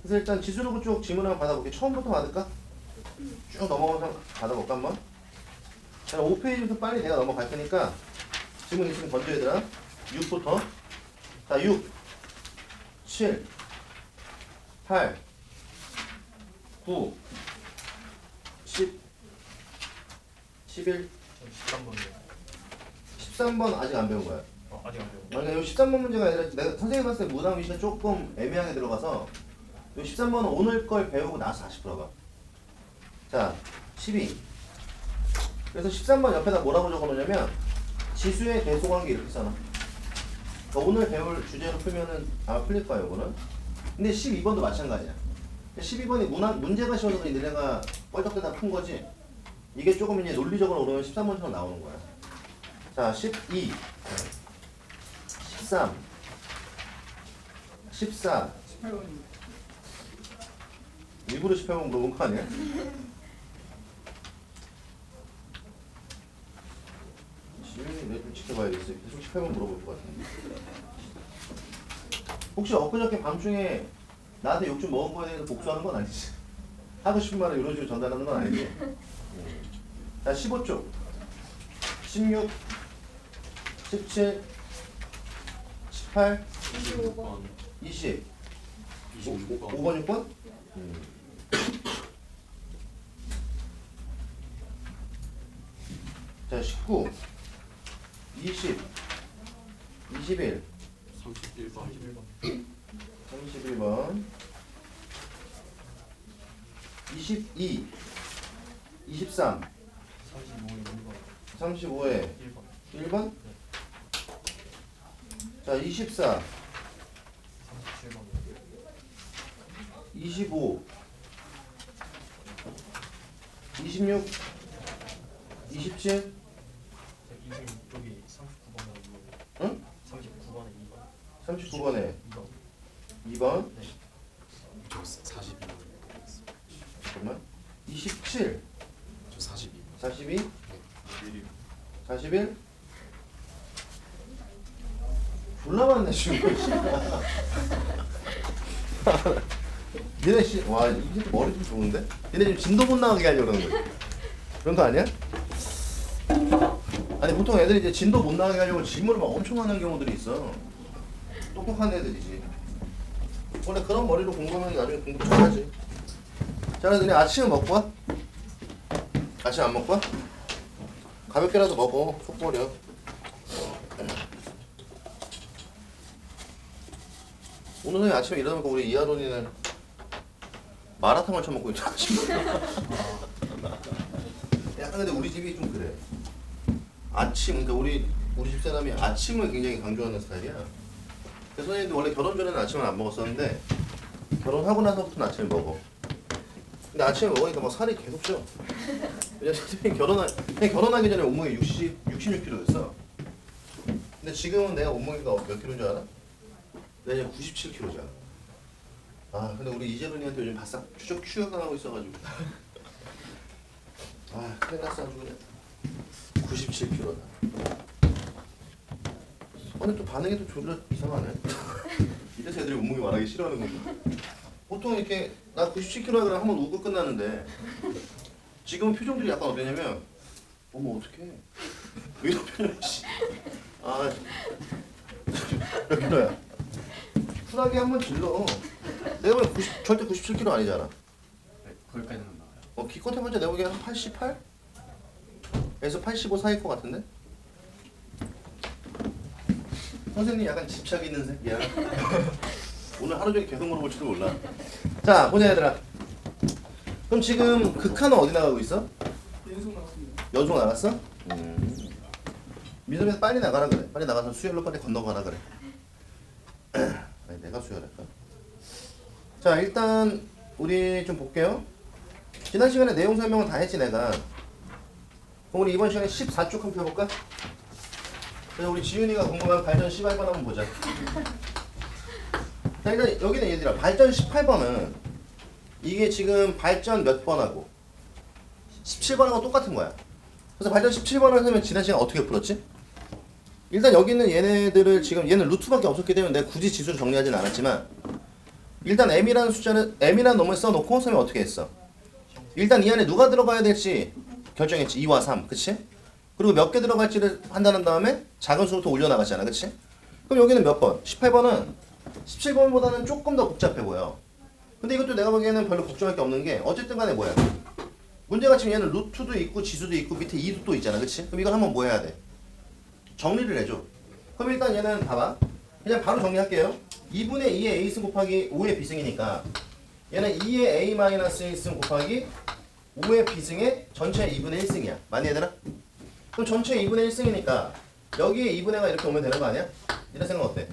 그래서 일단 지수로 쪽 질문 한번 받아볼게. 처음부터 받을까? 쭉 넘어가서 받아볼까 한번? 자, 5페이지부터 빨리 내가 넘어갈 테니까 질문 있으면 던져 얘들아. 6부터. 자, 6, 7, 8, 9, 10, 11, 13번이요. 13번 아직 안 배운 거야. 아직 안 배워. 그러니까 이 13번 문제가 아니라 내가 선생님 봤을 때 무당 위시가 조금 애매하게 들어가서 이 13번은 오늘 걸 배우고 나서 다시 풀어봐. 자, 12. 그래서 13번 옆에다 뭐라고 적어놓냐면 지수의 대소관계 이렇게 써놔. 그러니까 오늘 배울 주제로 풀면은 아마 풀릴 거야 이거는. 근데 12번도 마찬가지야. 12번이 문제가 쉬워서 그런지 내가 뻘떡대다 푼 거지. 이게 조금 이제 논리적으로 오르면 13번처럼 나오는 거야. 자, 12, 13, 14. 18번입니다. 일부러 18번 물어본 거 아니야? 지윤이 내가 좀 지켜봐야겠어. 계속 18번 물어볼 것 같은데. 혹시 엊그저께 밤중에 나한테 욕 좀 먹은 거에 대해서 복수하는 건 아니지? 하고 싶은 말을 이런 식으로 전달하는 건 아니지? 자, 15쪽. 16, 17, 18, 25번. 20. 26번. 5번, 6번? 자, 19, 20, 21, 31번. 31번, 22, 23, 35에 1번. 35에 1번. 1번? 자, 24, 37번. 25, 26, 27, 26쪽이 39번에 2번. 응? 39번에 2번. 39번에 2번. 2번, 네. 저 42번. 잠깐만, 27, 저 42번. 42, 1이 41. 졸라 많네 지금. 니네 씨, 와 이제 머리 좀 좋은데? 니네 지금 진도 못 나가게 하려고 그러는 거야. 그런 거 아니야? 아니 보통 애들이 이제 진도 못 나가게 하려고 질문을 막 엄청 하는 경우들이 있어. 똑똑한 애들이지. 원래 그런 머리로 공부하면 나중에 공부 잘하지. 자, 너네 아침은 먹고 와? 아침 안 먹고 와? 가볍게라도 먹어. 속 버려. 오늘 아침에 일어나니까 우리 이하론이는 마라탕을 처먹고 있잖아 지금. 약간 근데 우리 집이 좀 그래. 아침, 그러니까 우리 집 사람이 아침을 굉장히 강조하는 스타일이야. 그래서 선생님도 원래 결혼 전에는 아침을 안 먹었었는데 결혼하고 나서부터는 아침을 먹어. 근데 아침에 먹으니까 막 살이 계속 쪄. 왜냐면 선생님이 결혼하기 전에 몸무게 66kg 됐어. 근데 지금은 내가 몸무게가 몇 킬로인 줄 알아? 내가 이제 97kg잖아. 아, 근데 우리 이재훈이한테 요즘 바싹 추격당하고 있어가지고. 아, 큰일 났어 아주 그냥. 97kg다. 아니 또 반응이 또 졸라 이상하네. 이래서 애들이 몸무게 말하기 싫어하는 건가? 보통 이렇게 나 97kg 그러면 한번 우고 끝나는데 지금 표정들이 약간 어떠냐면 어머 어떡해 이런 표정이 씨. 아 몇 킬로야? 쿨하게 한번 질러. 내가 보기엔 절대 97kg 아니잖아. 네, 거기까지는 나와요. 기껏 해봤자 내가 보기엔 한 88? 에서 85 사이일 것 같은데? 선생님 약간 집착 있는 새끼야. 오늘 하루 종일 계속 물어볼지도 몰라. 자, 보자 얘들아. 그럼 지금 극한은 어디 나가고 있어? 연속 나왔습니다. 연속 나갔어? 민섭이한테 빨리 나가라 그래. 빨리 나가서 수혈로 빨리 건너가라 그래. 아니 내가 수혈할까? 자, 일단 우리 좀 볼게요. 지난 시간에 내용 설명은 다 했지 내가. 그럼 우리 이번 시간에 14쪽 한번 펴볼까? 그래서 우리 지윤이가 궁금한 발전 18번 한번 보자. 자, 일단 여기는 얘들아 발전 18번은 이게 지금 발전 몇 번하고 17번하고 똑같은 거야. 그래서 발전 17번을 하면 지난 시간 어떻게 풀었지? 일단 여기는 얘네들을 지금 얘는 루트밖에 없었기 때문에 내가 굳이 지수를 정리하진 않았지만 일단 m이라는 숫자는 m이라는 놈을 써놓고 선생님이 어떻게 했어? 일단 이 안에 누가 들어가야 될지 결정했지. 2와 3, 그치? 그리고 몇 개 들어갈지를 판단한 다음에 작은 수부터 올려나갔잖아, 그치? 그럼 여기는 몇 번? 18번은 17번보다는 조금 더 복잡해 보여. 근데 이것도 내가 보기에는 별로 걱정할 게 없는 게 어쨌든 간에 뭐야? 문제가 지금 얘는 루트도 있고 지수도 있고 밑에 2도 또 있잖아, 그치? 그럼 이걸 한번 뭐 해야 돼? 정리를 해줘. 그럼 일단 얘는 봐봐. 그냥 바로 정리할게요. 2분의 2의 a승 곱하기 5의 b승이니까 얘는 2의 a-1승 곱하기 5의 b승의 전체 2분의 1승이야. 맞니 얘들아? 그럼 전체 2분의 1승이니까 여기에 2분의 가 이렇게 오면 되는 거 아니야? 이런 생각 어때?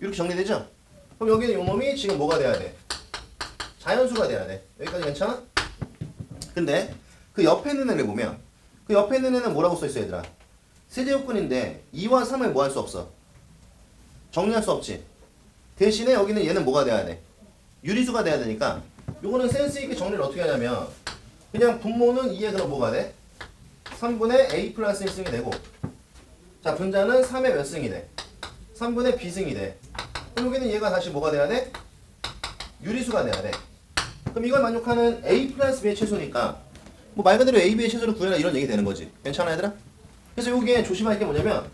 이렇게 정리되죠? 그럼 여기는 요 놈이 지금 뭐가 돼야 돼? 자연수가 돼야 돼. 여기까지 괜찮아? 근데 그 옆에 있는 애를 보면 그 옆에 있는 애는 뭐라고 써있어 얘들아? 세제곱근인데 2와 3을 뭐 할 수 없어? 정리할 수 없지. 대신에 여기는 얘는 뭐가 돼야 돼? 유리수가 돼야 되니까 요거는 센스 있게 정리를 어떻게 하냐면 그냥 분모는 2에 그럼 뭐가 돼? 3분의 a 플러스 1승이 되고 자 분자는 3의 몇 승이 돼? 3분의 b승이 돼. 그럼 여기는 얘가 다시 뭐가 돼야 돼? 유리수가 돼야 돼. 그럼 이걸 만족하는 a 플러스 b의 최소니까 뭐 말 그대로 a, b의 최소를 구해라 이런 얘기 되는 거지. 괜찮아 얘들아? 그래서 여기에 조심할 게 뭐냐면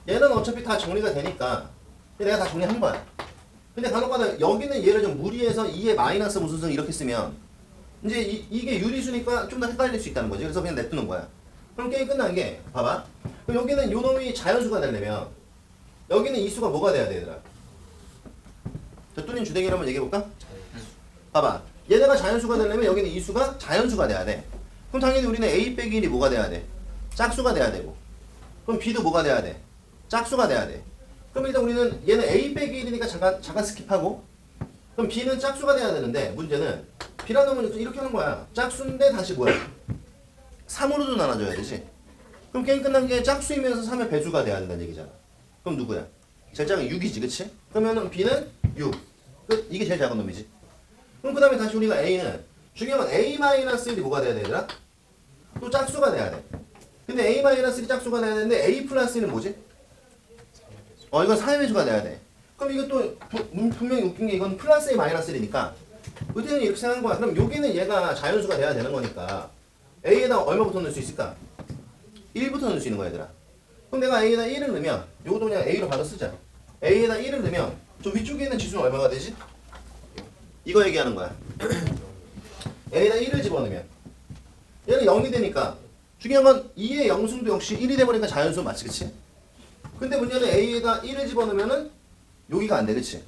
얘는 어차피 다 정리가 되니까 내가 다 정리한 거야. 근데 간혹가다 여기는 얘를 좀 무리해서 2의 마이너스 무슨 승 이렇게 쓰면 이제 이게 유리수니까 좀 더 헷갈릴 수 있다는 거지. 그래서 그냥 냅두는 거야. 그럼 게임 끝난 게 봐봐. 그럼 여기는 요 놈이 자연수가 되려면 여기는 이 수가 뭐가 돼야 돼 얘들아? 저 뚜님 주댕이를 한번 얘기해볼까? 봐봐. 얘네가 자연수가 되려면 여기는 이 수가 자연수가 돼야 돼. 그럼 당연히 우리는 a 빼기 1이 뭐가 돼야 돼? 짝수가 돼야 되고 그럼 b도 뭐가 돼야 돼? 짝수가 돼야 돼. 그럼 일단 우리는 얘는 a 빼기 1이니까 잠깐 스킵하고 그럼 b는 짝수가 돼야 되는데 문제는 b라는 놈은 이렇게 하는 거야. 짝수인데 다시 뭐야? 3으로도 나눠줘야 되지. 그럼 게임 끝난 게 짝수이면서 3의 배수가 돼야 된다는 얘기잖아. 그럼 누구야? 제일 작은 6이지, 그치? 그러면은 b는 6. 끝. 이게 제일 작은 놈이지. 그럼 그 다음에 다시 우리가 a는 중요한 건 a-1이 뭐가 돼야 돼, 얘들아? 또 짝수가 돼야 돼. 근데 a-1이 짝수가 돼야 되는데 a 플러스 1은 뭐지? 이건 4의 배수가 돼야 돼. 그럼 이것도 분명히 웃긴 게 이건 플러스 a 마이너스 1이니까 의대는 이렇게 생각한 거야. 그럼 여기는 얘가 자연수가 돼야 되는 거니까 a에다 얼마부터 넣을 수 있을까? 1부터 넣을 수 있는 거야 얘들아. 그럼 내가 a에다 1을 넣으면 이것도 그냥 a로 바로 쓰자. a에다 1을 넣으면 저 위쪽에 있는 지수는 얼마가 되지? 이거 얘기하는 거야. a에다 1을 집어넣으면 얘는 0이 되니까 중요한 건 2의 영승도 역시 1이 돼버리니까 자연수 맞지, 그치? 근데 문제는 a에다 1을 집어넣으면은 여기가 안 돼, 그치?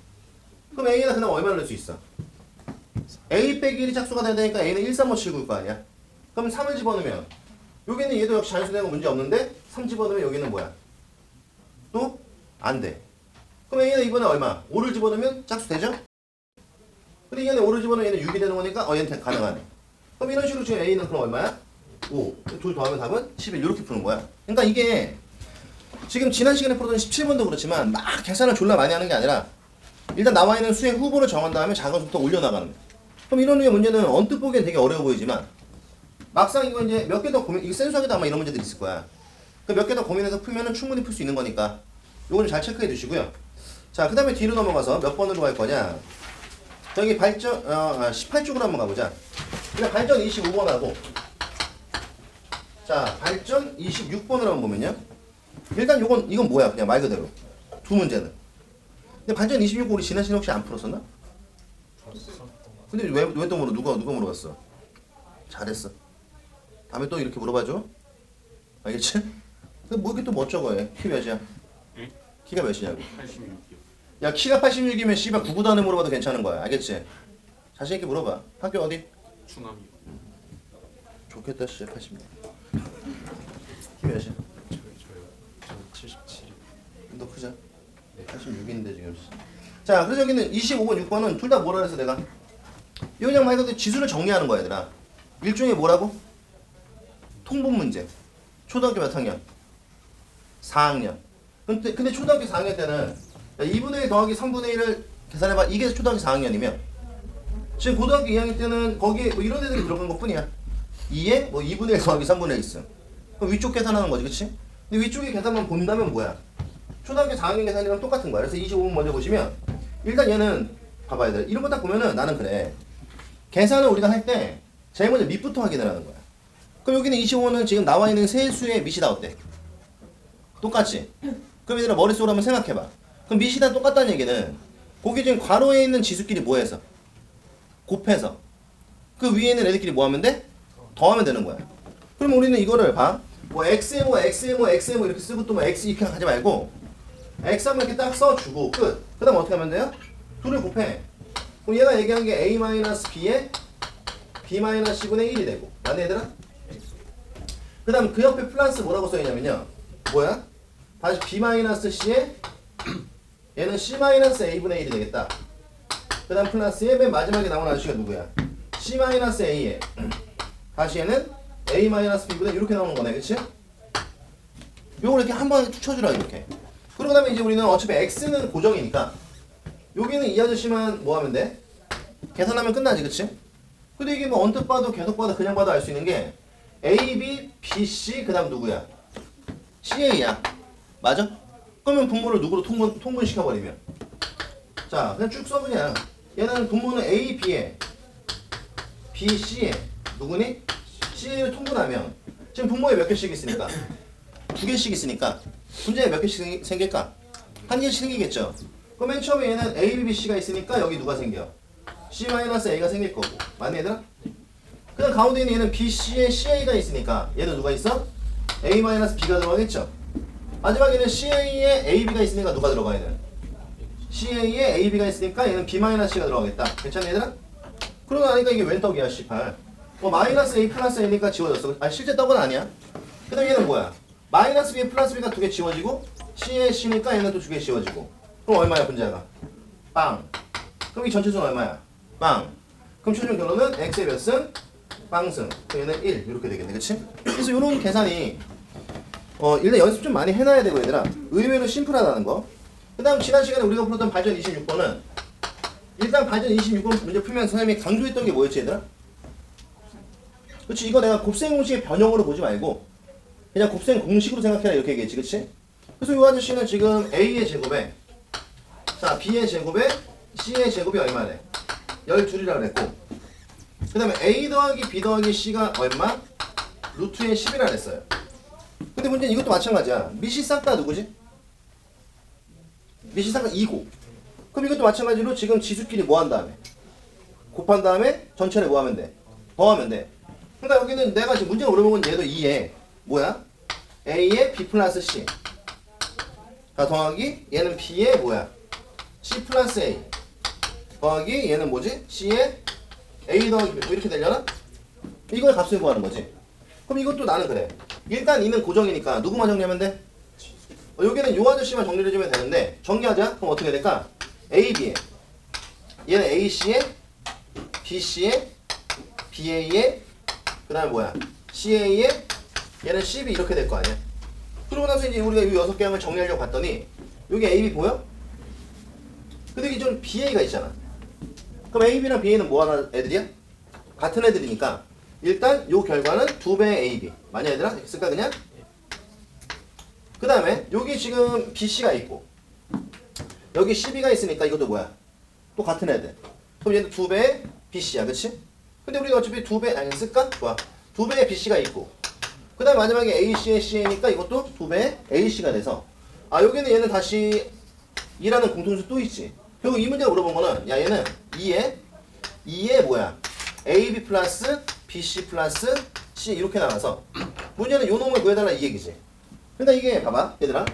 그럼 a에다 그냥 얼마를 넣을 수 있어? a 빼기 1이 짝수가 돼야 되니까 a는 1, 3, 5, 7, 9일 거 아니야? 그럼 3을 집어넣으면 여기는 얘도 역시 자연수 되는 거 문제 없는데 3 집어넣으면 여기는 뭐야? 또? 안 돼. 그럼 a는 이번에 얼마? 5를 집어넣으면 짝수 되죠? 근데 얘는 5를 집어넣으면 얘는 6이 되는 거니까 얘는 가능하네. 그럼 이런 식으로 지금 a는 그럼 얼마야? 5. 둘 더하면 답은 11 이렇게 푸는 거야. 그러니까 이게 지금 지난 시간에 풀었던 17번도 그렇지만 막 계산을 졸라 많이 하는 게 아니라 일단 나와 있는 수의 후보를 정한 다음에 작은 수부터 올려나가는 거야. 그럼 이런 류의 문제는 언뜻 보기엔 되게 어려워 보이지만 막상 이거 이제 몇 개 더 고민, 이거 센수하게도 아마 이런 문제들이 있을 거야. 그 몇 개 더 고민해서 풀면은 충분히 풀 수 있는 거니까 요거는 잘 체크해 두시고요. 자, 그 다음에 뒤로 넘어가서 몇 번으로 갈 거냐? 저기 발전 18쪽으로 한번 가보자. 그냥 발전 25번하고 자 발전 26번으로 한번 보면요. 일단 이건 뭐야? 그냥 말 그대로 두 문제는. 근데 발전 26번 우리 지난 시간에 혹시 안 풀었었나? 근데 왜 또 누가 물어봤어? 잘했어. 다음에 또 이렇게 물어봐줘. 알겠지? 뭐 이렇게 또 멋쩍어 해. 키 몇이야? 응? 키가 몇이냐고. 86이요. 야 키가 86이면 씨발 9구도 안에 물어봐도 괜찮은 거야. 알겠지? 자신 있게 물어봐. 학교 어디? 충암이요. 좋겠다 씨 86. 키 몇이야? 저는 77이요. 너 크자. 네. 86인데 지금. 자 그래서 여기는 25번 6번은 둘 다 뭐라 그랬어 내가? 이거 그냥 말 그대로 지수를 정리하는 거야 얘들아. 일종의 뭐라고? 통분 문제. 초등학교 몇 학년? 4학년. 근데 초등학교 4학년 때는 2분의 1 더하기 3분의 1을 계산해봐. 이게 초등학교 4학년이면 지금 고등학교 2학년 때는 거기에 뭐 이런 애들이 들어간 것 뿐이야. 2에 뭐 2분의 1 더하기 3분의 1 있음. 그럼 위쪽 계산하는 거지, 그치? 근데 위쪽에 계산만 본다면 뭐야? 초등학교 4학년 계산이랑 똑같은 거야. 그래서 25번 먼저 보시면 일단 얘는 봐봐야 돼. 이런 거 딱 보면은 나는 그래. 계산을 우리가 할 때 제일 먼저 밑부터 확인을 하는 거야. 그럼 여기는 25는 지금 나와 있는 세 수의 밑이 다 어때? 똑같지? 그럼 얘들아 머릿속으로 한번 생각해봐. 그럼 밑이 다 똑같다는 얘기는 거기 지금 괄호에 있는 지수끼리 뭐 해서? 곱해서 그 위에 있는 애들끼리 뭐 하면 돼? 더하면 되는 거야. 그럼 우리는 이거를 봐. 뭐 x에 뭐 x에 뭐 x에 뭐 이렇게 쓰고 또 뭐 x 이렇게 하지 말고 x 한번 이렇게 딱 써주고 끝. 그 다음 어떻게 하면 돼요? 둘을 곱해. 그럼 얘가 얘기한 게 a-b에 b-c분의 1이 되고 맞네 얘들아? 그 다음 그 옆에 플러스 뭐라고 써있냐면요 뭐야? 다시 b-c에 얘는 c-a분의 1이 되겠다. 그 다음 플러스에 맨 마지막에 나온 아저씨가 누구야? c-a에 다시 얘는 a-b분의 이렇게 나오는 거네 그치? 요걸 이렇게 한 번에 툭 쳐주라 이렇게. 그러고 나면 이제 우리는 어차피 x는 고정이니까 여기는 이 아저씨만 뭐 하면 돼? 계산하면 끝나지 그치? 근데 이게 뭐 언뜻 봐도 계속 봐도 그냥 봐도 알 수 있는 게 A, B, B, C 그 다음 누구야? CA야 맞아? 그러면 분모를 누구로 통분시켜버리면 자 그냥 쭉 써 그냥 얘는 분모는 A, B에 B, C에 누구니? C를 통분하면 지금 분모에 몇 개씩 있으니까 두 개씩 있으니까 분자에 몇 개씩 생길까? 한 개씩 생기겠죠? 그럼 맨 처음에 얘는 A, B, C가 있으니까 여기 누가 생겨? C-A가 생길 거고 맞니 얘들아? 그 다음 가운데 있는 얘는 B, C에 CA가 있으니까 얘는 누가 있어? A-B가 들어가겠죠? 마지막에는 CA에 AB가 있으니까 누가 들어가 얘는? CA에 AB가 있으니까 얘는 B-C가 들어가겠다. 괜찮니 얘들아? 그러고 나니까 이게 웬 떡이야 C8 뭐 마이너스 A 플러스 A니까 지워졌어. 아니 실제 떡은 아니야. 그 다음 얘는 뭐야? 마이너스 B 플러스 B가 두 개 지워지고 C에 C니까 얘는 또 두 개 지워지고 그럼 얼마야 분자가? 빵. 그럼 이 전체 수는 얼마야? 빵. 그럼 최종 결론은 x의 몇 승? 빵승. 그럼 얘는 1 이렇게 되겠네 그치? 그래서 이런 계산이 일단 연습 좀 많이 해놔야 되고 얘들아 의외로 심플하다는 거. 그 다음 지난 시간에 우리가 풀었던 발전 26번은 일단 발전 26번 문제 풀면서 선생님이 강조했던 게 뭐였지 얘들아? 그치? 이거 내가 곱셈 공식의 변형으로 보지 말고 그냥 곱셈 공식으로 생각해라 이렇게 얘기했지 그치? 그래서 이 아저씨는 지금 a의 제곱에 자 b의 제곱에 c의 제곱이 얼마래? 12이라 그랬고 그 다음에 a 더하기 b 더하기 c가 얼마? 루트의 10이라 그랬어요. 근데 문제는 이것도 마찬가지야. 밑이 싹 다 누구지? 밑이 싹 다 2고 그럼 이것도 마찬가지로 지금 지수끼리 뭐 한 다음에 곱한 다음에 전체를 뭐 하면 돼? 더하면 돼. 그러니까 여기는 내가 지금 문제가 물어본 얘도 2에 뭐야? a에 b 플러스 c 자 더하기 얘는 b에 뭐야? c 플러스 a 더하기 얘는 뭐지? c에 a 더하기 b 뭐 이렇게 되려나? 이걸 값을 구하는 거지. 그럼 이것도 나는 그래. 일단 이는 고정이니까 누구만 정리하면 돼? 여기는 요 아저씨만 정리를 해주면 되는데 정리하자. 그럼 어떻게 될까? a, b에 얘는 a, c에 b, c에 b, a에 그 다음에 뭐야? c, a에 얘는 c, b 이렇게 될 거 아니야? 그러고 나서 이제 우리가 이 6개 항을 정리하려고 봤더니 여기 a, b 보여? 근데 여기 좀 b, a가 있잖아. 그럼 a, b랑 b, a는 뭐 하나 애들이야? 같은 애들이니까 일단 요 결과는 2배의 a, b 맞냐 얘들아? 이렇게 쓸까 그냥? 그 다음에 여기 지금 b, c가 있고 여기 c, b가 있으니까 이것도 뭐야? 또 같은 애들. 그럼 얘는 2배의 b, c야 그치? 근데 우리가 어차피 2배 아니 쓸까? 좋아. 2배의 b, c가 있고 그 다음 마지막에 a, c의 c니까 이것도 2배의 a, c가 돼서 아 여기는 얘는 다시 2라는 공통수 또 있지. 결국 이 문제가 물어본 거는 야 얘는 2에 뭐야? AB 플러스 BC 플러스 C 이렇게 나와서 문제는 요 놈을 구해달라 이 얘기지. 그러니까 이게 봐봐 얘들아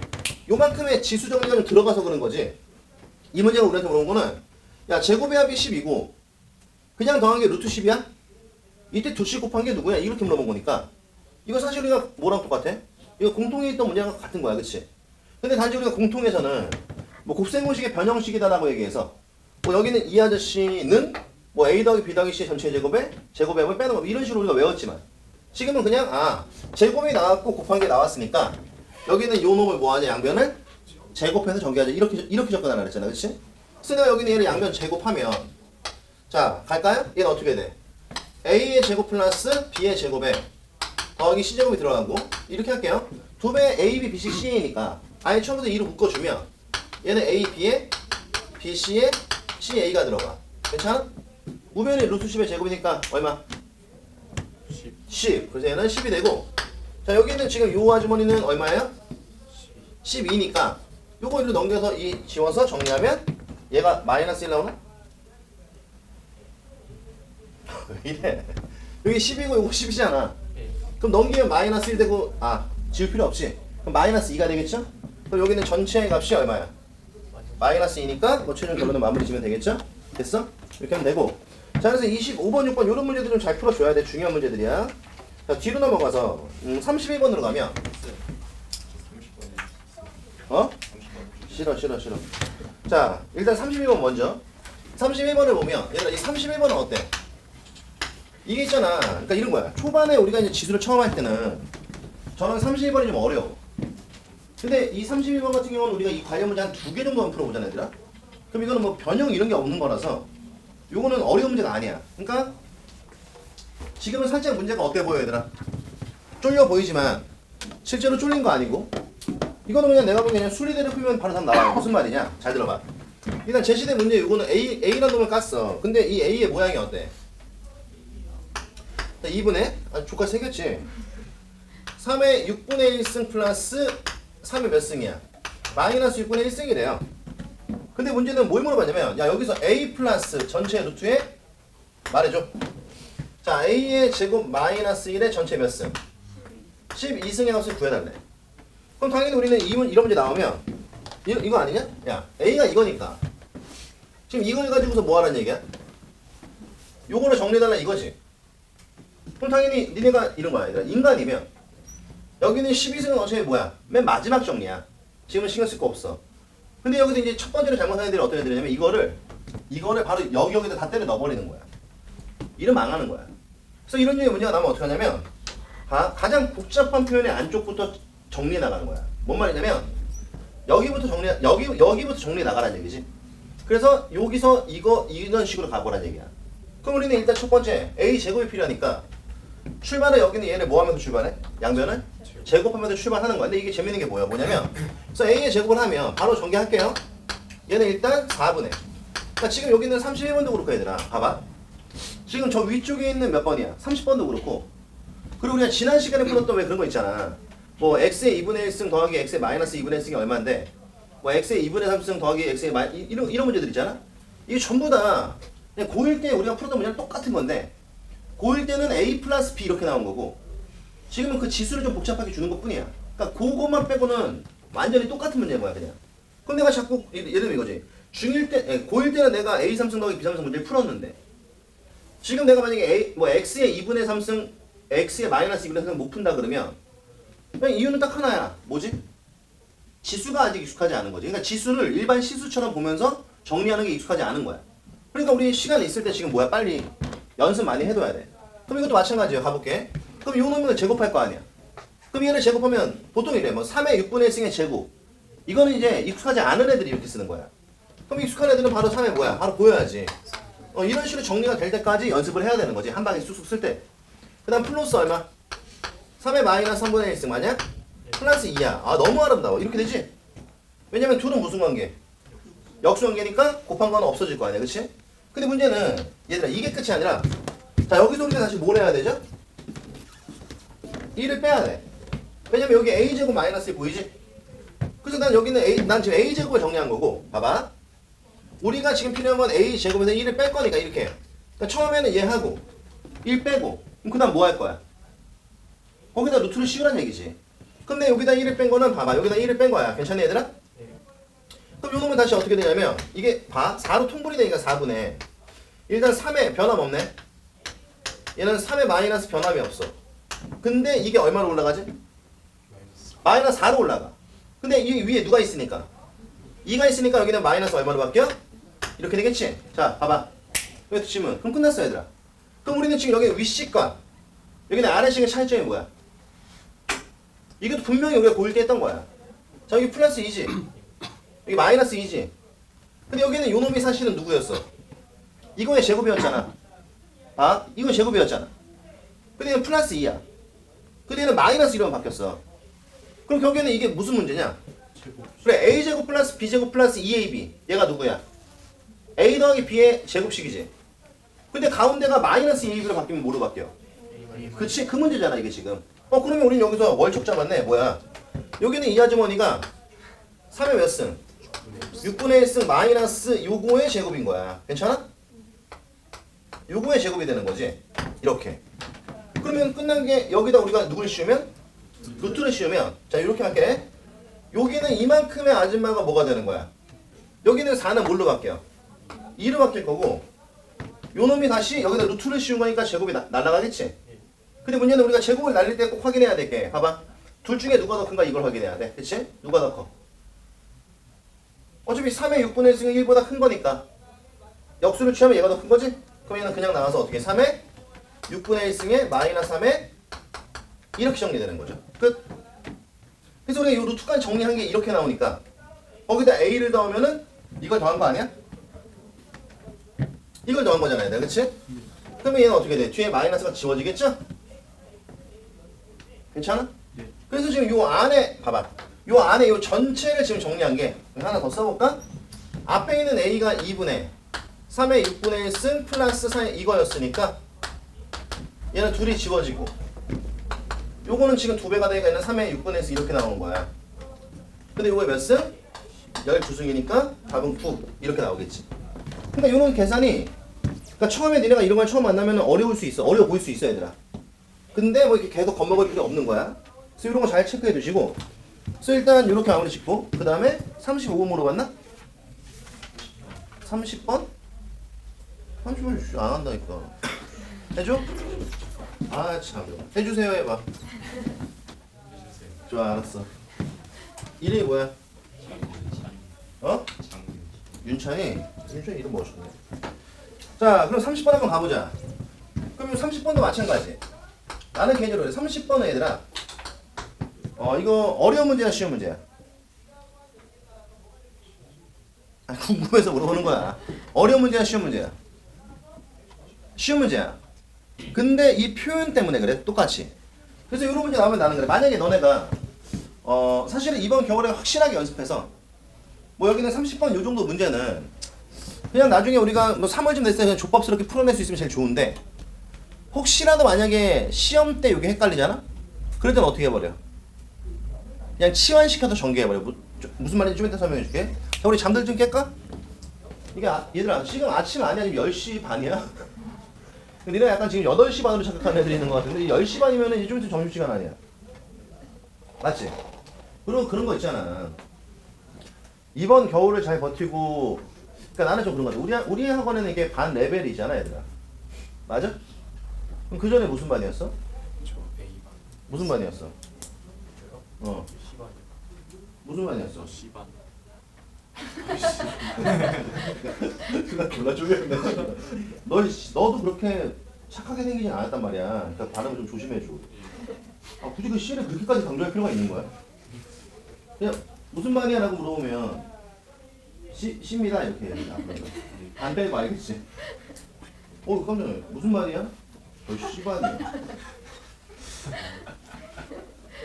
요만큼의 지수 정리가 좀 들어가서 그런 거지. 이 문제가 우리한테 물어본 거는 야 제곱의 합이 10이고 그냥 더한 게 루트 10이야? 이때 두씩 곱한 게 누구야? 이렇게 물어본 거니까 이거 사실 우리가 뭐랑 똑같아? 이거 공통에 있던 문제랑 같은 거야 그치? 근데 단지 우리가 공통에서는 뭐 곱셈 공식의 변형식이다라고 얘기해서 뭐 여기는 이 아저씨는 뭐 a 더하기 b 더하기 c 전체 제곱에 제곱의 합을 빼는 거 이런 식으로 우리가 외웠지만 지금은 그냥 제곱이 나왔고 곱한 게 나왔으니까 여기는 요 놈을 뭐하냐 양변을 제곱해서 전개하자 이렇게 접근하라 그랬잖아 그치? 그래서 내가 여기는 얘를 양변 제곱하면 자 갈까요? 얘는 어떻게 돼? a의 제곱 플러스 b의 제곱에 더하기 c 제곱이 들어가고 이렇게 할게요. 2배 a, b, b, c, c이니까 아예 처음부터 2로 묶어주면 얘는 a, b에 b, c에 CA가 들어가. 괜찮아? 우변이 루트 10의 제곱이니까 얼마? 10. 그래서 얘는 10이 되고, 자 여기 있는 지금 요 아주머니는 얼마예요? 12니까 요거 이리로 넘겨서 이 지워서 정리하면 얘가 마이너스 1 나오나? 왜 이래? 여기 10이고 요거 10이잖아. 예. 그럼 넘기면 마이너스 1 되고, 지울 필요 없지? 그럼 마이너스 2가 되겠죠? 그럼 여기는 전체의 값이 얼마야? 마이너스 2니까 뭐 최종 결론은 마무리 지면 되겠죠? 됐어? 이렇게 하면 되고. 자, 그래서 25번, 6번 이런 문제들 좀 잘 풀어줘야 돼. 중요한 문제들이야. 자, 뒤로 넘어가서 32번으로 가면 30번에 싫어. 자, 일단 32번 먼저. 31번을 보면 얘들아 이 31번은 어때? 이게 있잖아. 그러니까 이런 거야. 초반에 우리가 이제 지수를 처음 할 때는 저는 32번이 좀 어려워. 근데 이 32번 같은 경우는 우리가 이 관련 문제 한 2개 정도만 풀어보잖아, 얘들아. 그럼 이거는 뭐 변형 이런 게 없는 거라서 요거는 어려운 문제가 아니야. 그러니까 지금은 살짝 문제가 어때 보여, 얘들아? 쫄려 보이지만 실제로 쫄린 거 아니고 이거는 그냥 내가 보기엔 그냥 순리대로 풀면 바로 답 나와요. 무슨 말이냐? 잘 들어봐. 일단 제시된 문제 이거는 A라는 놈을 깠어. 근데 이 A의 모양이 어때? 2분의 조카 새겼지. 3의 6분의 1승 플러스 3의 몇 승이야? 마이너스 6분의 1승이래요. 근데 문제는 뭘 물어봤냐면 야 여기서 A 플러스 전체 루트에 말해줘. 자 A의 제곱 마이너스 1의 전체 몇 승? 12승의 값을 구해달래. 그럼 당연히 우리는 이런 문제 나오면 이거 아니냐? 야 A가 이거니까 지금 이걸 가지고서 뭐 하라는 얘기야? 요거를 정리해달라 이거지. 그럼 당연히 니네가 이런 거야. 얘들아. 인간이면 여기는 12승은 어차피 뭐야? 맨 마지막 정리야. 지금은 신경 쓸 거 없어. 근데 여기서 이제 첫 번째로 잘못한 애들이 어떤 애들이냐면 이거를 바로 여기다 다 때려 넣어버리는 거야. 이러면 망하는 거야. 그래서 이런 류의 문제가 나오면 어떻게 하냐면 가장 복잡한 표현의 안쪽부터 정리해 나가는 거야. 뭔 말이냐면 여기부터 정리해 나가라는 얘기지. 그래서 여기서 이런 식으로 가보라는 얘기야. 그럼 우리는 일단 첫 번째 A 제곱이 필요하니까 출발을 여기는 얘를 뭐 하면서 출발해? 양변을 제곱하면서 출발하는 거야. 근데 이게 재밌는 게 뭐냐면 그래서 A의 제곱을 하면 바로 전개할게요. 얘는 일단 4분의 그러니까 지금 여기 있는 31번도 그렇고 얘들아 봐봐. 지금 저 위쪽에 있는 몇 번이야? 30번도 그렇고 그리고 우리가 지난 시간에 풀었던 왜 그런 거 있잖아. 뭐 x의 2분의 1승 더하기 x의 마이너스 2분의 1승이 얼마인데 뭐 x의 2분의 3승 더하기 x의 이런 문제들 있잖아. 이게 전부 다 그냥 고1 때 우리가 풀었던 문제랑 똑같은 건데 고1 때는 a 플러스 b 이렇게 나온 거고 지금은 그 지수를 좀 복잡하게 주는 것 뿐이야. 그러니까 그것만 빼고는 완전히 똑같은 문제인 거야 그냥. 그럼 내가 자꾸 예를 들면 이거지. 고1 때는 내가 a 3승 더하기 b 3승 문제를 풀었는데 지금 내가 만약에 x의 2분의 3승 x의 마이너스 2분의 3승 못 푼다 그러면 그냥 이유는 딱 하나야. 뭐지? 지수가 아직 익숙하지 않은 거지. 그러니까 지수를 일반 시수처럼 보면서 정리하는 게 익숙하지 않은 거야. 그러니까 우리 시간 있을 때 지금 뭐야? 빨리 연습 많이 해둬야 돼. 그럼 이것도 마찬가지예요. 가볼게. 그럼 요 놈을 제곱할 거 아니야. 그럼 얘를 제곱하면 보통 이래. 뭐 3의 6분의 1승의 제곱. 이거는 이제 익숙하지 않은 애들이 이렇게 쓰는 거야. 그럼 익숙한 애들은 바로 3의 뭐야? 바로 보여야지. 이런 식으로 정리가 될 때까지 연습을 해야 되는 거지. 한 방에 쑥쑥 쓸 때. 그 다음 플러스 얼마? 3의 마이너스 3분의 1승 만약? 플러스 2야. 너무 아름다워. 이렇게 되지? 왜냐면 둘은 무슨 관계? 역수관계니까 곱한 거는 없어질 거 아니야. 그치? 근데 문제는 얘들아 이게 끝이 아니라 자 여기서 우리가 다시 뭘 해야 되죠? 1을 빼야 돼. 왜냐면 여기 a제곱 마이너스 1 보이지? 그래서 난 지금 a제곱을 정리한 거고 봐봐. 우리가 지금 필요한 건 a제곱에서 1을 뺄 거니까 이렇게 그러니까 처음에는 얘 하고 1 빼고 그럼 그 다음 뭐 할 거야? 거기다 루트를 씌우란 얘기지. 근데 여기다 1을 뺀 거는 봐봐. 여기다 1을 뺀 거야. 괜찮니 얘들아? 그럼 요 놈은 다시 어떻게 되냐면 이게 4로 통분이 되니까 4분의 일단 3에 변함 없네. 얘는 3에 마이너스 변함이 없어. 근데 이게 얼마로 올라가지? 마이너스 4로 올라가. 근데 이 위에 누가 있으니까 2가 있으니까 여기는 마이너스 얼마로 바뀌어? 이렇게 되겠지? 자 봐봐. 이것도 질문. 그럼 끝났어 얘들아. 그럼 우리는 지금 여기 윗식과 여기는 아래식의 차이점이 뭐야? 이것도 분명히 우리가 고1 때 했던 거야. 자 여기 플러스 2지 여기 마이너스 2지 근데 여기는 요 놈이 사실은 누구였어? 이거의 제곱이었잖아. 이거 제곱이었잖아. 근데 얘는 플러스 2야. 근데 얘는 마이너스 1로 바뀌었어. 그럼 결국에는 이게 무슨 문제냐? 그래 a제곱 플러스 b제곱 플러스 2ab 얘가 누구야? A 더하기 B의 제곱식이지. 근데 가운데가 마이너스 AB로 바뀌면 뭐로 바뀌어? 그치? 그 문제잖아 이게 지금. 그러면 우린 여기서 월척 잡았네. 뭐야? 여기는 이 아주머니가 3의 몇 승? 6분의 1승 마이너스 요거의 제곱인 거야. 괜찮아? 요거의 제곱이 되는 거지. 이렇게. 그러면 끝난 게 여기다 우리가 누굴 씌우면? 루트를 씌우면 자 이렇게 할게. 여기는 이만큼의 아줌마가 뭐가 되는 거야? 여기는 4는 뭘로 바뀌어? 2로 바뀔 거고 요 놈이 다시 여기다 루트를 씌운 거니까 제곱이 날아가겠지? 근데 문제는 우리가 제곱을 날릴 때 꼭 확인해야 될 게 봐봐. 둘 중에 누가 더 큰가 이걸 확인해야 돼. 그치? 누가 더 커? 어차피 3의 6분의 1승이 1보다 큰 거니까 역수를 취하면 얘가 더 큰 거지? 그럼 얘는 그냥 나와서 어떻게 3의 6분의 1승에 마이너스 3의 이렇게 정리되는 거죠. 끝. 그래서 우리가 이 루트까지 정리한 게 이렇게 나오니까 거기다 A를 더하면은 이걸 더한 거 아니야? 이걸 더한 거잖아요. 내가 그치? 그러면 얘는 어떻게 돼? 뒤에 마이너스가 지워지겠죠? 괜찮아? 네. 그래서 지금 요 안에 봐봐. 요 안에 요 전체를 지금 정리한 게 하나 더 써볼까? 앞에 있는 A가 2분의 3의 6분의 1승 플러스 4의 이거였으니까 얘는 둘이 지워지고 요거는 지금 2배가 되니까 얘는 3의 6분의 1승 이렇게 나오는 거야. 근데 요거 몇 승? 12승이니까 답은 9 이렇게 나오겠지. 그러니까 요런 계산이 그러니까 처음에 니네가 이런 걸 처음 만나면 어려울 수 있어. 어려워 보일 수 있어 얘들아. 근데 뭐 이렇게 계속 겁먹을 필요 없는 거야. 그래서 이런 거 잘 체크해 두시고 그래서 일단 이렇게 마무리 짓고 그 다음에 35번 물어봤나? 30번? 30번 안 한다니까. 해줘? 아 참. 해주세요 해봐. 좋아 알았어. 이름이 뭐야? 어? 윤찬이? 윤찬이 이름 멋있네. 자 그럼 30번 한번 가보자. 그럼 30번도 마찬가지. 나는 개인적으로 30번은 얘들아 이거 어려운 문제야 쉬운 문제야? 궁금해서 물어보는 거야. 어려운 문제야 쉬운 문제야? 쉬운 문제야. 근데 이 표현 때문에 그래 똑같이. 그래서 이런 문제 나오면 나는 그래. 만약에 너네가 사실은 이번 겨울에 확실하게 연습해서 뭐 여기는 30번 요 정도 문제는 그냥 나중에 우리가 뭐 3월쯤 됐을 때 그냥 족밥스럽게 풀어낼 수 있으면 제일 좋은데 혹시라도 만약에 시험 때 이게 헷갈리잖아? 그럴 땐 어떻게 해버려? 그냥 치환시켜서 전개해버려. 무슨 말인지 좀 이따 설명해줄게. 자 우리 잠들 좀 깰까? 이게 얘들아 지금 아침 아니야? 지금 10시 반이야? 니네 약간 지금 8시 반으로 착각하는 애들이 있는 것 같은데 10시 반이면 이제 좀 있으면 점심시간 아니야? 맞지? 그런 거 있잖아. 이번 겨울을 잘 버티고 그러니까 나는 좀 그런 거 같아. 우리 학원에는 이게 반 레벨이잖아 얘들아. 맞아? 그럼 그 전에 무슨 반이었어? 저 A반. 무슨 반이었어? 저요? C반이요. 무슨 반이었어? C반. 그가 졸라 쪼개는데 너도 그렇게 착하게 생기진 않았단 말이야. 그러니까 발음을 좀 조심해줘. 굳이 그 C를 그렇게까지 강조할 필요가 있는 거야? 그냥 무슨 반이야 라고 물어보면 C입니다 이렇게 해야 돼. 안 빼고 알겠지? 깜짝 놀래. 무슨 반이야? C반이야.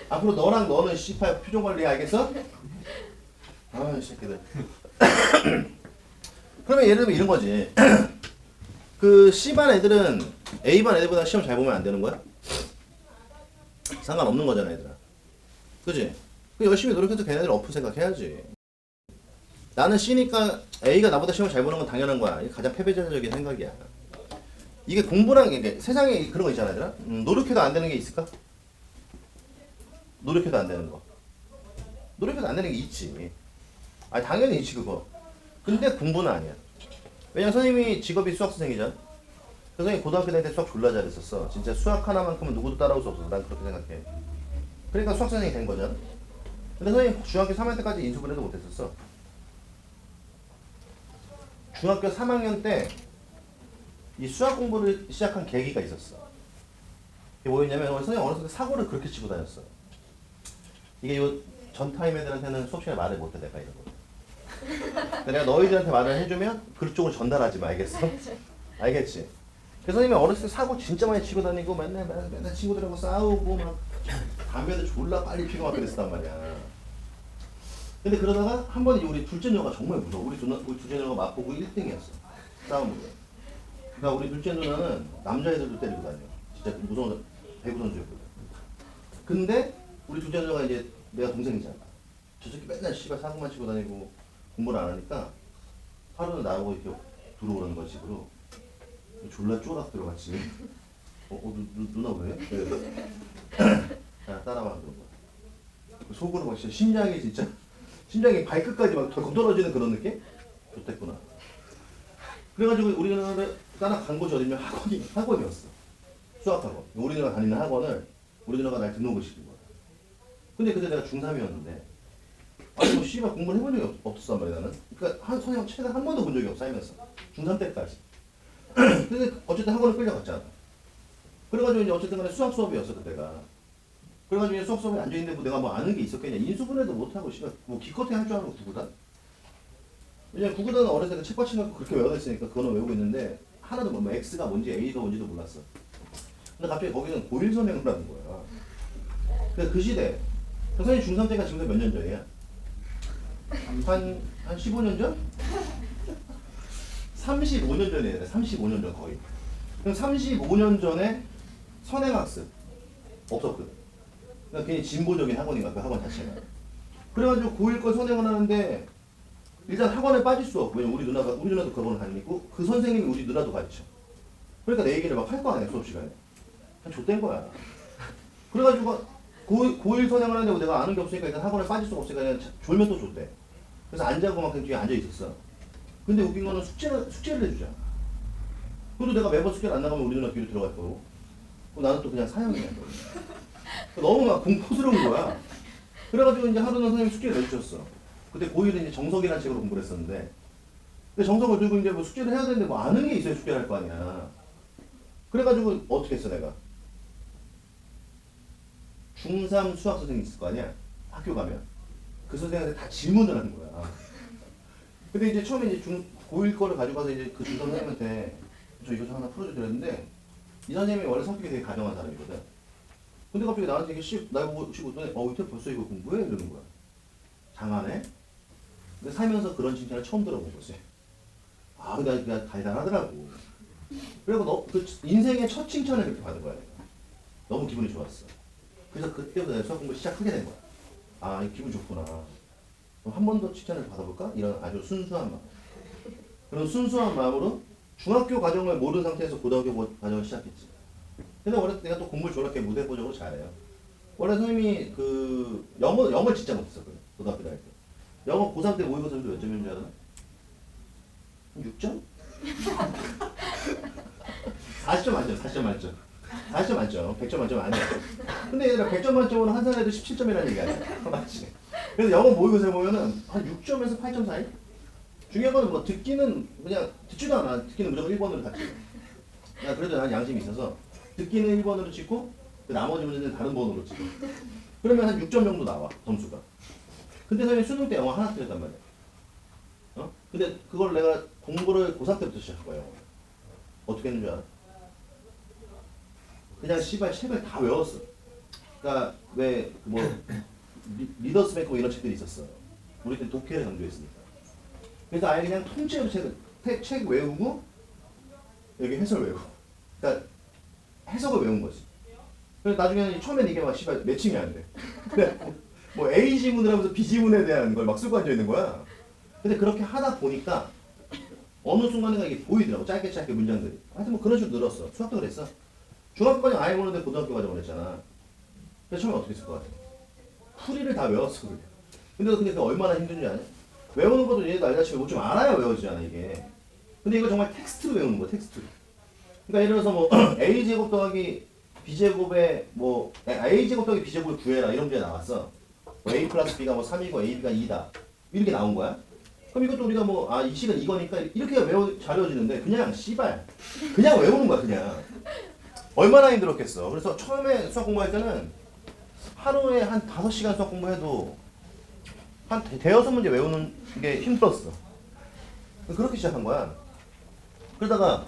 앞으로 너랑 너는 C8 표정 관리 알겠어? 이 새끼들. 그러면 예를 들면 이런 거지. 그 C반 애들은 A반 애들보다 시험 잘 보면 안 되는 거야? 상관없는 거잖아 얘들아. 그지? 열심히 노력해서 걔네들 어플 생각해야지. 나는 C니까 A가 나보다 시험 잘 보는 건 당연한 거야. 이게 가장 패배자적인 생각이야. 이게 공부라는 게 세상에 그런 거 있잖아 얘들아. 노력해도 안 되는 게 있을까? 노력해도 안 되는 거. 노력해도 안 되는 게 있지. 당연히 있지 그거. 근데 공부는 아니야. 왜냐면 선생님이 직업이 수학 선생이잖아. 선생님이 고등학교 다닐 때 수학 졸라 잘했었어. 진짜 수학 하나만큼은 누구도 따라올 수 없어. 난 그렇게 생각해. 그러니까 수학 선생이 된 거잖아. 근데 선생님 중학교 3학년 때까지 인수분해도 못했었어. 중학교 3학년 때 이 수학 공부를 시작한 계기가 있었어. 이게 뭐였냐면 선생님 어렸을 때 사고를 그렇게 치고 다녔어. 이게 요 전타임 애들한테는 수업 시간에 말을 못해 내가 이런 거. 내가 너희들한테 말을 해주면 그쪽으로 전달하지 마. 알겠어? 알겠지? 그래서 선생님이 어렸을 때 사고 진짜 많이 치고 다니고 맨날 친구들하고 싸우고 막 담배도 졸라 빨리 피고 막 그랬단 말이야. 근데 그러다가 한 번에 우리 둘째 누나가 정말 무서워. 우리 둘째 누나가 맛보고 1등이었어. 싸움으로. 그러니까 우리 둘째 누나는 남자애들도 때리고 다녀. 진짜 무서운 배구 선수였거든. 근데 우리 둘째 누나가 이제 내가 동생이잖아. 저 새끼 맨날 씨발 사고만 치고 다니고 공부를 안 하니까 하루는 나하고 이렇게 들어오라는 거야 집으로. 졸라 쪼락 들어갔지. 누나 왜? 야 따라와 그런 거. 속으로 막 진짜 심장이 발끝까지 막 덜컥 떨어지는 그런 느낌? 좋댔구나. 그래가지고 우리 누나를 따라 간 곳이 어디냐면 학원이었어. 수학학원. 우리 누나가 다니는 학원을 우리 누나가 날 등록을 시킨 거야. 근데 그때 내가 중3이었는데 아니 뭐 씨발 공부를 해본 적이 없었단 말이야 나는. 그러니까 선생님 최근 한 번도 본 적이 없어 살면서. 중3 때까지. 근데 어쨌든 학원을 끌려갔잖아. 그래가지고 이제 어쨌든 간에 수학 수업이었어 그때가. 그래가지고 수학 수업에 앉아있는데 뭐 내가 뭐 아는 게 있었겠냐. 인수분해도 못하고 씨발 뭐 기껏해 할 줄 아는 거 구구단? 왜냐면 구구단은 어렸을 때 책받침 갖고 그렇게 외워냈으니까 그거는 외우고 있는데 하나도 뭐 X가 뭔지 A가 뭔지도 몰랐어. 근데 갑자기 거기는 고일 선행을 하는 거야. 그래서 그 시대 선생님 중3 때가 지금 몇 년 전이야? 한 15년 전? 35년 전이에요. 35년 전 거의. 그럼 35년 전에 선행학습 없었거든. 그러니까 괜히 진보적인 학원인가 그 학원 자체가. 그래가지고 고1 거 선행을 하는데 일단 학원에 빠질 수 없고 왜냐면 우리 누나도 그 학원을 다니고 그 선생님이 우리 누나도 가르쳐. 그러니까 내 얘기를 막 할 거 아니야 수업 시간에. 그냥 좆된 거야. 그래가지고 고1 선행을 하는데 내가 아는 게 없으니까 일단 학원에 빠질 수가 없으니까 그냥 졸면 또 좆대. 그래서 안 자고 막 그냥 뒤에 앉아 있었어. 근데 웃긴 거는 숙제를 해주잖아. 그래도 내가 매번 숙제를 안 나가면 우리 누나 뒤로 들어갈 거고. 나는 또 그냥 사형이야. 너무 막 공포스러운 거야. 그래가지고 이제 하루는 선생님 숙제를 내주셨어. 그때 고1은 이제 정석이라는 책으로 공부를 했었는데. 근데 정석을 들고 이제 뭐 숙제를 해야 되는데 뭐 아는 게 있어야 숙제를 할 거 아니야. 그래가지고 어떻게 했어 내가? 중3 수학 선생님 있을 거 아니야? 학교 가면. 그 선생님한테 다 질문을 하는 거야. 근데 이제 처음에 이제 고1 거를 가지고 가서 이제 그 중3 선생님한테 저 이거 좀 하나 풀어주려 했는데 이 선생님이 원래 성격이 되게 가정한 사람이거든. 근데 갑자기 나한테 이게 날 보고 쉬고 이때 벌써 이거 공부해? 이러는 거야. 장하네? 근데 살면서 그런 칭찬을 처음 들어본 거지. 아, 근데 그냥 달달하더라고. 그리고 그 인생의 첫 칭찬을 그렇게 받은 거야. 내가. 너무 기분이 좋았어. 그래서 그때부터 내가 수학 공부를 시작하게 된 거야. 아, 이 기분 좋구나. 그럼 한 번 더 칭찬을 받아볼까? 이런 아주 순수한 마음. 그런 순수한 마음으로 중학교 과정을 모르는 상태에서 고등학교 과정을 시작했지. 근데 원래 내가 또 공부를 저렇게 무대포적으로 잘해요. 원래 선생님이 그 영어를 진짜 못했었거든. 고등학교 다닐 때. 영어 고3 때 모의고사도 몇 점인 줄 알아? 6점? 40점 만점, 40점 만점. 40점 만점, 100점 만점 아니야. 근데 얘들아 100점 만점으로 한 살에도 17점이라는 얘기 아니야. 맞지? 그래서 영어 모의고사에 보면은 한 6점에서 8점 사이? 중요한 건 뭐 듣기는 그냥 듣지도 않아. 듣기는 무조건 1번으로 다 찍어. 야, 그래도 난 양심이 있어서 듣기는 1번으로 찍고 그 나머지 문제는 다른 번호로 찍어. 그러면 한 6점 정도 나와 점수가. 근데 선생님 수능 때 영어 하나 틀렸단 말이야. 어? 근데 그걸 내가 공부를 고3 때부터 시작한 거야. 어떻게 했는 줄 알아? 그냥 씨발 책을 다 외웠어. 그러니까 왜 뭐 리더스 메이커 이런 책들이 있었어. 우리 때 독해를 강조했으니까. 그래서 아예 그냥 통째로 책 외우고 여기 해설 외우고. 그러니까 해석을 외운 거지. 그래서 나중에는 처음에는 이게 막 씨발 매칭이 안 돼. 뭐 A 지문을 하면서 B 지문에 대한 걸 막 쓰고 앉아 있는 거야. 근데 그렇게 하다 보니까 어느 순간에 이게 보이더라고. 짧게 문장들이. 하여튼 뭐 그런 식으로 늘었어. 수학도 그랬어. 중학교 과정 아예 모르는데 고등학교 과정을 했잖아. 그래서 처음에 어떻게 했을 것 같아? 풀이를 다 외웠어. 근데 그게 얼마나 힘든지 아냐? 외우는 것도 얘도 알다시피 뭐 좀 알아야 외워지잖아 이게. 근데 이거 정말 텍스트로 외우는 거야. 텍스트로. 그러니까 예를 들어서 뭐 a제곱 더하기 b제곱에 뭐 a제곱 더하기 b제곱을 구해라 이런 문제 나왔어. 뭐 a 플러스 b가 뭐 3이고 ab가 2다. 이렇게 나온 거야. 그럼 이것도 우리가 뭐 이 식은 이거니까 이렇게 잘 외워지는데 그냥 씨발 그냥 외우는 거야 그냥. 얼마나 힘들었겠어. 그래서 처음에 수학 공부할 때는 하루에 한 5시간 수학 공부해도 한 대여섯 문제 외우는 게 힘들었어. 그렇게 시작한 거야. 그러다가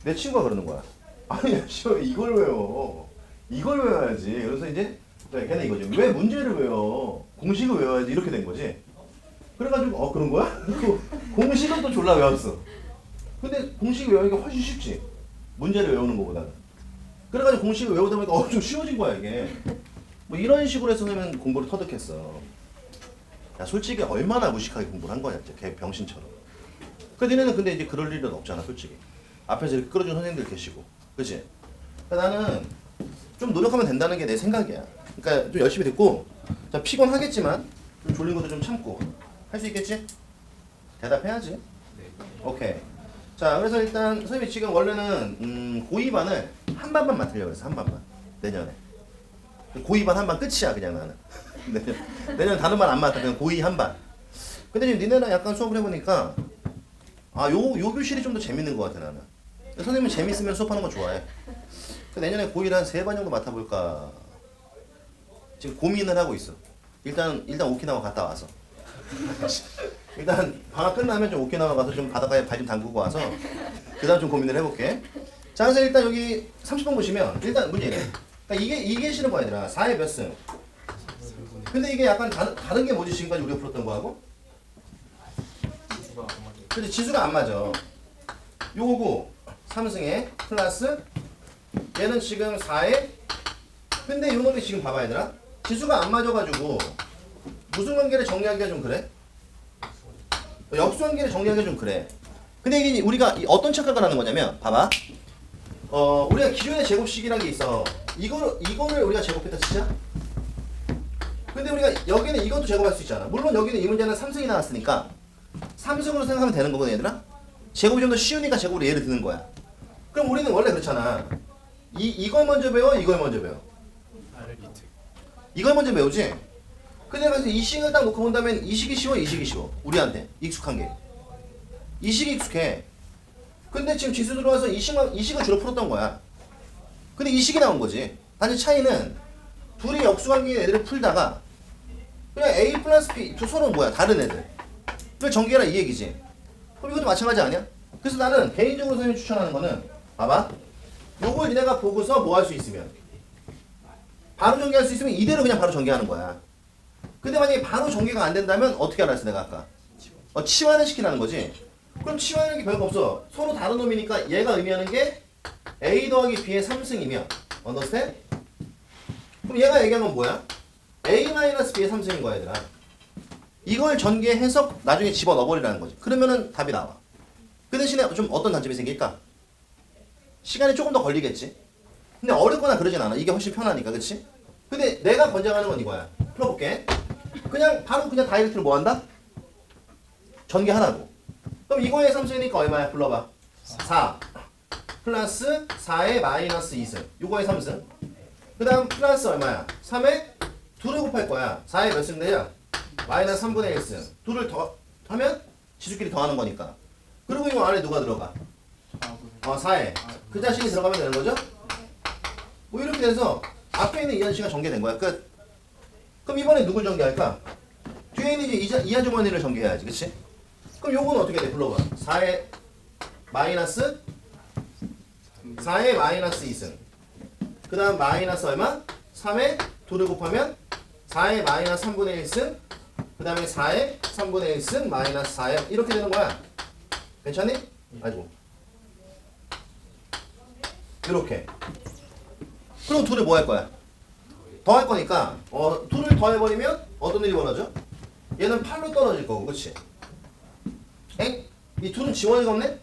내 친구가 그러는 거야. 아니 씨발 이걸 외워. 이걸 외워야지. 그래서 이제 걔는 이거지. 왜 문제를 외워? 공식을 외워야지. 이렇게 된 거지. 그래가지고 그런 거야? 공식은 또 졸라 외웠어. 근데 공식을 외우는 게 훨씬 쉽지. 문제를 외우는 것보다는. 그래가지고 공식을 외우다 보니까 엄청 쉬워진 거야 이게. 뭐 이런 식으로 해서 선생님은 공부를 터득했어. 야 솔직히 얼마나 무식하게 공부를 한 거냐 진짜 개 병신처럼. 그 니네는 근데 이제 그럴 일은 없잖아 솔직히. 앞에서 이렇게 끌어준 선생님들 계시고, 그치? 그러니까 나는 좀 노력하면 된다는 게 내 생각이야. 그러니까 좀 열심히 듣고, 자 피곤하겠지만 좀 졸린 것도 좀 참고 할 수 있겠지? 대답해야지. 오케이. 자 그래서 일단 선생님이 지금 원래는 고2반을 한 반만 맡으려고 했어. 한 반만 내년에. 고2반 한 반 끝이야 그냥 나는. 내년 다른 반 안 맡아. 그냥 고2 한 반. 근데 지금 니네랑 약간 수업을 해보니까 요 교실이 좀 더 재밌는 것 같아 나는. 선생님은 재밌으면 수업하는 거 좋아해. 내년에 고1 한 3반 정도 맡아볼까 지금 고민을 하고 있어. 일단 오키나와 갔다 와서 일단 방학 끝나면 좀 오키나와 가서 좀 바닷가에 발 좀 담그고 와서 그 다음 좀 고민을 해볼게. 자 그래서 일단 여기 30번 보시면 일단 문제 이래. 그러니까 이게 싫은 거야 얘들아. 4의 몇 승? 근데 이게 약간 다른 게 뭐지 지금까지 우리가 풀었던 거하고? 지수가 안 맞아요. 근데 지수가 안 맞아. 요거고 3승에 플러스 얘는 지금 4에 근데 요 놈이 지금 봐봐 얘들아. 지수가 안 맞아가지고 무슨 관계를 정리하기가 좀 그래? 역수관계를 정리하기가 좀 그래. 근데 이게 우리가 어떤 착각을 하는 거냐면 봐봐. 우리가 기존의 제곱식이라는 게 있어. 이거를 우리가 제곱했다 치자. 근데 우리가 여기는 이것도 제곱할 수 있잖아. 물론 여기는 이 문제는 3승이 나왔으니까 3승으로 생각하면 되는 거거든 얘들아. 제곱이 좀 더 쉬우니까 제곱으로 예를 드는 거야. 그럼 우리는 원래 그렇잖아. 이걸 먼저 배워, 이걸 먼저 배워. 알리트. 이걸 먼저 배우지. 근데 그래서 이 식을 딱 놓고 본다면 이 식이 쉬워, 이 식이 쉬워. 우리한테 익숙한 게. 이 식이 익숙해. 근데 지금 지수 들어와서 이 식을 주로 풀었던 거야. 근데 이 식이 나온 거지. 단지 차이는 둘이 역수관계 애들을 풀다가 그냥 A 플러스 B 서로 뭐야 다른 애들. 그걸 전개해라 이 얘기지. 그럼 이것도 마찬가지 아니야? 그래서 나는 개인적으로 선생님이 추천하는 거는 봐봐. 요걸 니네가 보고서 뭐 할 수 있으면 바로 전개할 수 있으면 이대로 그냥 바로 전개하는 거야. 근데 만약에 바로 전개가 안 된다면 어떻게 알았어 내가 아까? 치환을 시키라는 거지. 그럼 치환하는 게 별거 없어. 서로 다른 놈이니까 얘가 의미하는 게 A 더하기 B의 3승이면 understand? 그럼 얘가 얘기한 건 뭐야? A-B의 3승인 거야 얘들아. 이걸 전개해서 나중에 집어넣어버리라는 거지. 그러면은 답이 나와. 그 대신에 좀 어떤 단점이 생길까? 시간이 조금 더 걸리겠지. 근데 어렵거나 그러진 않아. 이게 훨씬 편하니까, 그치? 근데 내가 권장하는 건 이거야. 풀어볼게. 그냥 바로 그냥 다이렉트로 뭐 한다? 전개하라고. 그럼 이거의 3승이니까 얼마야? 불러봐. 4 플러스 4의 마이너스 2승. 이거의 3승. 그 다음 플러스 얼마야? 3에 2를 곱할 거야. 4의 몇 승 되냐? 마이너스 3분의 1승. 2를 더 하면 지수끼리 더하는 거니까. 그리고 이거 안에 누가 들어가? 4에 그 자식이 들어가면 되는 거죠? 뭐 이렇게 돼서 앞에 있는 이 아저씨가 전개된 거야. 끝. 그럼 이번에 누굴 전개할까? 뒤에 있는 이제 이 아주머니를 전개해야지. 그치? 그럼 요거는 어떻게 돼? 불러봐. 4의 마이너스 2승. 그 다음 마이너스 얼마? 3에 2를 곱하면 4의 마이너스 3분의 1승. 그 다음에 4의 3분의 1승 마이너스 4의 이렇게 되는 거야. 괜찮니? 아이고. 이렇게. 그럼 2를 뭐 할 거야? 더 할 거니까 2를 더해버리면 어떤 일이 벌어져? 얘는 8로 떨어질 거고, 그치? 엥? 이 2는 지원이가 없네?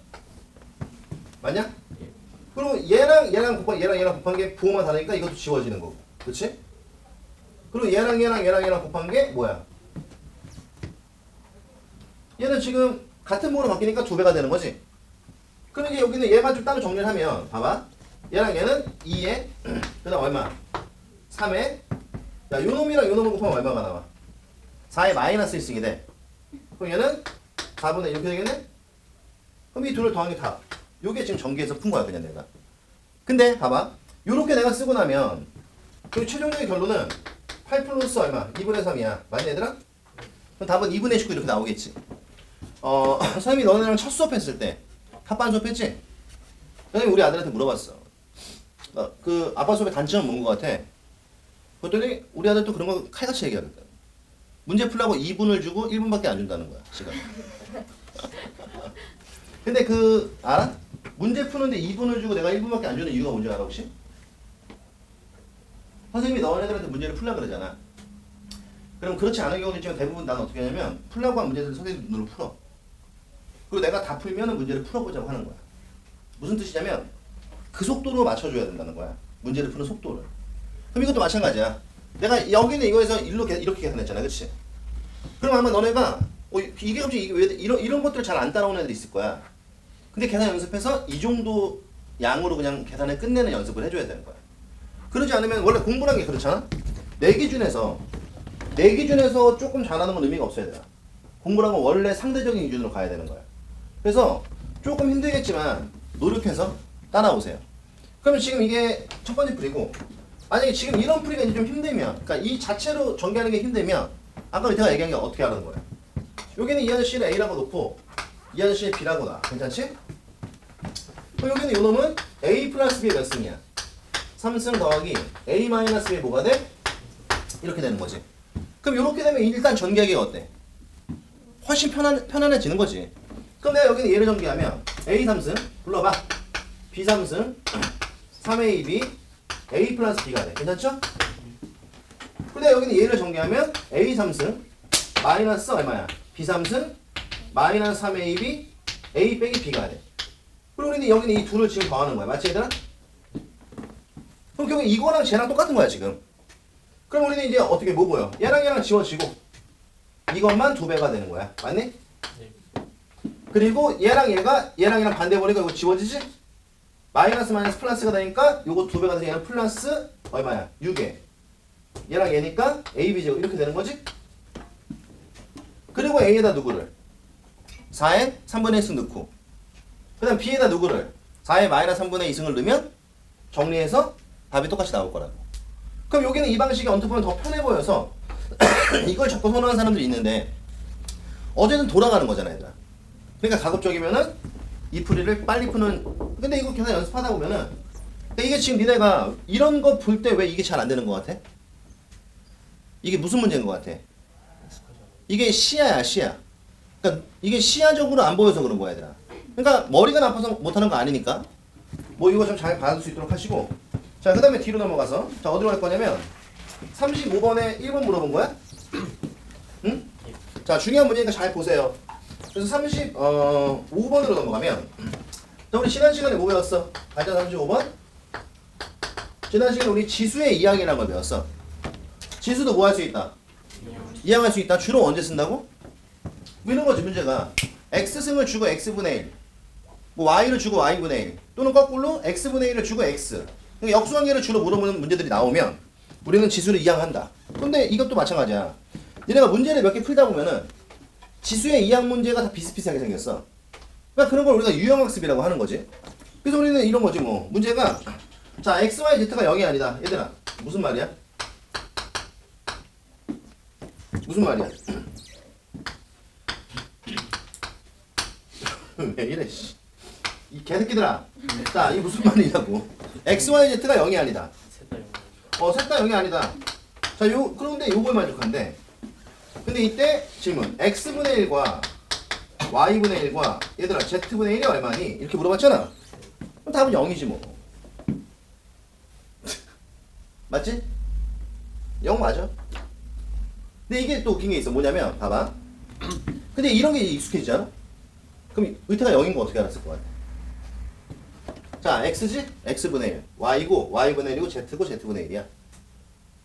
맞냐? 그리고 얘랑 곱한 게 부호만 다르니까 이것도 지워지는 거고, 그치? 그리고 얘랑 곱한 게 뭐야? 얘는 지금 같은 부호로 바뀌니까 2배가 되는 거지? 그럼 이제 여기는 얘만 좀 따로 정리를 하면 봐봐. 얘랑 얘는 2에 그 다음 얼마? 3에 야 요놈이랑 요놈을 곱하면 얼마가 나와? 4에 마이너스 1승이 돼. 그럼 얘는 4분의 이렇게 되겠네? 그럼 이 둘을 더한 게 답. 요게 지금 전개해서 푼 거야 그냥 내가. 근데 봐봐. 요렇게 내가 쓰고 나면 그 최종적인 결론은 8 플러스 얼마? 2분의 3이야. 맞니 얘들아? 그럼 답은 2분의 19 이렇게 나오겠지. 선생님이 너네랑 첫 수업했을 때 합반 수업했지? 선생님이 우리 아들한테 물어봤어. 그 아빠 수업의 단점은 뭔 것 같아? 그랬더니 우리 아들도 그런 거 칼같이 얘기하거든. 문제 풀라고 2분을 주고 1분밖에 안 준다는 거야 시간. 근데 그 알아? 문제 푸는데 2분을 주고 내가 1분밖에 안 주는 이유가 뭔지 알아 혹시? 선생님이 너네들한테 문제를 풀라 그러잖아. 그럼 그렇지 않은 경우도 있지만 대부분 나는 어떻게 하냐면 풀라고 한 문제들을 선생님 눈으로 풀어. 그리고 내가 다 풀면 문제를 풀어보자고 하는 거야. 무슨 뜻이냐면 그 속도로 맞춰줘야 된다는 거야. 문제를 푸는 속도를. 그럼 이것도 마찬가지야. 내가 여기는 이거에서 이렇게 계산했잖아. 그치? 그럼 아마 너네가 이게 갑자기 이게 왜 이런 것들을 잘 안 따라오는 애들이 있을 거야. 근데 계산 연습해서 이 정도 양으로 그냥 계산을 끝내는 연습을 해줘야 되는 거야. 그러지 않으면 원래 공부라는 게 그렇잖아? 내 기준에서 조금 잘하는 건 의미가 없어야 돼. 공부라는 건 원래 상대적인 기준으로 가야 되는 거야. 그래서 조금 힘들겠지만 노력해서 따라오세요. 그러면 지금 이게 첫 번째 풀이고, 만약에 지금 이런 풀이가 이제 좀 힘들면, 그러니까 이 자체로 전개하는 게 힘들면 아까 제가 얘기한 게 어떻게 하는 거야? 여기는 이 아저씨는 A라고 놓고 이 아저씨는 B라고 놔. 괜찮지? 그럼 여기는 이 놈은 A 플러스 B의 몇 승이야? 3승 더하기 A 마이너스 B의 뭐가 돼? 이렇게 되는 거지. 그럼 이렇게 되면 일단 전개하기가 어때? 훨씬 편안해지는 거지. 그럼 내가 여기는 얘를 전개하면 A 3승 불러봐. B 3승 3AB A 플러스 B가 돼. 괜찮죠? 근데 여기는 얘를 전개하면 A 3승 마이너스 얼마야? B 3승 마이너스 3AB A 빼기 B가 돼. 그리고 우리는 여기는 이 둘을 지금 더하는 거야. 맞지 얘들아? 그럼 결국 이거랑 쟤랑 똑같은 거야 지금. 그럼 우리는 이제 어떻게 뭐 보여? 얘랑 지워지고 이것만 2배가 되는 거야. 맞니? 네. 그리고 얘랑 반대 보니까 이거 지워지지? 마이너스 플러스가 되니까 요거 2배가 돼서 얘는 플러스 얼마야? 6에 얘랑 얘니까 A, B 제곱 이렇게 되는 거지? 그리고 A에다 누구를? 4에 3분의 1승 넣고 그 다음 B에다 누구를? 4에 마이너스 3분의 2승을 넣으면 정리해서 답이 똑같이 나올 거라고. 그럼 여기는 이 방식이 언뜻 보면 더 편해 보여서 이걸 자꾸 선호하는 사람들이 있는데 어제는 돌아가는 거잖아 얘들아. 그러니까 가급적이면은 이 풀이를 빨리 푸는. 근데 이거 계산 연습하다 보면은 근데 이게 지금 니네가 이런 거 볼 때 왜 이게 잘 안 되는 것 같아? 이게 무슨 문제인 것 같아? 이게 시야야 시야. 그러니까 이게 시야적으로 안 보여서 그런 거야 얘들아. 그러니까 머리가 나빠서 못하는 거 아니니까 뭐 이거 좀 잘 받을 수 있도록 하시고. 자 그 다음에 뒤로 넘어가서 자 어디로 갈 거냐면 35번에 1번 물어본 거야? 응? 자 중요한 문제니까 잘 보세요. 그래서 35번으로 넘어가면 자 우리 지난 시간에 뭐 배웠어? 발전 35번? 지난 시간에 우리 지수의 이항이라는 걸 배웠어. 지수도 뭐 할 수 있다? 이항할 수 있다. 주로 언제 쓴다고? 뭐 이런 거지 문제가. x승을 주고 x분의 1 뭐 y를 주고 y분의 1 또는 거꾸로 x분의 1을 주고 x 그러니까 역수관계를 주로 물어보는 문제들이 나오면 우리는 지수를 이항한다. 근데 이것도 마찬가지야. 얘네가 문제를 몇 개 풀다 보면은 지수의 이항 문제가 다 비슷비슷하게 생겼어. 그러니까 그런 걸 우리가 유형학습이라고 하는 거지. 그래서 우리는 이런 거지 뭐. 문제가 자 x, y, z가 0이 아니다. 얘들아 무슨 말이야? 무슨 말이야? 왜 이래 씨. 이 개새끼들아. 자 이게 무슨 말이냐고. x, y, z가 0이 아니다. 셋다 영어. 셋 다 0이 아니다. 자 그런데 요거에 만족한데. 근데 이때 질문 x분의 1과 y분의 1과 얘들아 z분의 1이 얼마니? 이렇게 물어봤잖아. 그럼 답은 0이지 뭐. 맞지? 0 맞아. 근데 이게 또 웃긴 게 있어. 뭐냐면 봐봐. 근데 이런 게 익숙해지지 않아? 그럼 의태가 0인 거 어떻게 알았을 것 같아? 자 x지? x분의 1 y고 y분의 1이고 z고 z분의 1이야.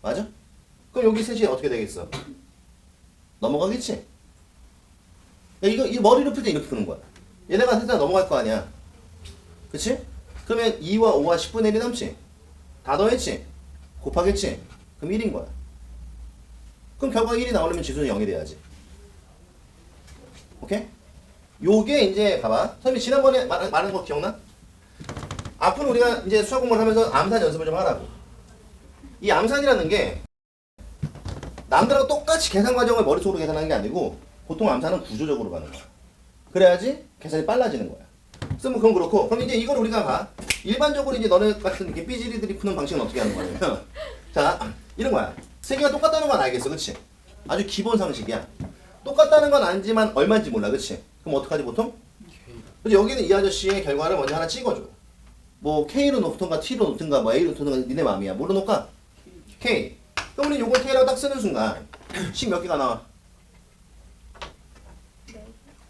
맞아? 그럼 여기 셋이 어떻게 되겠어? 넘어가겠지? 이 머리를 풀 때 이렇게 푸는 거야. 얘네가 셋 다 넘어갈 거 아니야. 그치? 그러면 2와 5와 10분의 1이 남지? 다 더했지? 곱하겠지? 그럼 1인 거야. 그럼 결과가 1이 나오려면 지수는 0이 돼야지. 오케이? 요게 이제 봐봐. 선생님이 지난번에 말한 거 기억나? 앞으로 우리가 이제 수학 공부를 하면서 암산 연습을 좀 하라고. 이 암산이라는 게 남들하고 똑같이 계산 과정을 머릿속으로 계산하는 게 아니고 보통 암산은 구조적으로 가는 거야. 그래야지 계산이 빨라지는 거야. 그래서 뭐 그건 그렇고 그럼 이제 이걸 우리가 봐. 일반적으로 이제 너네 같은 이렇게 삐지리들이 푸는 방식은 어떻게 하는 거냐면 자 이런 거야. 세 개가 똑같다는 건 알겠어. 그치? 아주 기본 상식이야. 똑같다는 건 알지만 얼마인지 몰라. 그치? 그럼 어떡하지 보통? 근데 여기는 이 아저씨의 결과를 먼저 하나 찍어줘. 뭐 K로 놓든가 T로 놓든가 뭐 A로 놓든가 니네 마음이야. 뭘로 놓을까? K. 그럼 우리 요걸 K라고 딱 쓰는 순간 식 몇 개가 나와?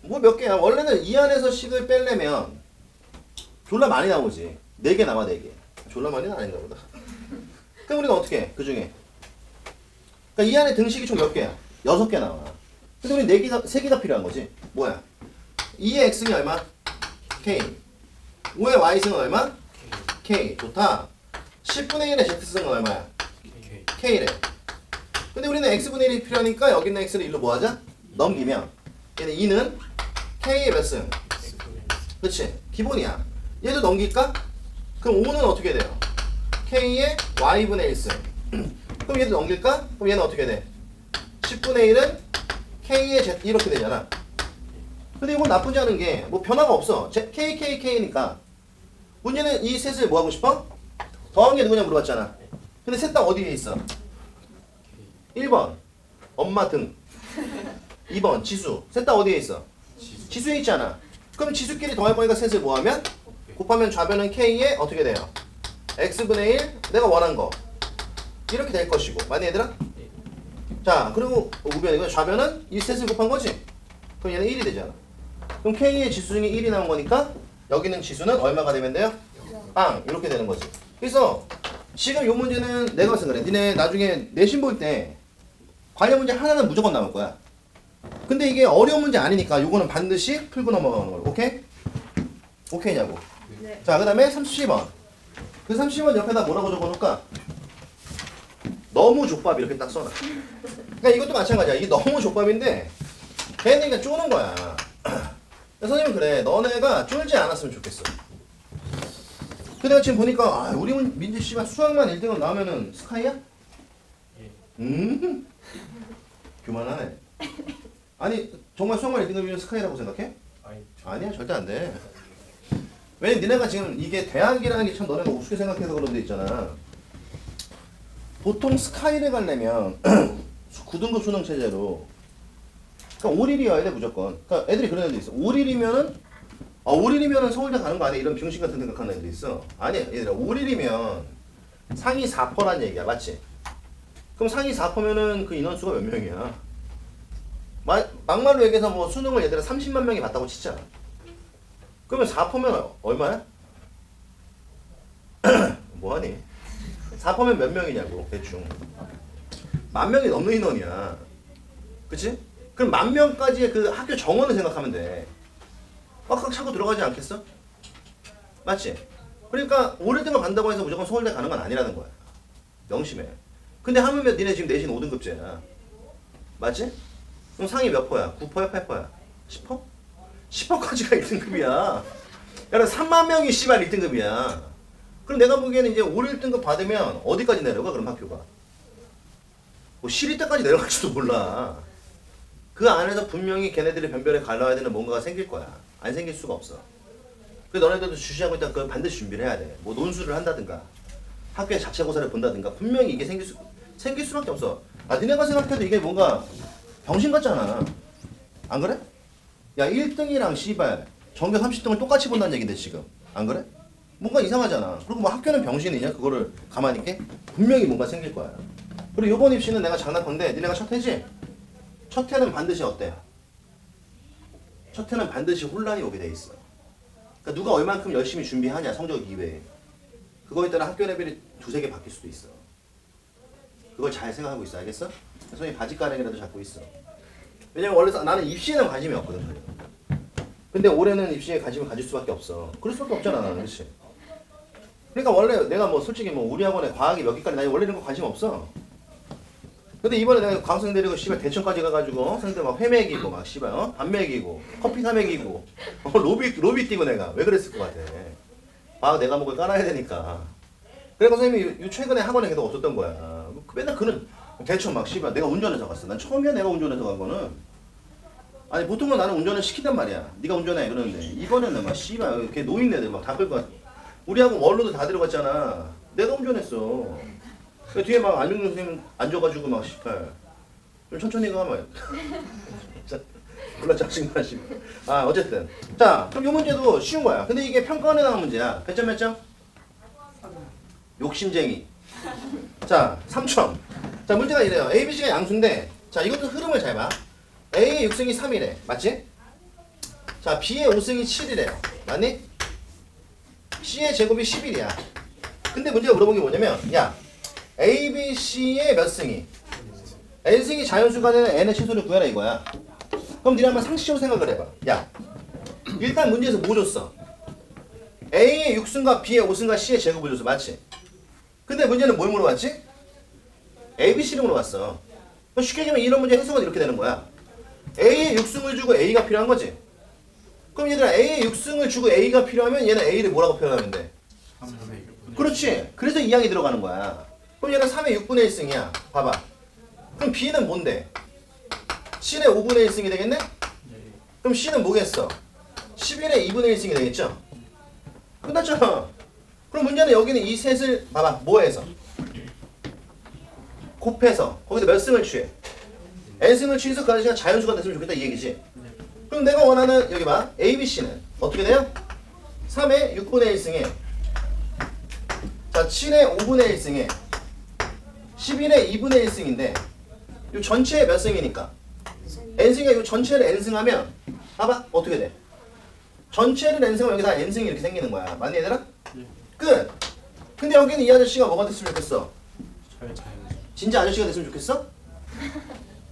뭐 몇 개야? 원래는 이 안에서 식을 빼려면 졸라 많이 나오지. 4개 나와 4개. 졸라 많이는 아닌가 보다. 그럼 우리가 어떻게 해? 그 중에 그러니까 이 안에 등식이 총 몇 개야? 6개 나와. 근데 우리 3개가 필요한 거지. 뭐야? 2의 x승이 얼마? k. 5의 y승은 얼마? k. 좋다. 10분의 1의 z승은 얼마야? K. k래. 근데 우리는 x분의 1이 필요하니까 여기 있는 x를 1로 뭐 하자? 넘기면 얘는 2는 k의 몇 승? 그치? 기본이야. 얘도 넘길까? 그럼 5는 어떻게 돼요? k의 y분의 1승. 그럼 얘도 넘길까? 그럼 얘는 어떻게 돼? 10분의 1은 k의 z 이렇게 되잖아. 근데 이건 나쁘지 않은 게 뭐 변화가 없어. KKK니까 문제는 이 셋을 뭐 하고 싶어? 더한 게 누구냐 물어봤잖아. 근데 셋 다 어디에 있어? 1번 엄마 등 2번 지수. 셋 다 어디에 있어? 지수에 있잖아. 그럼 지수끼리 더할 거니까 셋을 뭐 하면? 곱하면 좌변은 K에 어떻게 돼요? X분의 1 내가 원한 거 이렇게 될 것이고 맞니 얘들아? 자 그리고 우변이고 좌변은 이 셋을 곱한 거지? 그럼 얘는 1이 되잖아. 그럼 K의 지수 중에 1이 나온 거니까 여기는 지수는 얼마가 되면 돼요? 빵 이렇게 되는 거지. 그래서 지금 요 문제는 내가 봤을 때 그래. 니네 나중에 내신 볼 때 관련 문제 하나는 무조건 나올 거야. 근데 이게 어려운 문제 아니니까 요거는 반드시 풀고 넘어가는 걸로. 오케이? 오케이냐고. 네. 자 그 다음에 30번. 그 30번 옆에다 뭐라고 적어놓을까? 너무 족밥 이렇게 딱 써놔. 그러니까 이것도 마찬가지야. 이게 너무 족밥인데 걔는 그냥 쪼는 거야. 선생님은 그래. 너네가 쫄지 않았으면 좋겠어. 근데 내가 지금 보니까 아, 우리 민지 씨가 수학만 1등은 나오면은 스카이야? 교만하네. 아니 정말 수학만 1등급이면 스카이라고 생각해? 아니 아니야 절대 안 돼. 왜냐면 니네가 지금 이게 대학이라는 게 참 너네가 우습게 생각해서 그런 데 있잖아. 보통 스카이를 가려면 9등급 수능 체제로 그러니까 5일이어야 돼 무조건. 그러니까 애들이 그런 애들 있어. 5일이면은 5일이면은 서울대 가는 거 아니야? 이런 병신 같은 생각하는 애들이 있어. 아니야 얘들아 5일이면 상위 4%란 얘기야 맞지? 그럼 상위 4%면은 그 인원수가 몇 명이야? 막말로 얘기해서 뭐 수능을 얘들아 30만 명이 봤다고 치자. 그러면 4%면 얼마야? 뭐하니? 4%면 몇 명이냐고 대충 10,000명이 넘는 인원이야. 그치? 그럼 10,000명까지의 그 학교 정원을 생각하면 돼. 꽉꽉 차고 들어가지 않겠어? 맞지? 그러니까 5일등급 간다고 해서 무조건 서울대 가는 건 아니라는 거야. 명심해. 근데 하물며 니네 지금 내신 5등급제야. 맞지? 그럼 상위 몇 퍼야? 9퍼야? 8퍼야? 10퍼? 10퍼까지가 1등급이야. 야는 3만 명이 씨발 1등급이야. 그럼 내가 보기에는 이제 5, 1등급 받으면 어디까지 내려가? 그럼 학교가. 뭐 시리 때까지 내려갈지도 몰라. 그 안에서 분명히 걔네들이 변별에 갈라야 되는 뭔가가 생길 거야. 안 생길 수가 없어. 그래서 너네들도 주시하고 있다 그걸 반드시 준비를 해야 돼. 뭐 논술을 한다든가 학교의 자체고사를 본다든가 분명히 이게 생길 수밖에 없어. 아 니네가 생각해도 이게 뭔가 병신 같잖아. 안 그래? 야 1등이랑 씨발 전교 30등을 똑같이 본다는 얘긴데 지금 안 그래? 뭔가 이상하잖아. 그리고 뭐 학교는 병신이냐 그거를 가만히 있게? 분명히 뭔가 생길 거야. 그리고 요번 입시는 내가 장난건데 니네가 첫 해지? 첫 해는 반드시 어때? 첫 해는 반드시 혼란이 오게 돼 있어. 그러니까 누가 얼만큼 열심히 준비하냐 성적 이외에 그거에 따라 학교 레벨이 2-3개 바뀔 수도 있어. 그걸 잘 생각하고 있어. 알겠어? 선생님 바지가랑이라도 잡고 있어. 왜냐면 원래 나는 입시에는 관심이 없거든. 근데 올해는 입시에 관심을 가질 수밖에 없어. 그럴 수밖에 없잖아 나는. 그렇지? 그러니까 원래 내가 뭐 솔직히 뭐 우리 학원에 과학이 몇 개까지 나 원래 이런 거 관심 없어. 근데 이번에 내가 광성 데리고 씨발 대천까지 가가지고 상대 막 회 먹이고 막 씨발 밥 먹이고 커피 사 먹이고 로비 뛰고 내가 왜 그랬을 것 같아. 과학 내가 목을 깔아야 되니까. 그래서 선생님이 최근에 학원에 계속 없었던 거야. 맨날 그는 대천 막 씨발 내가 운전해서 갔어. 난 처음이야 내가 운전해서 간 거는. 아니 보통은 나는 운전을 시킨단 말이야. 네가 운전해 그러는데 이번에는 막 씨발 이렇게 노인네들 막 다 끌고 가. 우리하고 원로도 다 데려갔잖아. 내가 운전했어. 뒤에 막 안중근 선생님 앉아가지고 막 씨발 좀 천천히 가 막. 몰라 짜증나시. 아 어쨌든 자 그럼 이 문제도 쉬운 거야. 근데 이게 평가원에 나온 문제야. 몇 점 몇 점? 욕심쟁이. 자 3점. 자 문제가 이래요. A, B, C가 양수인데 자 이것도 흐름을 잘 봐. A의 6승이 3이래. 맞지? 자 B의 5승이 7이래요. 맞니? C의 제곱이 11이야. 근데 문제가 물어본 게 뭐냐면 야 A, B, C의 몇 승이? N승이 자연수가 되는 N의 최소를 구해라 이거야. 그럼 니네 한번 상식적으로 생각을 해봐. 야 일단 문제에서 뭐 줬어? A의 6승과 B의 5승과 C의 제곱을 줬어. 맞지? 근데 문제는 뭘 물어봤지? A, B, C를 물어봤어. 그럼 쉽게 얘기하면 이런 문제 해석은 이렇게 되는 거야. A의 6승을 주고 A가 필요한 거지. 그럼 얘들아 A의 6승을 주고 A가 필요하면 얘는 A를 뭐라고 표현하면 돼? 3분의 6분의 그렇지. 그래서 이 양이 들어가는 거야. 그럼 얘가 3의 6분의 1승이야. 봐봐. 그럼 B는 뭔데? C의 5분의 1승이 되겠네? 그럼 C는 뭐겠어? 11의 2분의 1승이 되겠죠? 끝났잖아. 그럼 문제는 여기는 이 셋을 봐봐. 뭐 해서? 곱해서 거기서 몇 승을 취해? N승을 취해서 그 아저씨가 자연수가 됐으면 좋겠다 이 얘기지. 그럼 내가 원하는 여기 봐. A, B, C는 어떻게 돼요? 3의 6분의 1승에 자 7의 5분의 1승에 11의 2분의 1승인데 이 전체의 몇 승이니까 N승이 이 전체를 N승하면 봐봐 어떻게 돼? 전체를 N승하면 여기 다 N승이 이렇게 생기는 거야. 맞니 얘들아? 끝! 근데 여기는 이 아저씨가 뭐가 됐으면 좋겠어? 자연수 진짜 아저씨가 됐으면 좋겠어?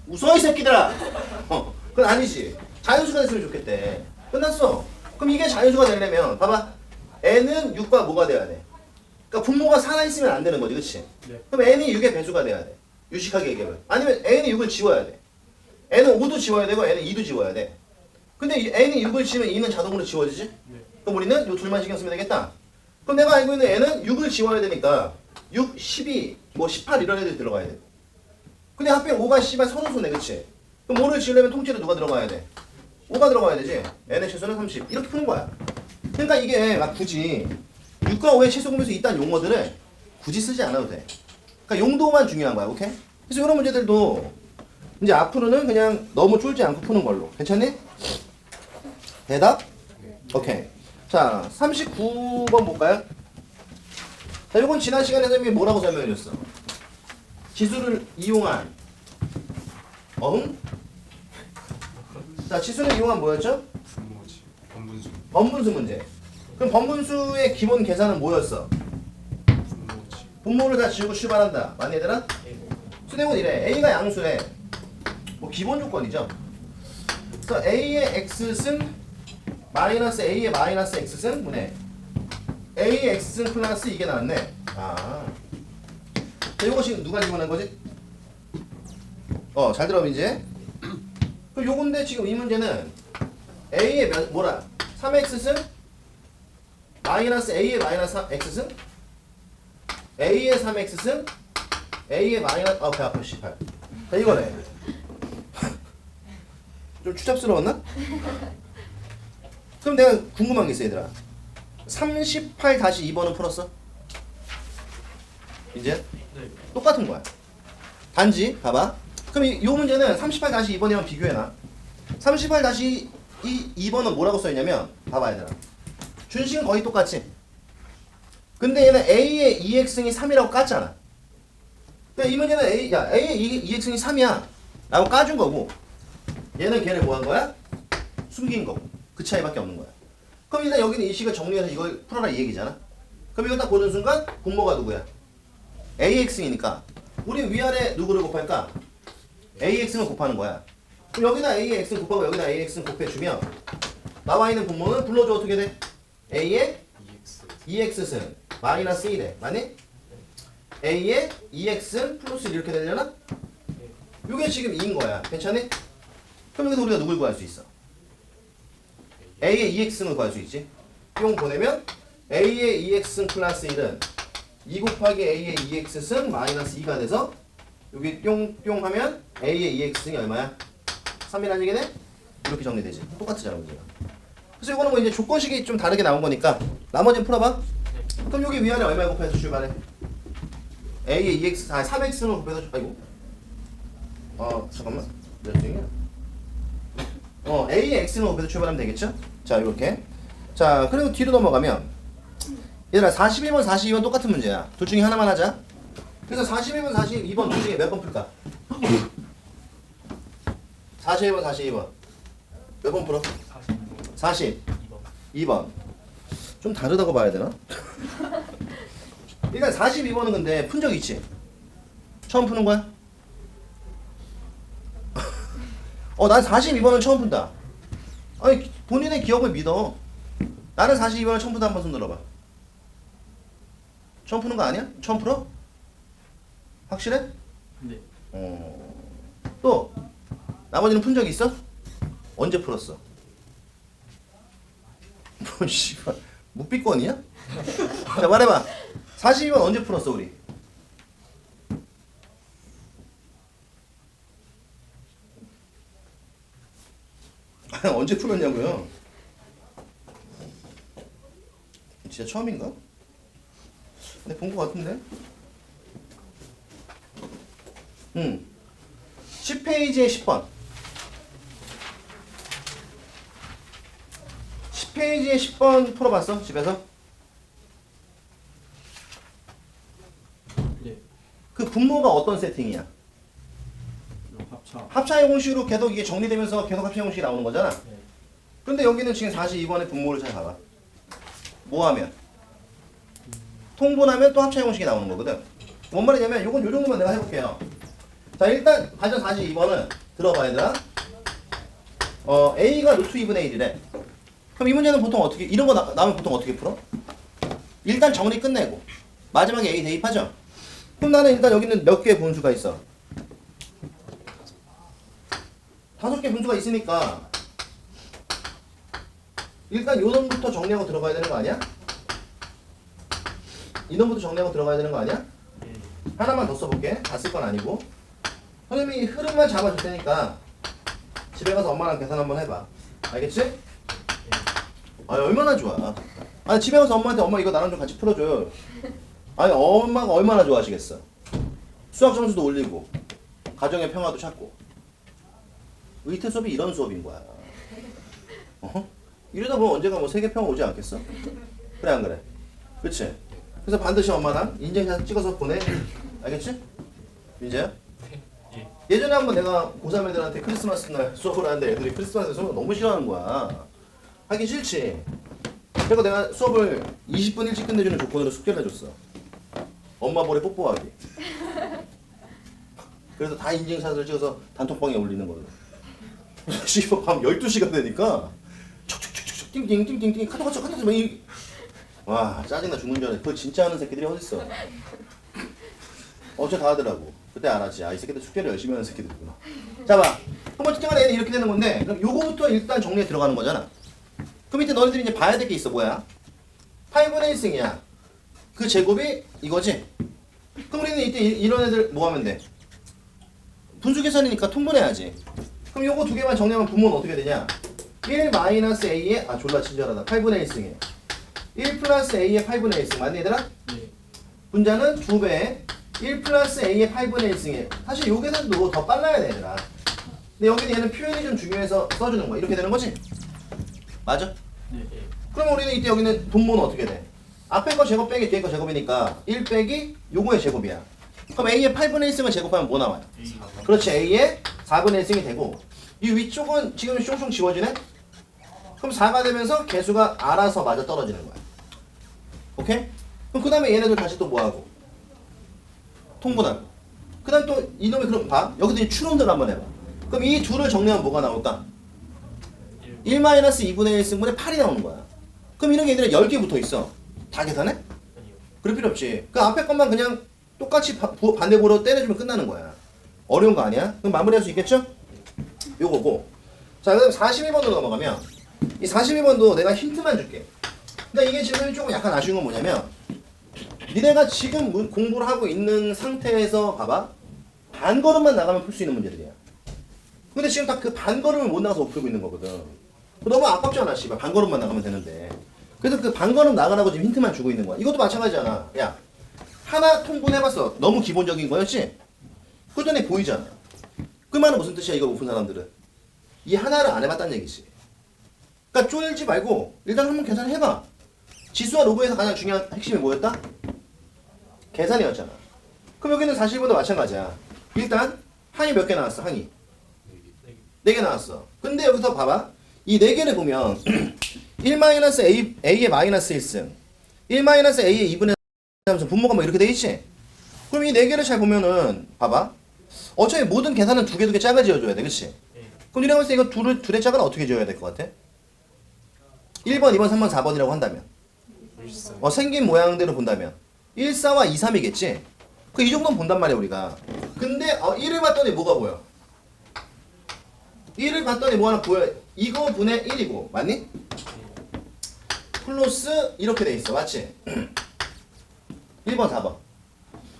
웃어 이 새끼들아! 그건 아니지. 자연수가 됐으면 좋겠대. 끝났어. 그럼 이게 자연수가 되려면 봐봐 N은 6과 뭐가 돼야 돼? 그러니까 분모가 살아있으면 안 되는 거지 그치? 네. 그럼 N이 6의 배수가 돼야 돼. 유식하게 얘기하면. 아니면 N이 6을 지워야 돼. N은 5도 지워야 되고 N은 2도 지워야 돼. 근데 N이 6을 지우면 2는 자동으로 지워지지? 네. 그럼 우리는 요 둘만 신경 쓰면 되겠다. 그럼 내가 알고 있는 N은 6을 지워야 되니까 6, 12, 뭐 18 이런 애들이 들어가야 돼. 근데 하필 5가 씨발 선우수네 그치? 그럼 5를 지우려면 통째로 누가 들어가야 돼? 5가 들어가야 되지? N의 최소는 30 이렇게 푸는 거야. 그러니까 이게 막 굳이 6과 5의 최소 공에서 이딴 용어들을 굳이 쓰지 않아도 돼. 그러니까 용도만 중요한 거야. 오케이? 그래서 이런 문제들도 이제 앞으로는 그냥 너무 쫄지 않고 푸는 걸로. 괜찮니? 대답? 오케이. 자, 39번 볼까요? 자, 이건 지난 시간에 선생님이 뭐라고 설명해 줬어? 지수를 이용한 자, 지수를 이용한 뭐였죠? 분모지 번분수 번분수 문제. 그럼 번분수의 기본 계산은 뭐였어? 분모지 분모를 다 지우고 출발한다. 맞니 얘들아? 수능은 이래. A가 양수래. 뭐 기본 조건이죠. 그래서 A의 X승 마이너스 A의 마이너스 X승 분의 A의 X승 플러스 이게 나왔네. 아. 자, 이것이 누가 지원한 거지? 잘 들어 이제. 그럼 요건데 지금 이 문제는 A의 뭐라? 3X승 마이너스 A의 마이너스 X승 A의 3X승 A의 마이너스 배 아파 18. 자 이거네. 좀 추잡스러웠나? 그럼 내가 궁금한 게 있어 얘들아. 38-2번은 풀었어? 이제? 네. 똑같은 거야. 단지 봐봐. 그럼 이 문제는 38-2번이랑 비교해놔. 38-2번은 뭐라고 써있냐면 봐봐 얘들아. 준식은 거의 똑같지? 근데 얘는 A의 2x승이 3이라고 깠잖아. 그러니까 이 문제는 A의 2x승이 3이야 라고 까준 거고 얘는 걔를 뭐 한 거야? 숨긴 거고 그 차이밖에 없는 거야. 그럼 일단 여기는 이 식을 정리해서 이걸 풀어라 이 얘기잖아. 그럼 이거 딱 보는 순간 분모가 누구야? AX이니까 우리 위아래 누구를 곱할까? AX를 곱하는 거야. 그럼 여기다 AX를 곱하고 여기다 AX를 곱해주면 나와 있는 분모는 불러줘 어떻게 돼? A의 2x승 마이너스 1에 맞니? A의 2x 플러스 1 이렇게 되려나? 이게 지금 2인 거야. 괜찮니? 그럼 여기서 우리가 누굴 구할 수 있어? A의 2x승을 구할 수 있지. 뿅 보내면 A의 2x승 플러스 1은 2 곱하기 A의 2x승 마이너스 2가 돼서 여기 뿅뿅 하면 A의 2x승이 얼마야? 3이라는 얘기네? 이렇게 정리되지. 똑같잖아 문제가. 그래서 이거는 뭐 이제 조건식이 좀 다르게 나온 거니까 나머지는 풀어봐. 그럼 여기 위아래 얼마 곱해서 출발해? A의 2x 3x승을 곱해서 아이고 잠깐만 몇 승이야? A의 X는 5에서 출발하면 되겠죠? 자, 이렇게. 자, 그리고 뒤로 넘어가면 얘들아 41번, 42번 똑같은 문제야. 둘 중에 하나만 하자. 그래서 41번, 42번 둘 중에 몇 번 풀까? 41번, 42번 몇 번 풀어? 42번. 좀 다르다고 봐야 되나? 일단 42번은 근데 푼 적 있지? 처음 푸는 거야? 난 42번은 처음 푼다. 아니 본인의 기억을 믿어. 나는 42번을 처음 푼다. 한번 손 들어봐. 처음 푸는 거 아니야? 처음 풀어? 확실해? 네. 또 나머지는 푼 적 있어? 언제 풀었어? 뭐 씨발 묵비권이야? 자 말해봐. 42번 언제 풀었어 우리? 언제 풀었냐고요? 진짜 처음인가? 근데 본 거 같은데? 10페이지에 10번. 10페이지에 10번 풀어봤어? 집에서? 네. 그 분모가 어떤 세팅이야? 합차. 합차의 공식으로 계속 이게 정리되면서 계속 합차의 공식이 나오는 거잖아? 네. 근데 여기는 지금 42번의 분모를 잘 봐봐. 뭐 하면? 통분하면 또 합차의 공식이 나오는 거거든. 뭔 말이냐면 요건 요 정도만 내가 해볼게요. 자 일단 반전 42번은 들어봐 얘들아. A가 루트 2분의 1이래. 그럼 이 문제는 보통 어떻게 이런 거 나오면 보통 어떻게 풀어? 일단 정리 끝내고 마지막에 A 대입하죠? 그럼 나는 일단 여기는 몇 개의 분수가 있어? 5개 분수가 있으니까 일단 요 놈부터 정리하고 들어가야 되는 거 아니야? 이 놈부터 정리하고 들어가야 되는 거 아니야? 네. 하나만 더 써볼게. 다 쓸 건 아니고. 선생님이 흐름만 잡아줄 테니까 집에 가서 엄마랑 계산 한번 해봐. 알겠지? 얼마나 좋아. 아니 집에 가서 엄마한테 엄마 이거 나랑 좀 같이 풀어줘요. 아니 엄마가 얼마나 좋아하시겠어. 수학 점수도 올리고 가정의 평화도 찾고. 의태 수업이 이런 수업인 거야. 이러다 보면 언제가 뭐 세계 평화 오지 않겠어? 그래 안 그래? 그치? 그래서 반드시 엄마랑 인증샷 찍어서 보내. 알겠지? 민재야? 예전에 한번 내가 고3 애들한테 크리스마스 날 수업을 하는데 애들이 크리스마스 수업을 너무 싫어하는 거야. 하기 싫지. 그래서 내가 수업을 20분 일찍 끝내주는 조건으로 숙제를 해줬어. 엄마 볼에 뽀뽀하기. 그래서 다 인증샷을 찍어서 단톡방에 올리는 거예요. 씨발 밤 12시가 되니까 촉촉촉촉 띵띵띵띵띵 카톡 막 와 짜증나 죽는 줄 알았네. 그거 진짜 하는 새끼들이 어딨어. 어째 다 하더라고. 그때 알았지. 아 이 새끼들 숙제를 열심히 하는 새끼들이구나. 자 봐. 한번 특정한 애는 이렇게 되는 건데 그럼 요거부터 일단 정리에 들어가는 거잖아. 그 밑에 너희들이 이제 봐야 될 게 있어. 뭐야? 8분의 1승이야. 그 제곱이 이거지? 그럼 우리는 이때 이런 애들 뭐 하면 돼? 분수 계산이니까 통분해야지. 그럼 요거 두 개만 정리하면 분모는 어떻게 되냐? 1 마이너스 A의 졸라 친절하다. 8분의 1승이에요. 1 플러스 A의 8분의 1승 맞니 얘들아? 네. 분자는 2배 1 플러스 A의 8분의 1승이에요. 사실 요 계산도 더 빨라야 돼 얘들아. 근데 여기는 얘는 표현이 좀 중요해서 써주는 거야. 이렇게 되는 거지? 맞아? 네. 네. 그럼 우리는 이때 여기는 분모는 어떻게 돼? 앞에 거 제곱 빼기 뒤에 거 제곱이니까 1 빼기 요거의 제곱이야. 그럼 A의 8분의 1승을 제곱하면 뭐 나와요? 그렇지. A의 4분의 1승이 되고 이 위쪽은 지금 숑숑 지워지네? 그럼 4가 되면서 개수가 알아서 맞아 떨어지는 거야. 오케이? 그럼 그 다음에 얘네들 다시 또 뭐하고? 통분하고. 그 다음 또 이놈이 그럼 봐. 여기도 이 추론들 한번 해봐. 그럼 이 둘을 정리하면 뭐가 나올까? 1-2분의 1승분의 8이 나오는 거야. 그럼 이런 게 얘들은 10개 붙어 있어. 다 계산해? 아니요. 그럴 필요 없지. 그 앞에 것만 그냥 똑같이 반대보로 때려주면 끝나는 거야. 어려운 거 아니야? 그럼 마무리할 수 있겠죠? 요거고. 자, 그다음 42번으로 넘어가면 이 42번도 내가 힌트만 줄게. 근데 이게 지금 조금 약간 아쉬운 건 뭐냐면 니네가 지금 공부를 하고 있는 상태에서 봐봐. 반걸음만 나가면 풀 수 있는 문제들이야. 근데 지금 딱 그 반걸음을 못 나가서 못 풀고 있는 거거든. 너무 아깝잖아, 씨발. 반걸음만 나가면 되는데. 그래서 그 반걸음 나가라고 지금 힌트만 주고 있는 거야. 이것도 마찬가지잖아. 야, 하나 통분해봤어. 너무 기본적인 거였지? 그 전에 보이잖아. 그 말은 무슨 뜻이야, 이거 못 푼 사람들은? 이 하나를 안 해봤다는 얘기지. 그러니까 쫄지 말고 일단 한번 계산해봐. 지수와 로그에서 가장 중요한 핵심이 뭐였다? 계산이었잖아. 그럼 여기는 41번도 마찬가지야. 일단 항이 몇 개 나왔어? 항이 4개 나왔어. 근데 여기서 봐봐. 이 4개를 보면 1-A, A의 마이너스 1승 1-A의 2분의 3승 분모가 뭐 이렇게 돼 있지? 그럼 이 4개를 잘 보면은 봐봐. 어차피 모든 계산은 두 개 짝을 지어줘야 돼. 그치? 그럼 니네가 봤을 때 이거 둘의 짝은 어떻게 지어야 될 것 같아? 1번, 2번, 3번, 4번이라고 한다면 생긴 모양대로 본다면 1, 4와 2, 3이겠지? 그 이 정도는 본단 말이야 우리가. 근데 1을 봤더니 뭐가 보여? 1을 봤더니 뭐 하나 보여? 이거 분의 1이고 맞니? 플러스 이렇게 돼 있어. 맞지? 1번 4번.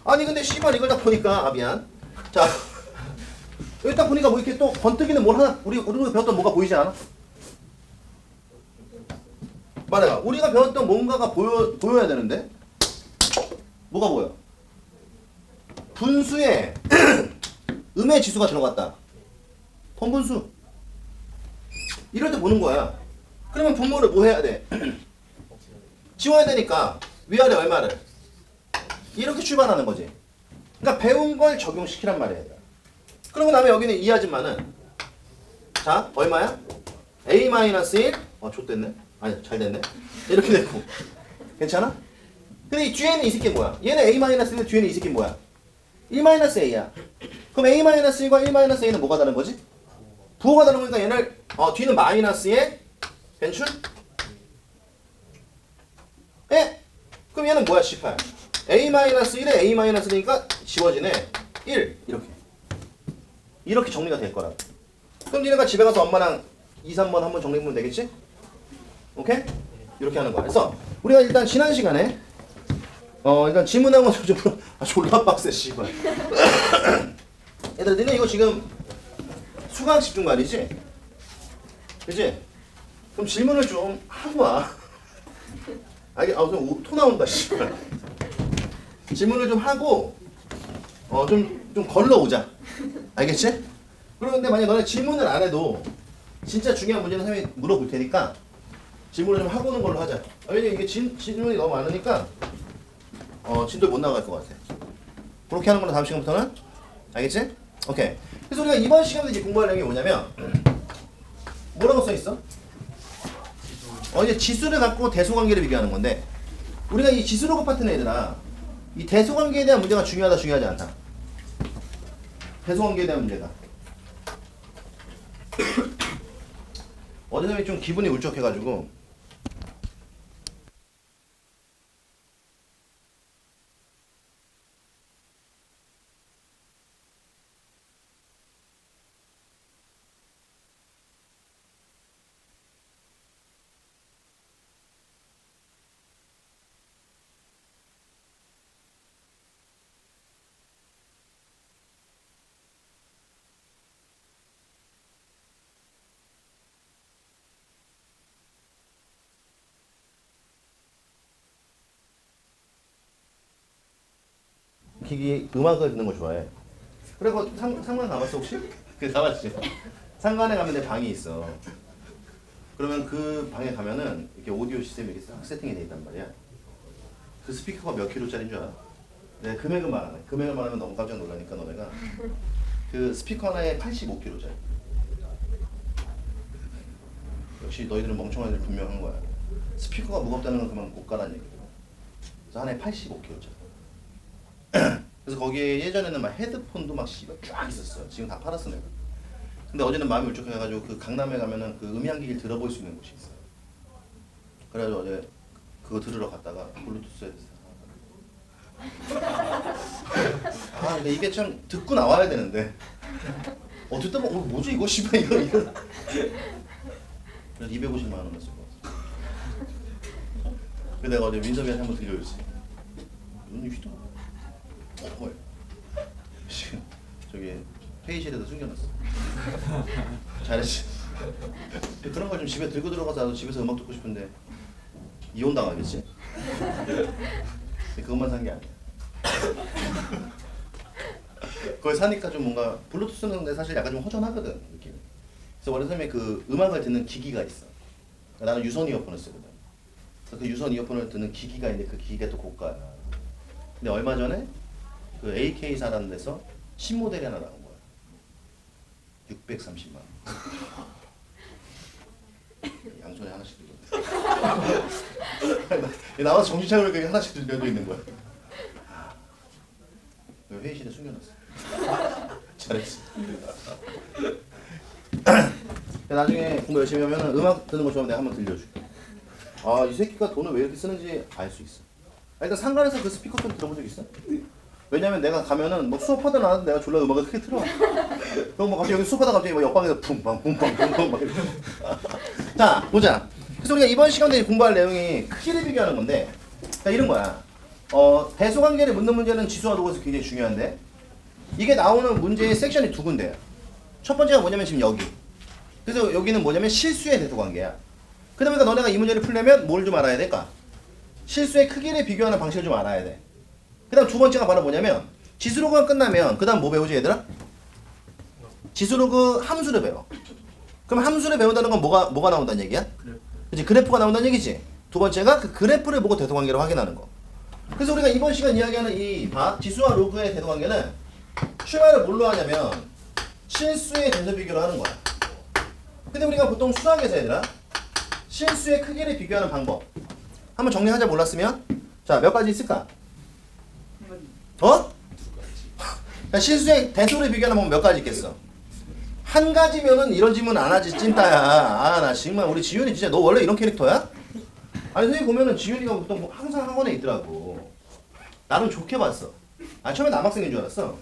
아니 근데 씨발 이걸 딱 보니까 미안. 자 여기 딱 보니까 뭐 이렇게 또 번뜩이는 뭘 하나 우리가 배웠던 뭐가 보이지 않아? 말해봐. 우리가 배웠던 뭔가가 보여야 되는데 뭐가 보여? 분수에 음의 지수가 들어갔다. 번분수. 이럴 때 보는 거야. 그러면 분모를 뭐 해야 돼? 지워야 되니까 위아래 얼마를? 이렇게 출발하는 거지. 그러니까 배운 걸 적용시키란 말이야. 그러고 나면 여기는 이 아줌마는 자 얼마야? A-1 좆됐네. 아니 잘 됐네. 이렇게 됐고 괜찮아? 근데 이 뒤에는 이 새끼 뭐야? 얘는 A-1인데 뒤에는 이 새끼 뭐야? 1-A야. 그럼 A-1과 1-A는 뭐가 다른 거지? 부호가 다른 거니까 얘를 뒤는 마이너스에 변출? 예? 그럼 얘는 뭐야 18? A-1에 A-1이니까 지워지네 1 이렇게 정리가 될 거라. 그럼 니네가 집에 가서 엄마랑 2, 3번 한번 정리해보면 되겠지? 오케이? 이렇게 하는 거야. 그래서 우리가 일단 지난 시간에 일단 질문한 건 좀 졸라 빡세 씨발. 얘들아 니네 이거 지금 수강 집중 말이지? 그치? 그럼 질문을 좀 하고 와. 토 나온다 씨발. 질문을 좀 하고 좀 걸러오자. 알겠지? 그런데 만약 너네 질문을 안 해도 진짜 중요한 문제는 선생님이 물어볼 테니까 질문을 좀 하고 오는 걸로 하자. 왜냐면 이게 질문이 너무 많으니까 진도 못 나갈 것 같아. 그렇게 하는 걸로 다음 시간부터는. 알겠지? 오케이. 그래서 우리가 이번 시간에 이제 공부할 내용이 뭐냐면 뭐라고 써있어? 이제 지수를 갖고 대소관계를 비교하는 건데 우리가 이 지수로 파트는 애들아 이 대소관계에 대한 문제가 중요하다 중요하지 않다. 대소관계에 대한 문제가 어제 선생님이 좀 기분이 울적해가지고 기기 음악을 듣는 거 좋아해. 그리고 상관 가봤어 혹시? 가봤지. 상관에 가면 내 방이 있어. 그러면 그 방에 가면은 이렇게 오디오 시스템이 이렇게 싹 세팅이 돼 있단 말이야. 그 스피커가 몇 킬로짜리인 줄 알아? 내가 금액은 말 안 해. 금액을 말하면 너무 깜짝 놀라니까 너네가 그 스피커 하나에 85킬로짜리. 역시 너희들은 멍청한 애들 분명한 거야. 스피커가 무겁다는 건 그만 고가라는 얘기야. 그래서 하나에 85킬로짜리. 그래서 거기에 예전에는 막 헤드폰도 막 씨발 쫙 있었어요. 지금 다 팔았어 내가. 근데 어제는 마음이 울적해가지고 그 강남에 가면은 그 음향기기를 들어볼 수 있는 곳이 있어요. 그래가지고 어제 그거 들으러 갔다가 블루투스 헤드셋. 근데 이게 참 듣고 나와야 되는데. 듣다 보면 뭐지 이거 씨발 이거. 그래서 250만 원 냈을 것 같아. 그래서 내가 어제 민섭이한테 한번 들려줬지. 눈이 휘둥. 뭐야? 저기 회의실에다 숨겨놨어. 잘했지. 그런 걸 좀 집에 들고 들어가서 나도 집에서 음악 듣고 싶은데 이혼 당하겠지? 그것만 산 게 아니야. 그걸 사니까 좀 뭔가 블루투스는 근데 사실 약간 좀 허전하거든 느낌이. 그래서 원래 선생님이 그 음악을 듣는 기기가 있어. 나는 유선 이어폰을 쓰거든. 그래서 그 유선 이어폰을 듣는 기기가 있는데 그 기기가 또 고가야. 근데 얼마 전에 그 AK사라는 데서 신모델이 하나 나온 거야. 630만 원. 양손에 하나씩 들고. 나와서 정신 차리니까 그게 하나씩 들려도 있는 거야. 회의실에 숨겨놨어. 잘했어. 나중에 공부 열심히 하면 음악 듣는 거 좋아하면 내가 한번 들려줄게. 아, 이 새끼가 돈을 왜 이렇게 쓰는지 알 수 있어. 일단 상관에서 그 스피커 소리 들어본 적 있어? 왜냐면 내가 가면은 뭐 수업하다 나와도 내가 졸라 음악을 크게 틀어. 그럼 뭐 갑자기 여기 수업하다 갑자기 뭐 옆방에서 붕빵 막 이러고. 자, 보자. 그래서 우리가 이번 시간에 공부할 내용이 크기를 비교하는 건데, 자, 이런 거야. 대소관계를 묻는 문제는 지수와 로그에서 굉장히 중요한데, 이게 나오는 문제의 섹션이 두 군데야. 첫 번째가 뭐냐면 지금 여기. 그래서 여기는 뭐냐면 실수의 대소관계야. 그러니까 너네가 이 문제를 풀려면 뭘 좀 알아야 될까? 실수의 크기를 비교하는 방식을 좀 알아야 돼. 그 다음 두 번째가 바로 뭐냐면 지수로그가 끝나면 그 다음 뭐 배우지 얘들아? 지수로그 함수를 배워. 그럼 함수를 배운다는 건 뭐가 나온다는 얘기야? 그치, 그래프가 나온다는 얘기지. 두 번째가 그 그래프를 보고 대소관계를 확인하는 거. 그래서 우리가 이번 시간 이야기하는 이 지수와 로그의 대소관계는 출발을 뭘로 하냐면 실수의 대소 비교를 하는 거야. 근데 우리가 보통 수학에서 얘들아 실수의 크기를 비교하는 방법 한번 정리하자. 몰랐으면 자, 몇 가지 있을까? 자, 실수의 대소를 비교하는 방법 몇 가지 있겠어? 한 가지면은 이런 질문 안 하지 찐따야. 아, 나 정말 우리 지윤이 진짜 너 원래 이런 캐릭터야? 아니 선생님 보면은 지윤이가 보통 뭐 항상 학원에 있더라고. 나는 좋게 봤어. 아, 처음에 남학생인 줄 알았어.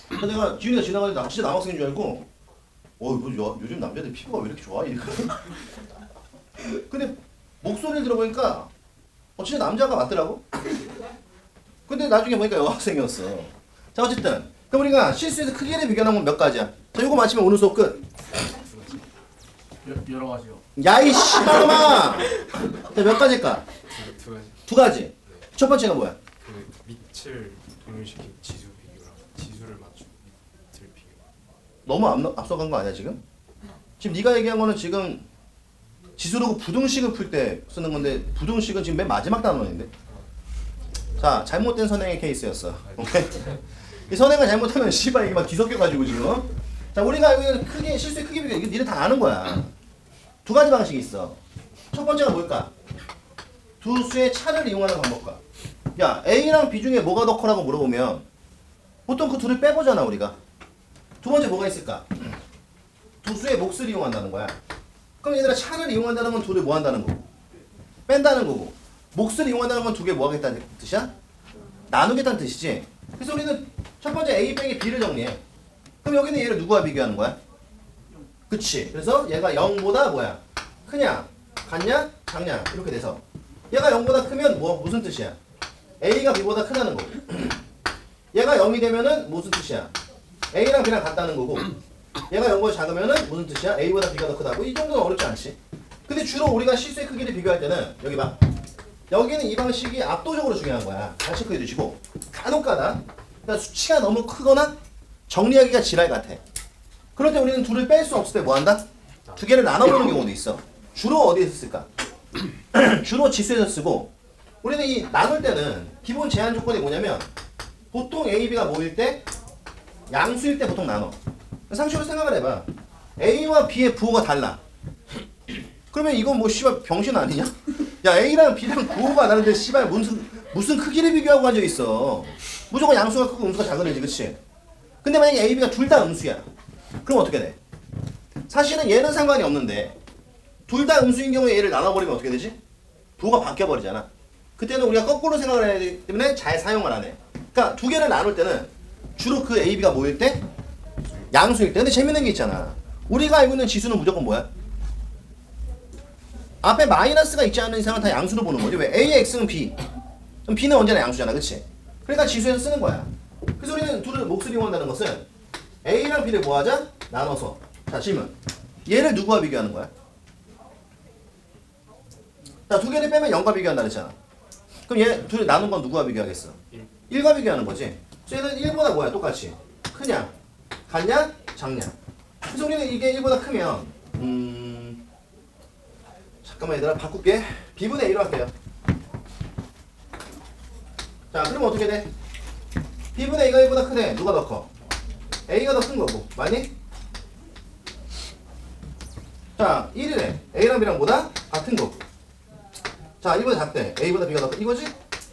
그래서 내가 지윤이가 지나가는데 나 진짜 남학생인 줄 알고 요즘 남자들 피부가 왜 이렇게 좋아? 이러니까. 근데 목소리를 들어보니까 진짜 남자가 맞더라고. 근데 나중에 보니까 여학생이었어. 자, 어쨌든 그럼 우리가 실수에서 크기를 비교하는 건 몇 가지야? 자, 요거 맞히면 오늘 수업 끝. 여러 가지요. 야이 씨발놈아. 자, 몇 가지일까? 두 가지. 두 가지. 첫 번째가 뭐야? 그 밑을 동일시킨 지수 비교랑 지수를 맞추고 밑을 비교. 너무 앞서간 거 아니야 지금? 지금 네가 얘기한 거는 지금 지수로그 부등식을 풀 때 쓰는 건데 부등식은 지금 맨 마지막 단원인데. 자, 잘못된 선행의 케이스였어. 오케이? 이 선행을 잘못하면 씨발 이게 막 뒤섞여가지고 지금. 자, 우리가 알고 있는 크기, 실수의 크기 비교 이거 니네 다 아는 거야. 두 가지 방식이 있어. 첫 번째가 뭘까? 두 수의 차를 이용하는 방법과. 야, A랑 B 중에 뭐가 더 커라고 물어보면 보통 그 둘을 빼보잖아 우리가. 두 번째 뭐가 있을까? 두 수의 몫을 이용한다는 거야. 그럼 얘들아 차를 이용한다는 건 둘을 뭐 한다는 거고? 뺀다는 거고. 몫을 이용한다는 건 두 개 뭐 하겠다는 뜻이야? 나누겠다는 뜻이지. 그래서 우리는 첫 번째 A 빼기 B를 정리해. 그럼 여기는 얘를 누구와 비교하는 거야? 그치. 그래서 얘가 0보다 뭐야? 크냐? 같냐? 작냐? 이렇게 돼서 얘가 0보다 크면 무슨 뜻이야? A가 B보다 크다는 거고. 얘가 0이 되면은 무슨 뜻이야? A랑 B랑 같다는 거고. 얘가 0보다 작으면은 무슨 뜻이야? A보다 B가 더 크다고. 이 정도는 어렵지 않지. 근데 주로 우리가 실수의 크기를 비교할 때는 여기 봐. 여기는 이 방식이 압도적으로 중요한 거야. 잘 체크해 주시고. 간혹가다 그러니까 수치가 너무 크거나 정리하기가 지랄 같아. 그럴 때 우리는 둘을 뺄 수 없을 때 뭐 한다? 두 개를 나눠보는 경우도 있어. 주로 어디에서 쓸까? 주로 지수에서 쓰고, 우리는 이 나눌 때는 기본 제한 조건이 뭐냐면 보통 A, B가 모일 때 양수일 때 보통 나눠. 상식으로 생각을 해봐. A와 B의 부호가 달라. 그러면 이건 뭐 씨발 병신 아니냐? 야, A랑 B랑 부호가 다른데 씨발 무슨 크기를 비교하고 앉아 있어. 무조건 양수가 크고 음수가 작은 애지, 그치? 근데 만약에 A, B가 둘 다 음수야. 그럼 어떻게 돼? 사실은 얘는 상관이 없는데 둘 다 음수인 경우에 얘를 나눠버리면 어떻게 되지? 부호가 바뀌어버리잖아. 그때는 우리가 거꾸로 생각을 해야 되기 때문에 잘 사용을 안 해. 그러니까 두 개를 나눌 때는 주로 그 A, B가 모일 때 양수일 때. 근데 재밌는 게 있잖아. 우리가 알고 있는 지수는 무조건 뭐야? 앞에 마이너스가 있지 않은 이상은 다 양수로 보는 거지. 왜? A의 X는 B. 그럼 B는 언제나 양수잖아, 그치? 그러니까 지수에서 쓰는 거야. 그래서 우리는 둘을 몫을 이용한다는 것은 A랑 B를 뭐 하자? 나눠서. 자, 질문. 얘를 누구와 비교하는 거야? 자, 두 개를 빼면 0과 비교한다 그랬잖아. 그럼 얘 둘이 나눈 건 누구와 비교하겠어? 1과 비교하는 거지. 그래서 얘는 1보다 뭐야? 똑같이. 크냐? 같냐? 작냐? 그래서 우리는 이게 1보다 크면 잠깐만 얘들아 바꿀게. b분의 a로 할게요. 자 그러면 어떻게 돼? b분의 a가 1보다 크네. 누가 더 커? a가 더 큰 거고 맞니? 자 1이래. a랑 b랑 보다 같은 거고. 자 1보다 작대. a보다 b가 더 크. 이거지?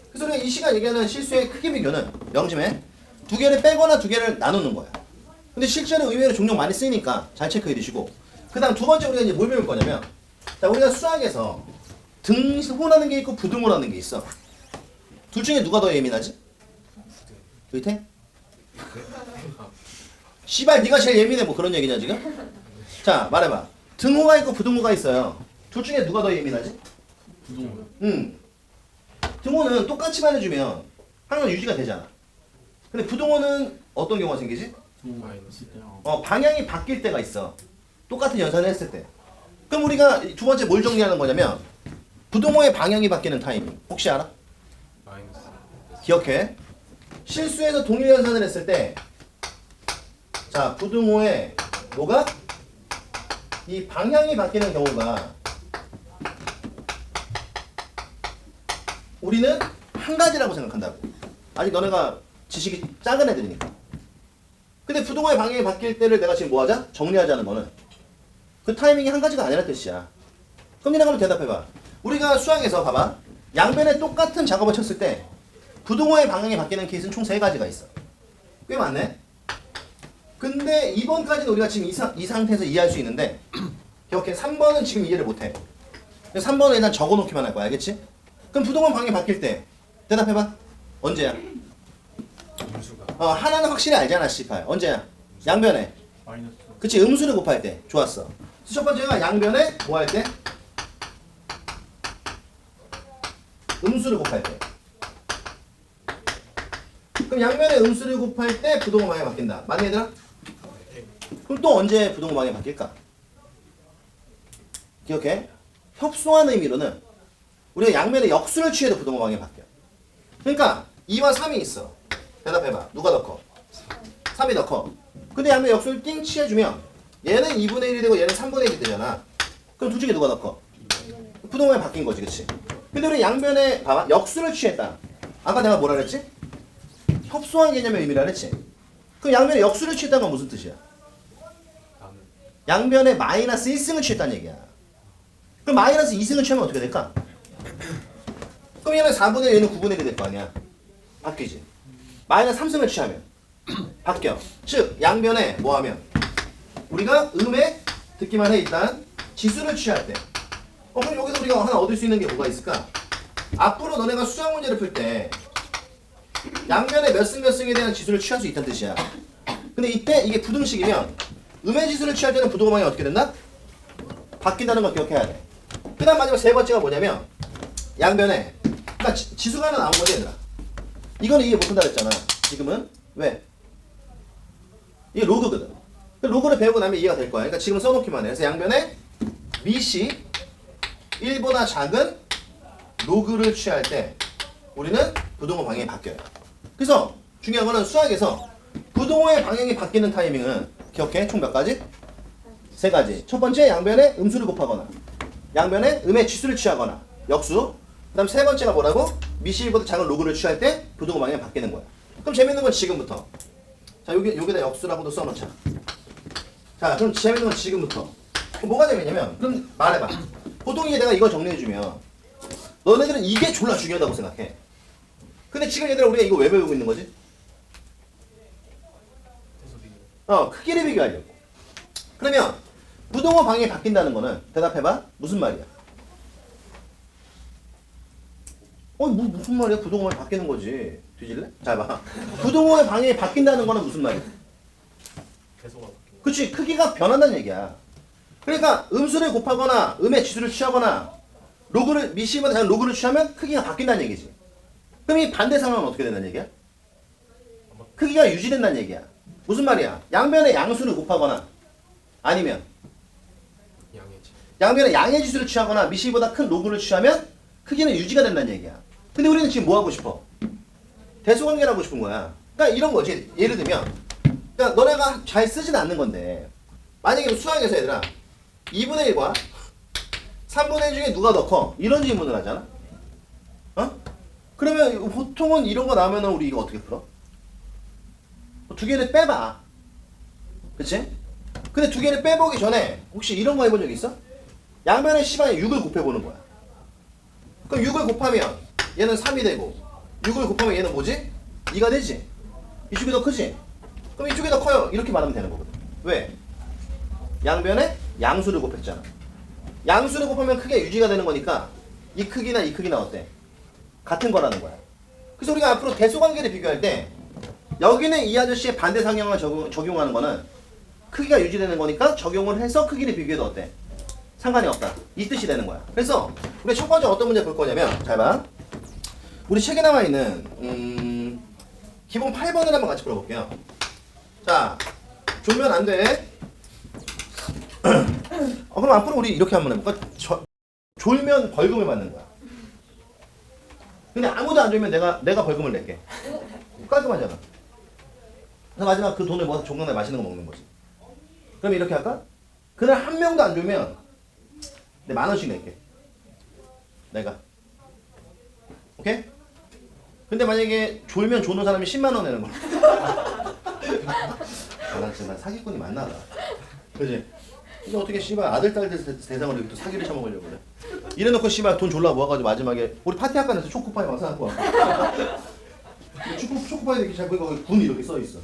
그래서 우리가 이 시간 얘기하는 실수의 크기 비교는 명심해. 두 개를 빼거나 두 개를 나누는 거야. 근데 실제로 의외로 종종 많이 쓰이니까 잘 체크해 두시고. 그 다음 두 번째 우리가 이제 뭘 배울 거냐면 자 우리가 수학에서 등호라는 게 있고 부등호라는 게 있어. 둘 중에 누가 더 예민하지? 의태? 씨발 네가 제일 예민해 뭐 그런 얘기냐 지금? 자 말해봐. 등호가 있고 부등호가 있어요. 둘 중에 누가 더 예민하지? 부동호. 등호는 똑같이만 해주면 항상 유지가 되잖아. 근데 부등호는 어떤 경우가 생기지? 부동호 마이너스. 있을 때요. 방향이 바뀔 때가 있어. 똑같은 연산을 했을 때. 그럼 우리가 두 번째 뭘 정리하는 거냐면 부등호의 방향이 바뀌는 타이밍. 혹시 알아? 마이너스. 기억해. 실수에서 동일 연산을 했을 때 자, 부등호의 뭐가? 이 방향이 바뀌는 경우가 우리는 한 가지라고 생각한다고. 아직 너네가 지식이 작은 애들이니까. 근데 부등호의 방향이 바뀔 때를 내가 지금 뭐 하자? 정리하자는 거는 그 타이밍이 한 가지가 아니라는 뜻이야. 그럼 니네가 한번 대답해봐. 우리가 수학에서 봐봐. 양변에 똑같은 작업을 쳤을 때 부등호의 방향이 바뀌는 케이스는 총 3가지가 있어. 꽤 많네. 근데 2번까지는 우리가 지금 이 상태에서 이해할 수 있는데 기억해. 3번은 지금 이해를 못해. 3번은 일단 적어놓기만 할 거야. 알겠지? 그럼 부등호 방향이 바뀔 때 대답해봐. 언제야? 음수가. 하나는 확실히 알잖아. 씨발. 언제야? 양변에. 마이너스. 그치? 음수를 곱할 때. 좋았어. 그래서 첫 번째가 양변에 뭐 할 때? 음수를 곱할 때. 그럼 양면에 음수를 곱할 때 부등호 방향이 바뀐다. 맞니 얘들아? 그럼 또 언제 부등호 방향이 바뀔까? 기억해. 협소한 의미로는 우리가 양면에 역수를 취해도 부등호 방향이 바뀌어. 그러니까 2와 3이 있어. 대답해봐. 누가 더 커? 3이 더 커. 근데 양면에 역수를 띵 취해주면 얘는 2분의 1이 되고 얘는 3분의 1이 되잖아. 그럼 둘 중에 누가 더 커? 부등호 방향이 바뀐 거지. 그치? 근데 우리 양변에 봐봐. 역수를 취했다. 아까 내가 뭐라 그랬지? 협소한 개념의 의미라 그랬지? 그럼 양변에 역수를 취했다는 건 무슨 뜻이야? 나는. 양변에 마이너스 1승을 취했다는 얘기야. 그럼 마이너스 2승을 취하면 어떻게 될까? 그럼 얘는 4분의 1, 얘는 9분의 1이 될 거 아니야. 바뀌지. 마이너스 3승을 취하면 바뀌어. 즉 양변에 뭐 하면 우리가 음에 듣기만 해 일단 지수를 취할 때 그럼 여기서 우리가 하나 얻을 수 있는 게 뭐가 있을까? 앞으로 너네가 수학 문제를 풀 때 양변에 몇 승 몇 승에 대한 지수를 취할 수 있다는 뜻이야. 근데 이때 이게 부등식이면 음의 지수를 취할 때는 부등호 방향이 어떻게 된다? 바뀐다는 걸 기억해야 돼. 그 다음 마지막 세 번째가 뭐냐면 양변에 그러니까 지수가 하나 나온 거지 얘들아. 이거는 이해 못한다 그랬잖아. 지금은 왜? 이게 로그거든. 로그를 배우고 나면 이해가 될 거야. 그러니까 지금 써놓기만 해. 그래서 양변에 미시 1보다 작은 로그를 취할 때 우리는 부등호 방향이 바뀌어요. 그래서 중요한 거는 수학에서 부등호의 방향이 바뀌는 타이밍은 기억해. 총 몇 가지? 3가지. 첫 번째 양변에 음수를 곱하거나 양변에 음의 지수를 취하거나 역수. 그 다음 세 번째가 뭐라고? 미시 1보다 작은 로그를 취할 때 부등호 방향이 바뀌는 거야. 그럼 재밌는 건 지금부터. 자 여기다 역수라고도 써놓자. 자 그럼 재밌는 건 지금부터. 그럼 뭐가 재밌냐면 그럼 말해봐. 보통 이제 내가 이걸 정리해주면 너네들은 이게 졸라 중요하다고 생각해. 근데 지금 얘들아 우리가 이거 왜 배우고 있는 거지? 크기를 비교하려고. 그러면 부등호 방향이 바뀐다는 거는 대답해봐. 무슨 말이야? 무슨 말이야? 부등호 방향이 바뀌는 거지. 뒤질래? 잘 봐. 부등호의 방향이 바뀐다는 거는 무슨 말이야? 계속 바뀌는. 그치. 크기가 변한다는 얘기야. 그러니까 음수를 곱하거나 음의 지수를 취하거나 로그를 미시보다 작은 로그를 취하면 크기가 바뀐다는 얘기지. 그럼 이 반대 상황은 어떻게 된다는 얘기야? 크기가 유지된다는 얘기야. 무슨 말이야? 양변에 양수를 곱하거나 아니면 양해지. 양변에 양의 지수를 취하거나 미시보다 큰 로그를 취하면 크기는 유지가 된다는 얘기야. 근데 우리는 지금 뭐 하고 싶어? 대소관계를 하고 싶은 거야. 그러니까 이런 거지. 예를 들면 그러니까 너네가 잘 쓰진 않는 건데 만약에 수학에서 얘들아 2분의 1과 3분의 1 중에 누가 더 커? 이런 질문을 하잖아. 어? 그러면 보통은 이런 거 나오면 우리 이거 어떻게 풀어? 두 개를 빼봐. 그치? 근데 두 개를 빼보기 전에 혹시 이런 거 해본 적 있어? 양변의 시방에 6을 곱해보는 거야. 그럼 6을 곱하면 얘는 3이 되고 6을 곱하면 얘는 뭐지? 2가 되지? 이쪽이 더 크지? 그럼 이쪽이 더 커요. 이렇게 말하면 되는 거거든. 왜? 양변에 양수를 곱했잖아. 양수를 곱하면 크게 유지가 되는 거니까 이 크기나 이 크기나 어때? 같은 거라는 거야. 그래서 우리가 앞으로 대소관계를 비교할 때 여기는 이 아저씨의 반대 상향을 적용하는 거는 크기가 유지되는 거니까 적용을 해서 크기를 비교해도 어때? 상관이 없다. 이 뜻이 되는 거야. 그래서 우리 첫 번째 어떤 문제 볼 거냐면 잘 봐. 우리 책에 나와 있는 기본 8번을 한번 같이 풀어볼게요. 자, 졸면 안 돼. 그럼 앞으로 우리 이렇게 한번 해볼까? 졸면 벌금을 받는 거야. 근데 아무도 안 졸면 내가 벌금을 낼게. 깔끔하잖아. 그래서 마지막 그 돈을 모아서 종강날 맛있는 거 먹는 거지. 그럼 이렇게 할까? 그날 한 명도 안 졸면 내 10,000원씩 낼게. 내가. 오케이? 근데 만약에 졸면 조는 사람이 10만 원 내는 거야. 나 진짜 사기꾼이 맞나 봐. 그지? 근데 어떻게 씨발 아들 딸들 대상으로 이렇게 또 사기를 쳐먹으려고 그래. 이래놓고 씨발 돈 졸라 모아가지고 마지막에 우리 파티 학관에서 초코파이 막 사갖고 와. 초코파이 이렇게 잘 보니까 거기 군 이렇게 써있어.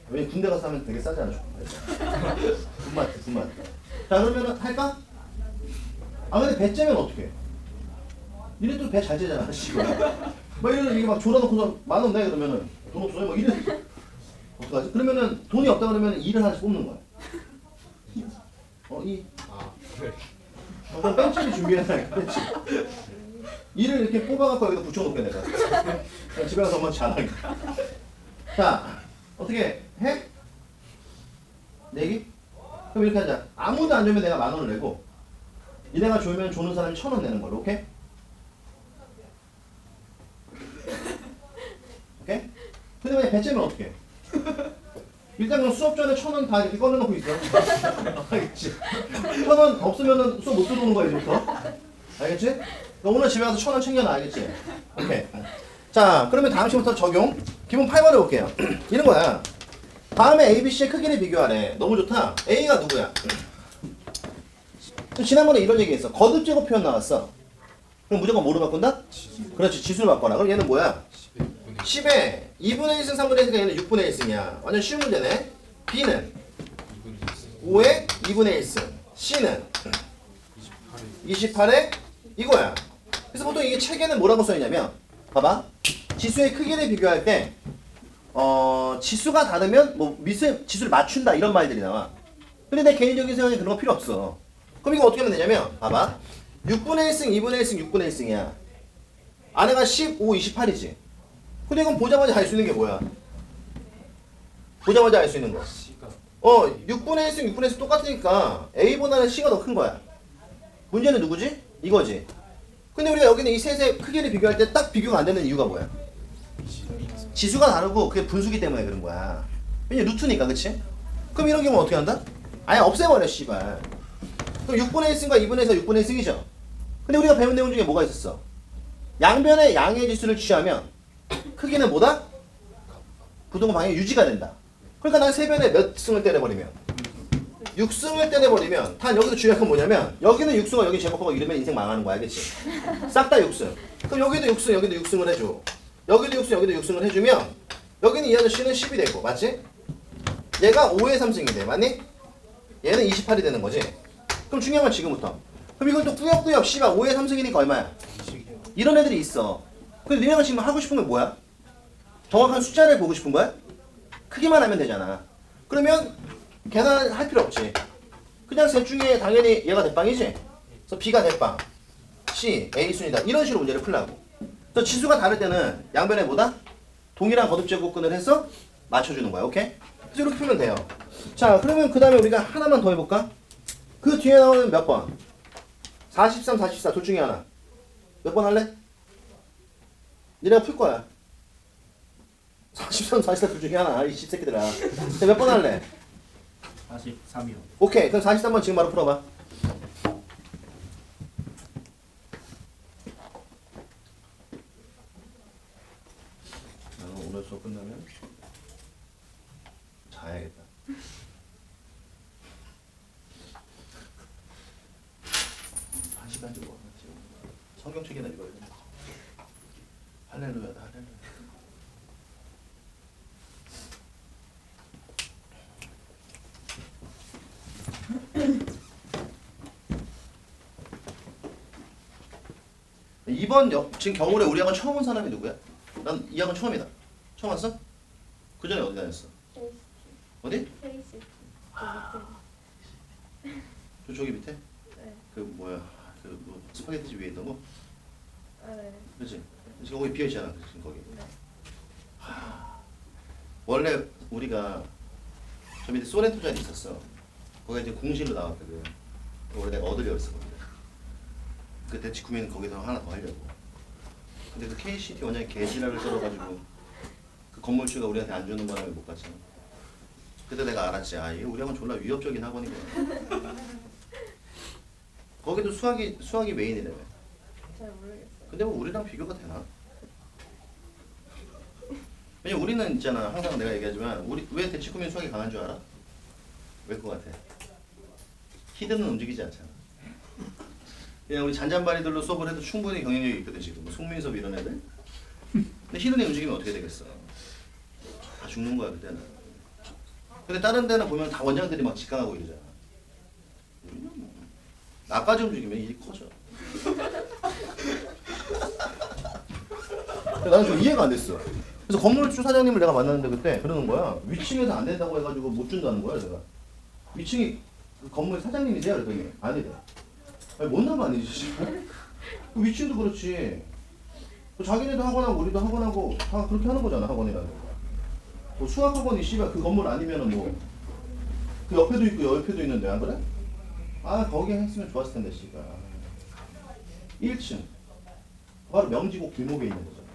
왜 군대 가서 하면 되게 싸잖아 초코파이. 군마트. 자 그러면은 할까? 아 근데 배 째면 어떡해? 니네 또 배 잘 째잖아 씨발. 막 이러면 이게 막 졸아놓고서 10,000원 내 그러면은 돈 없어요? 막 이래. 어떡하지? 그러면은 돈이 없다 그러면 일을 하나씩 뽑는 거야. 네. 그럼 벤치를 준비해놔야 벤치. 이를 이렇게 뽑아갖고 여기다 붙여놓게 내가. 그냥 집에 가서 한번 잘하게. 자, 어떻게 해? 내기? 그럼 이렇게 하자. 아무도 안 주면 내가 10,000원을 내고 니네가 졸면 조는 사람이 1,000원 내는 걸로, 오케이? 오케이? 근데 만약 배째면 어떡해? 일단 그럼 수업 전에 1,000원 다 이렇게 꺼내놓고 있어. 알겠지? 1,000원 없으면은 수업 못 들어오는 거야, 이제부터. 알겠지? 너 오늘 집에 가서 1,000원 챙겨놔, 알겠지? 오케이. 자, 그러면 다음 시부터 적용. 기본 8번 해볼게요. 이런 거야. 다음에 A, B, C의 크기를 비교하래. 너무 좋다. A가 누구야? 지난번에 이런 얘기 했어. 거듭 제곱 표현 나왔어. 그럼 무조건 뭐로 바꾼다? 그렇지, 지수를 바꿔라. 그럼 얘는 뭐야? 10에 2분의 1승 3분의 1승이니까 얘는 6분의 1승이야. 완전 쉬운 문제네. B는 5에 2분의 1승. C는 28에 이거야. 그래서 보통 이게 책에는 뭐라고 써있냐면 봐봐. 지수의 크기를 비교할 때 지수가 다르면 뭐 지수를 맞춘다 이런 말들이 나와. 근데 내 개인적인 생각에 그런 거 필요 없어. 그럼 이거 어떻게 하면 되냐면 봐봐. 6분의 1승, 2분의 1승, 6분의 1승이야. 아내가 15, 28이지. 근데 이건 보자마자 알 수 있는 게 뭐야? 보자마자 알 수 있는 거. 6분의 1승, 6분의 1승 똑같으니까 A보다는 C가 더 큰 거야. 문제는 누구지? 이거지. 근데 우리가 여기는 이 셋의 크기를 비교할 때 딱 비교가 안 되는 이유가 뭐야? 지수가 다르고 그게 분수기 때문에 그런 거야. 왜냐면 루트니까, 그치? 그럼 이런 경우는 어떻게 한다? 아예 없애버려, 씨발. 그럼 6분의 1승과 2분의 1에서 6분의 1승이죠? 근데 우리가 배운 내용 중에 뭐가 있었어? 양변의 양의 지수를 취하면 크기는 뭐다? 부동의 방향이 유지가 된다. 그러니까 난 세 변에 몇 승을 때려버리면 6승을 때려버리면 단 여기서 중요한 건 뭐냐면 여기는 6승과 여기 제곱하고 이러면 인생 망하는 거야, 알겠지? 싹 다 6승. 그럼 여기도 6승, 여기도 6승을 해줘. 여기도 6승, 여기도 6승을 해주면 여기는 이 아저씨는 10이 되고, 맞지? 얘가 5에 3승이 돼, 맞니? 얘는 28이 되는 거지. 그럼 중요한 건 지금부터. 그럼 이걸 또 꾸역꾸역 씨발 5에 3승이니까 얼마야? 이런 애들이 있어. 근데 니네가 지금 하고 싶은 건 뭐야? 정확한 숫자를 보고 싶은 거야? 크기만 하면 되잖아. 그러면 계산할 필요 없지. 그냥 셋 중에 당연히 얘가 대빵이지? 그래서 B가 대빵, C, A 순이다. 이런 식으로 문제를 풀라고. 그래서 지수가 다를 때는 양변에 뭐다? 동일한 거듭제곱근을 해서 맞춰주는 거야. 오케이? 그래서 이렇게 풀면 돼요. 자, 그러면 그 다음에 우리가 하나만 더 해볼까? 그 뒤에 나오는 몇 번? 43, 44 둘 중에 하나. 몇 번 할래? 니네가 풀 거야. 43, 44 둘 중에 하나. 이 씹새끼들아. 몇 번 할래? 43이요. 오케이. 그럼 43번 지금 바로 풀어봐. 나는 오늘 수업 끝나면 자야겠다. 한 시간 정도 지금 성경책이나 읽어야 돼. 할렐루야다 할렐루야. 이번 지금 겨울에 우리 학원 처음 온 사람이 누구야? 난 이 학원 처음이다. 처음 왔어? 그 전에 어디 다녔어? 어디? 페이스 저기 밑에? 네. 그 뭐야? 그 뭐 스파게티 집 위에 있던 거? 아, 네. 그렇지? 지금 거기 비어 있잖아. 지금 거기. 네. 원래 우리가 저 밑에 소렌토 자리 있었어. 거기가 이제 공실로 나왔거든. 원래 내가 얻으려고 했었거든. 그때 직구미는 거기서 하나 더 하려고. 근데 그 KCT 원장이 개지랄을 썰어가지고 그 건물주가 우리한테 안 주는 바람에 못 갔잖아. 그때 내가 알았지. 아, 이게 우리 학원 졸라 위협적인 학원이구나. 거기도 수학이 메인이래. 잘 모르겠어요. 근데 뭐 우리랑 비교가 되나? 왜냐면 우리는 있잖아. 항상 내가 얘기하지만 우리 왜 대치구민 수학이 강한 줄 알아? 왜 것 같아? 히든은 움직이지 않잖아. 그냥 우리 잔잔바리들로 수업을 해도 충분히 경쟁력이 있거든 지금. 뭐 송민섭 이런 애들. 근데 히든이 움직이면 어떻게 되겠어? 다 죽는 거야 그때는. 근데 다른 데는 보면 다 원장들이 막 직강하고 이러잖아. 우리는 뭐 나까지 움직이면 일이 커져. 나는 좀 이해가 안 됐어. 그래서 건물주 사장님을 내가 만났는데 그때 그러는 거야. 위층에서 안 된다고 해가지고 못 준다는 거야 내가. 위층이 그 건물 사장님이세요? 그랬더니 아니래. 아니 뭔 남 아니지? 그 위층도 그렇지. 자기네도 학원하고 우리도 학원하고 다 그렇게 하는 거잖아 학원이라는 거. 뭐 수학 학원이 씨발 그 건물 아니면은 뭐 그 옆에도 있고 옆에도 있는데 안 그래? 아 거기 했으면 좋았을 텐데 씨발. 1층 바로 명지고 길목에 있는 거잖아.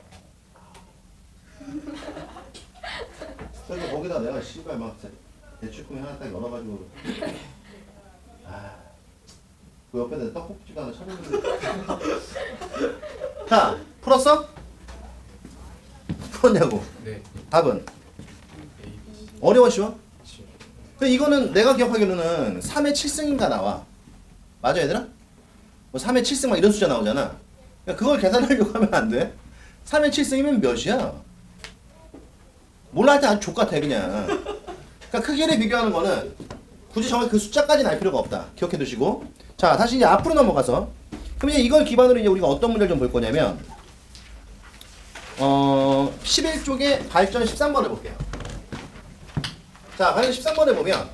그래서 거기다 내가 씨발 막 대추구미 하나 딱 열어가지고 그 옆에 내가 떡볶이집 하나 차렸는데. 자 풀었어? 풀었냐고. 네. 답은? A, B, C, 어려워 쉬워? C. 근데 이거는 내가 기억하기로는 3의 7승인가 나와. 맞아 얘들아? 뭐 3의 7승 막 이런 숫자 나오잖아. 그러니까 그걸 계산하려고 하면 안 돼. 3의 7승이면 몇이야? 몰라 할 때 아주 족같아 그냥. 그러니까 크기를 비교하는 거는 굳이 정확히 그 숫자까지는 알 필요가 없다. 기억해 두시고. 자 다시 이제 앞으로 넘어가서 그럼 이제 이걸 기반으로 이제 우리가 어떤 문제를 좀 볼 거냐면 11쪽에 발전 13번을 볼게요. 자 발전 13번을 보면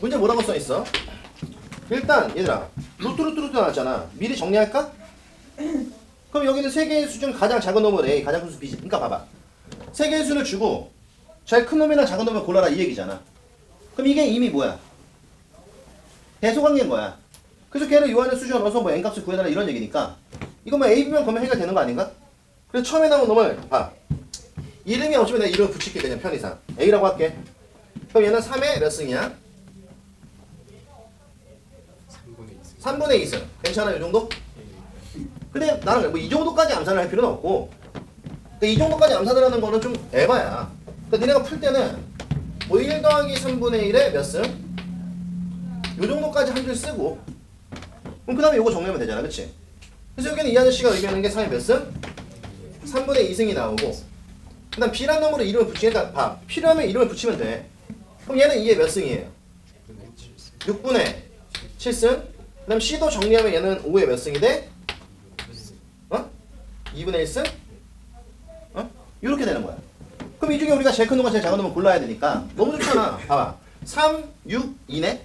문제 뭐라고 써 있어? 일단 얘들아 루트 나왔잖아. 미리 정리할까? 그럼 여기는 세 개의 수 중 가장 작은 놈은 A, 가장 큰 수 B. 그러니까 봐봐. 세 개의 수를 주고 제일 큰 놈이나 작은 놈을 골라라 이 얘기잖아. 그럼 이게 이미 뭐야? 대소관계인 거야. 그래서 걔를 요한의 수식어 넣어서 뭐 n값을 구해달라 이런 얘기니까 이거 뭐 A, B면 그러면 해결되는 거 아닌가? 그래서 처음에 나온 놈을 봐. 이름이 없으면 내가 이름을 붙일게 그냥 편의상. A라고 할게. 그럼 얘는 3의 몇 승이야? 3분의 2승. 3분의 2승. 괜찮아 이 정도? 근데 나는 뭐 이 정도까지 암산을 할 필요는 없고 근데 이 정도까지 암산을 하는 거는 좀 에바야. 그러니까 니네가 풀 때는 뭐 1 더하기 3분의 1에 몇 승? 요 정도까지 한 줄 쓰고 그럼 그 다음에 요거 정리하면 되잖아 그치? 그래서 여기는 이 아저씨가 의미하는 게 3의 몇 승? 3분의 2승이 나오고 그 다음 B란 놈으로 이름을 붙이니까 봐. 필요하면 이름을 붙이면 돼. 그럼 얘는 이게 몇 승이에요? 6분의 7승. 그 다음 C도 정리하면 얘는 5의 몇 승이 돼? 2분의 1승? 이렇게 되는 거야. 그럼 이 중에 우리가 제일 큰 놈과 제일 작은 놈을 골라야 되니까 너무 좋잖아. 봐봐. 3, 6, 2네?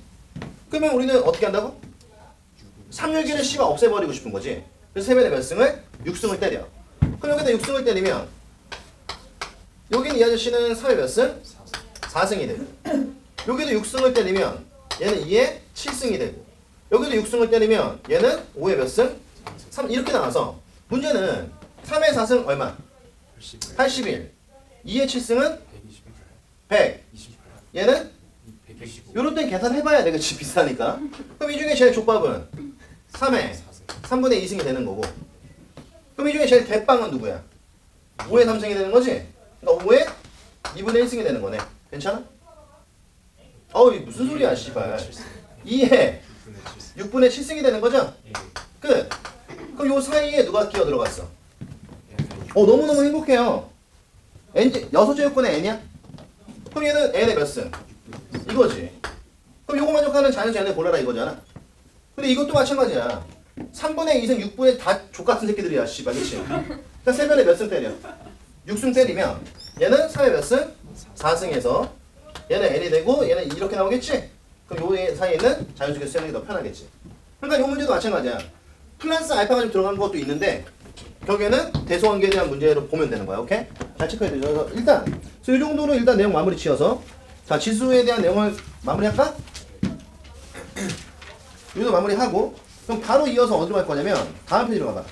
그러면 우리는 어떻게 한다고? 3, 6, 2는 C가 없애버리고 싶은 거지. 그래서 세변에 몇 승을? 6승을 때려. 그럼 여기다 6승을 때리면 여기는 이 아저씨는 3의 몇 승? 4승이 되고 여기도 6승을 때리면 얘는 2의 7승이 되고 여기도 6승을 때리면 얘는 5의 몇 승? 3 이렇게 나와서 문제는 3의 4승 얼마? 81. 2의 7승은 128. 100. 28. 얘는 115. 요럴 땐 계산해봐야 되겠지 비싸니까. 그럼 이 중에 제일 족밥은 3에 3분의 2승이 되는 거고. 그럼 이 중에 제일 대빵은 누구야? 5의 3승이 되는 거지? 그러니까 5의 2분의 1승이 되는 거네. 괜찮아? 어우 이게 무슨 소리야 씨발. 2에 6분의 7승이 되는 거죠? 예. 끝. 그럼 요 사이에 누가 끼어 들어갔어? 너무너무 행복해요. n 6제곱근의 n이야? 그럼 얘는 n의 몇 승? 이거지. 그럼 요거 만족하는 자연수 n을 골라라 이거잖아. 근데 이것도 마찬가지야. 3분의 2승 6분의 다 족같은 새끼들이야 씨발 그치? 그러니까 세변에 몇 승 때려? 6승 때리면 얘는 3의 몇 승? 4승에서 얘는 n이 되고 얘는 이렇게 나오겠지? 그럼 요 사이에 있는 자연수계수 쓰는 게 더 편하겠지. 그러니까 요 문제도 마찬가지야. 플러스 알파가 좀 들어간 것도 있는데 결국에는 대소관계에 대한 문제로 보면 되는 거야. 오케이? 잘 체크해야 되죠. 일단 이 정도로 일단 내용 마무리 지어서 자 지수에 대한 내용을 마무리할까? 여기도 마무리하고 그럼 바로 이어서 어디로 갈 거냐면 다음 페이지로 가봐.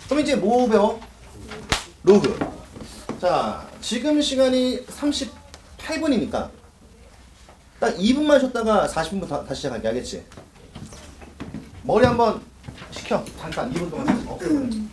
그럼 이제 뭐 배워? 로그. 자 지금 시간이 38분이니까 딱 2분만 쉬었다가 40분 다시 시작할게. 알겠지? 머리 한번 식혀. 잠깐 2분 동안.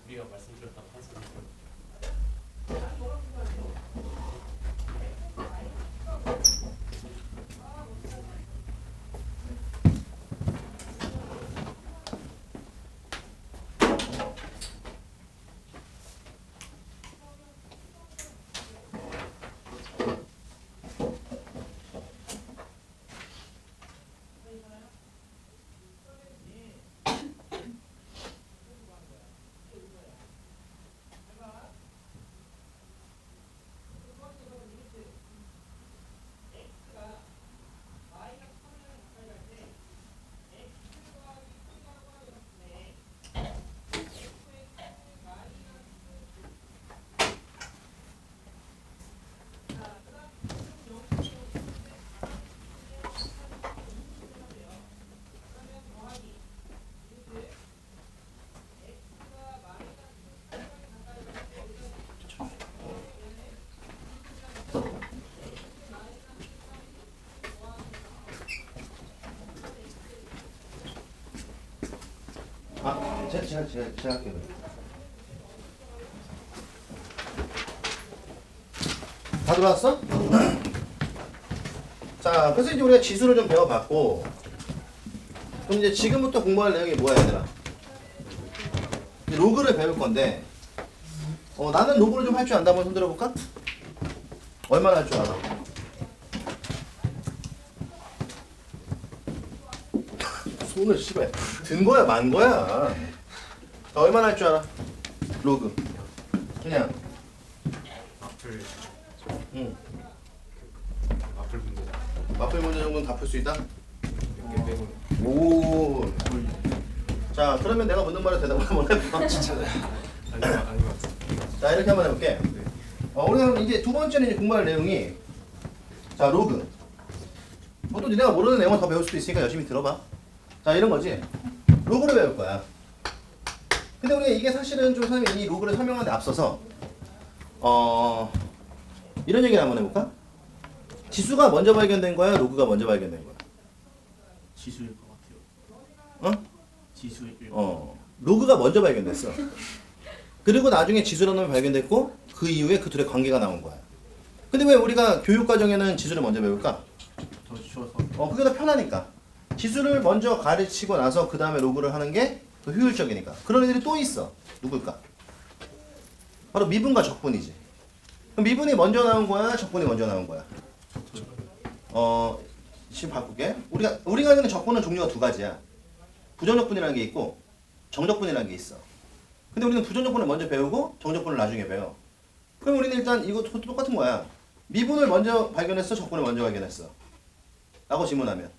우리가 말씀드렸던 판사. 제가 할게요. 다 들어왔어? 자, 그래서 이제 우리가 지수를 좀 배워봤고, 그럼 이제 지금부터 공부할 내용이 뭐야, 얘들아? 이제 로그를 배울 건데, 나는 로그를 좀 할 줄 안다. 한번 손 들어볼까? 얼마나 할 줄 알아? 손을 씨발 든 거야, 만 거야. 자, 얼마나 할 줄 알아? 로그. 그냥. 앞을 응. 앞을 문제 마플 문제 정도는 다 풀 수 있다? 몇개 빼고. 오. 자, 그러면 내가 묻는 말에 대답을 한번 해봐. 아닌 것 같아. 자, 이렇게 한번 해볼게. 네. 우리가 이제 두 번째는 이제 공부할 내용이 자, 로그. 뭐 또 니네가 모르는 내용은 더 배울 수도 있으니까 열심히 들어봐. 자, 이런 거지. 로그를 배울 거야. 근데 우리가 이게 사실은 좀 선생님이 이 로그를 설명하는 데 앞서서 이런 얘기를 한번 해볼까? 지수가 먼저 발견된 거야? 로그가 먼저 발견된 거야? 지수일 것 같아요. 어? 지수일 것 로그가 먼저 발견됐어. 그리고 나중에 지수라는 놈이 발견됐고 그 이후에 그 둘의 관계가 나온 거야. 근데 왜 우리가 교육 과정에는 지수를 먼저 배울까? 더 쉬워서. 그게 더 편하니까. 지수를 먼저 가르치고 나서 그 다음에 로그를 하는 게 더 효율적이니까. 그런 애들이 또 있어. 누굴까? 바로 미분과 적분이지. 그럼 미분이 먼저 나온 거야? 적분이 먼저 나온 거야? 지금 바꿀게. 우리가 아는 적분은 종류가 두 가지야. 부정적분이라는 게 있고 정적분이라는 게 있어. 근데 우리는 부정적분을 먼저 배우고 정적분을 나중에 배워. 그럼 우리는 일단 이거 똑같은 거야. 미분을 먼저 발견했어? 적분을 먼저 발견했어? 라고 질문하면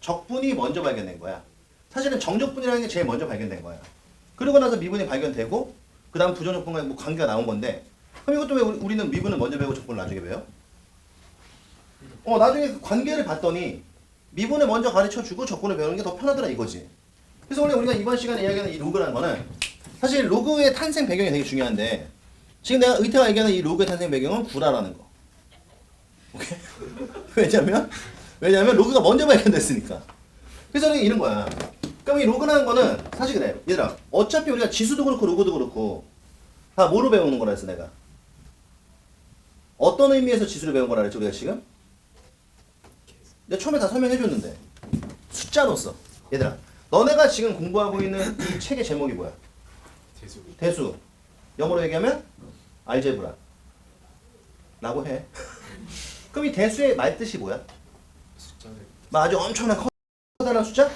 적분이 먼저 발견된 거야. 사실은 정적분이라는 게 제일 먼저 발견된 거야. 그러고 나서 미분이 발견되고 그 다음 부정적분과 뭐 관계가 나온 건데 그럼 이것도 왜 우리는 미분을 먼저 배우고 적분을 나중에 배워? 나중에 그 관계를 봤더니 미분을 먼저 가르쳐주고 적분을 배우는 게 더 편하더라 이거지. 그래서 원래 우리가 이번 시간에 이야기하는 이 로그라는 거는 사실 로그의 탄생 배경이 되게 중요한데 지금 내가 의태가 얘기하는 이 로그의 탄생 배경은 구라라는 거. 오케이? 왜냐면 로그가 먼저 발견됐으니까. 그래서 이런 거야. 그럼 이 로그라는 거는 사실 그래. 얘들아 어차피 우리가 지수도 그렇고 로그도 그렇고 다 뭐로 배우는 거라 했어 내가? 어떤 의미에서 지수를 배운 거라 그랬지 우리가 지금? 내가 처음에 다 설명해 줬는데 숫자로서. 얘들아 너네가 지금 공부하고 있는 이 책의 제목이 뭐야? 대수. 영어로 얘기하면 알제브라 라고 해. 그럼 이 대수의 말뜻이 뭐야? 숫자를 아주 엄청난 커다란 숫자?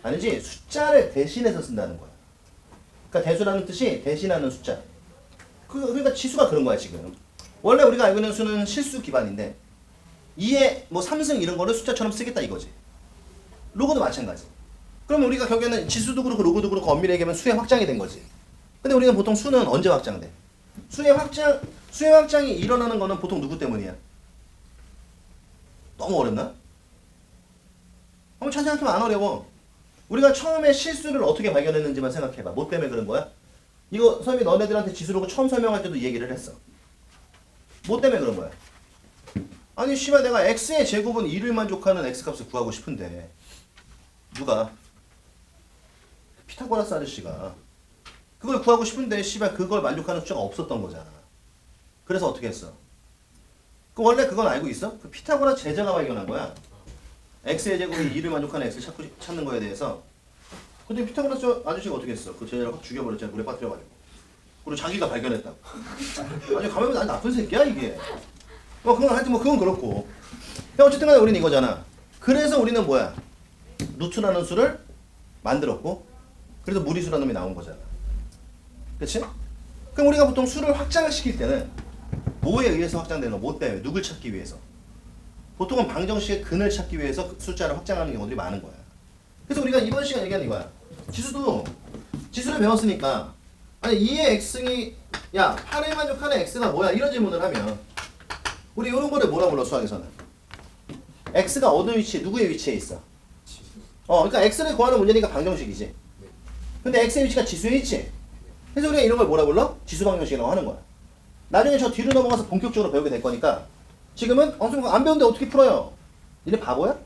아니지. 숫자를 대신해서 쓴다는 거야. 그러니까 대수라는 뜻이 대신하는 숫자. 그러니까 지수가 그런 거야 지금. 원래 우리가 알고 있는 수는 실수 기반인데 2에 뭐 3승 이런 거를 숫자처럼 쓰겠다 이거지. 로그도 마찬가지. 그러면 우리가 결국에는 지수도 그렇고 로그도 그렇고 엄밀히 얘기하면 수의 확장이 된 거지. 근데 우리는 보통 수는 언제 확장돼? 수의 확장이 일어나는 거는 보통 누구 때문이야? 너무 어렵나? 한번 잘 생각해보면 안 어려워. 우리가 처음에 실수를 어떻게 발견했는지만 생각해봐. 뭐 때문에 그런 거야? 이거 선생님이 너네들한테 지수로고 처음 설명할 때도 이 얘기를 했어. 뭐 때문에 그런 거야? 아니 씨발 내가 x의 제곱은 2를 만족하는 x값을 구하고 싶은데 누가? 피타고라스 아저씨가 그걸 구하고 싶은데 씨발 그걸 만족하는 숫자가 없었던 거잖아. 그래서 어떻게 했어? 그 원래 그건 알고 있어? 그 피타고라스 제자가 발견한 거야. x의 제곱이 2를 만족하는 x를 찾는 거에 대해서. 근데 피타고라스 아저씨가 어떻게 했어? 그 제자를 확 죽여버렸잖아. 물에 빠뜨려가지고. 그리고 자기가 발견했다고. 아니 가면 난 나쁜 새끼야 이게. 그건 하여튼 그건 그렇고. 어쨌든 간에 우리는 이거잖아. 그래서 우리는 뭐야? 루트라는 수를 만들었고 그래서 무리수라는 놈이 나온 거잖아. 그치? 그럼 우리가 보통 수를 확장을 시킬 때는 뭐에 의해서 확장되는 거? 뭐 때문에? 누굴 찾기 위해서? 보통은 방정식의 근을 찾기 위해서 숫자를 확장하는 경우들이 많은 거야. 그래서 우리가 이번 시간 얘기하는 이거야. 지수를 배웠으니까 아니 2의 x승이 야 8에 만족하는 x가 뭐야? 이런 질문을 하면 우리 이런 거를 뭐라 불러 수학에서는? x가 어느 위치에 누구의 위치에 있어? 그러니까 x를 구하는 문제니까 방정식이지. 근데 x의 위치가 지수에 있지. 그래서 우리가 이런 걸 뭐라 불러? 지수 방정식이라고 하는 거야. 나중에 저 뒤로 넘어가서 본격적으로 배우게 될 거니까 지금은 안 배웠는데 어떻게 풀어요? 니네 바보야?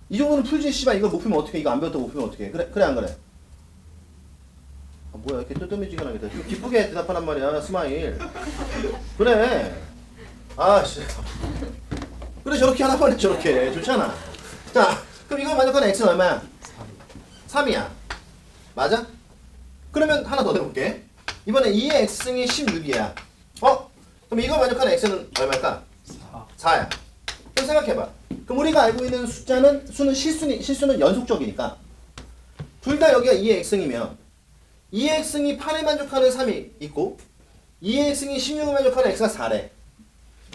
이 정도는 풀지 씨발 이걸 못 풀면 어떻게 이거 안 배웠다고 못 풀면 어떻게 그래 안 그래? 뭐야 이렇게 뜨뜨미지근하게 좀 기쁘게 대답하란 말이야 스마일. 그래 아씨 그래 저렇게 하란 말이야 저렇게 좋잖아. 자 그럼 이걸 만족하는 x는 얼마야? 3이야 맞아? 그러면 하나 더 내볼게. 이번에 2의 x승이 16이야. 그럼 이걸 만족하는 x는 얼마일까? 4야. 그럼 생각해봐. 그럼 우리가 알고 있는 수는 실수는 연속적이니까 둘 다 여기가 2의 x승이면 2의 x승이 8에 만족하는 3이 있고 2의 x승이 16에 만족하는 x가 4래.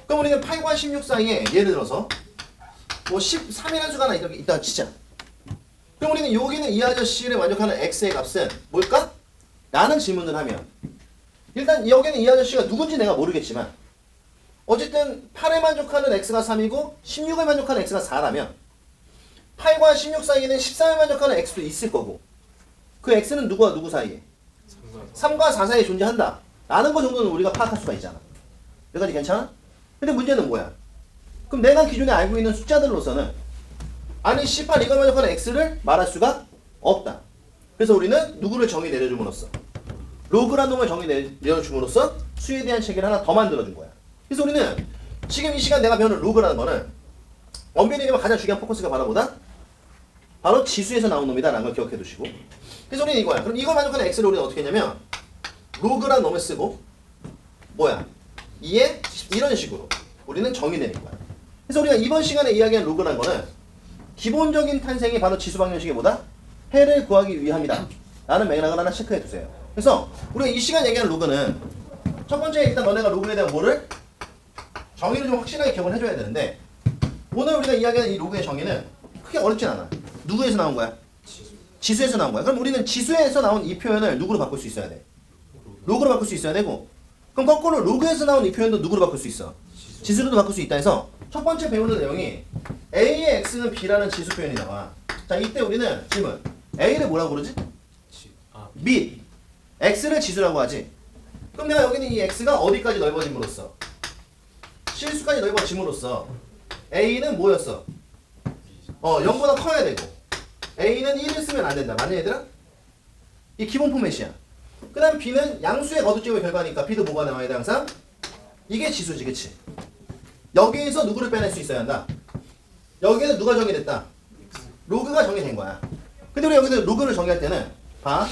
그럼 우리는 8과 16 사이에 예를 들어서 뭐 13이라는 수가 하나 있다 치자. 그럼 우리는 여기는 이 아저씨를 만족하는 x의 값은 뭘까? 라는 질문을 하면 일단 여기는 이 아저씨가 누군지 내가 모르겠지만 어쨌든 8에 만족하는 x가 3이고 16에 만족하는 x가 4라면 8과 16 사이에는 13에 만족하는 x도 있을 거고 그 x는 누구와 누구 사이에? 3과 4 사이에 존재한다 라는 거 정도는 우리가 파악할 수가 있잖아. 여기까지 괜찮아? 근데 문제는 뭐야? 그럼 내가 기존에 알고 있는 숫자들로서는 아니 C판 이거만 적하는 X를 말할 수가 없다. 그래서 우리는 누구를 정의 내려줌으로써 로그란 놈을 정의 내려줌으로써 수에 대한 체계를 하나 더 만들어준 거야. 그래서 우리는 지금 이 시간 내가 배우는 로그라는 거는 엄밀히 얘기하면 가장 중요한 포커스가 바로 뭐다? 바로 지수에서 나온 놈이다 라는 걸 기억해 두시고, 그래서 우리는 이거야. 그럼 이걸 만족하는 X를 우리는 어떻게 했냐면 로그란 놈을 쓰고 뭐야? 이에 이런 식으로 우리는 정의 내린 거야. 그래서 우리가 이번 시간에 이야기한 로그란 거는 기본적인 탄생이 바로 지수 방정식의 뭐다? 해를 구하기 위함이다 라는 맥락을 하나 체크해 두세요. 그래서 우리가 이 시간 얘기하는 로그는 첫 번째 일단 너네가 로그에 대한 뭐를? 정의를 좀 확실하게 기억을 해줘야 되는데, 오늘 우리가 이야기하는 이 로그의 정의는 크게 어렵진 않아. 누구에서 나온 거야? 지수에서 나온 거야. 그럼 우리는 지수에서 나온 이 표현을 누구로 바꿀 수 있어야 돼? 로그로 바꿀 수 있어야 되고, 그럼 거꾸로 로그에서 나온 이 표현도 누구로 바꿀 수 있어? 지수로도 바꿀 수 있다 해서 첫 번째 배우는 내용이 A의 X는 B라는 지수 표현이 나와. 자, 이때 우리는 질문, A를 뭐라고 부르지? 및 X를 지수라고 하지. 그럼 내가 여기는 이 X가 어디까지 넓어짐으로써? 실수까지 넓어짐으로써 A는 뭐였어? 0보다 커야 되고 A는 1을 쓰면 안 된다. 맞냐 얘들아? 이 기본 포맷이야. 그 다음 B는 양수의 거듭제곱의 결과니까 B도 뭐가 나와야 돼 항상? 이게 지수지, 그치? 여기에서 누구를 빼낼 수 있어야 한다? 여기에는 누가 정의됐다? 로그가 정의된 거야. 근데 우리 여기서 로그를 정의할 때는 봐,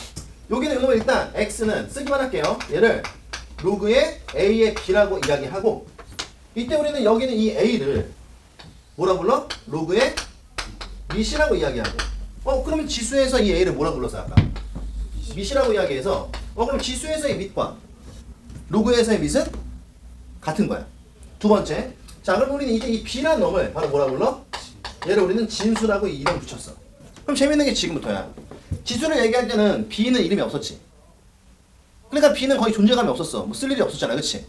여기는 이놈을 일단 X는 쓰기만 할게요. 얘를 로그의 A의 B라고 이야기하고, 이때 우리는 여기는 이 A를 뭐라 불러? 로그의 밑이라고 이야기하고, 그러면 지수에서 이 A를 뭐라 불렀어 아까? 밑이라고 이야기해서 그럼 지수에서의 밑과 로그에서의 밑은 같은 거야. 두 번째, 자 그럼 우리는 이제 이 B라는 놈을 바로 뭐라 불러? 얘를 우리는 진수라고 이름 붙였어. 그럼 재밌는 게 지금부터야. 지수를 얘기할 때는 B는 이름이 없었지. 그러니까 B는 거의 존재감이 없었어. 뭐 쓸 일이 없었잖아, 그치?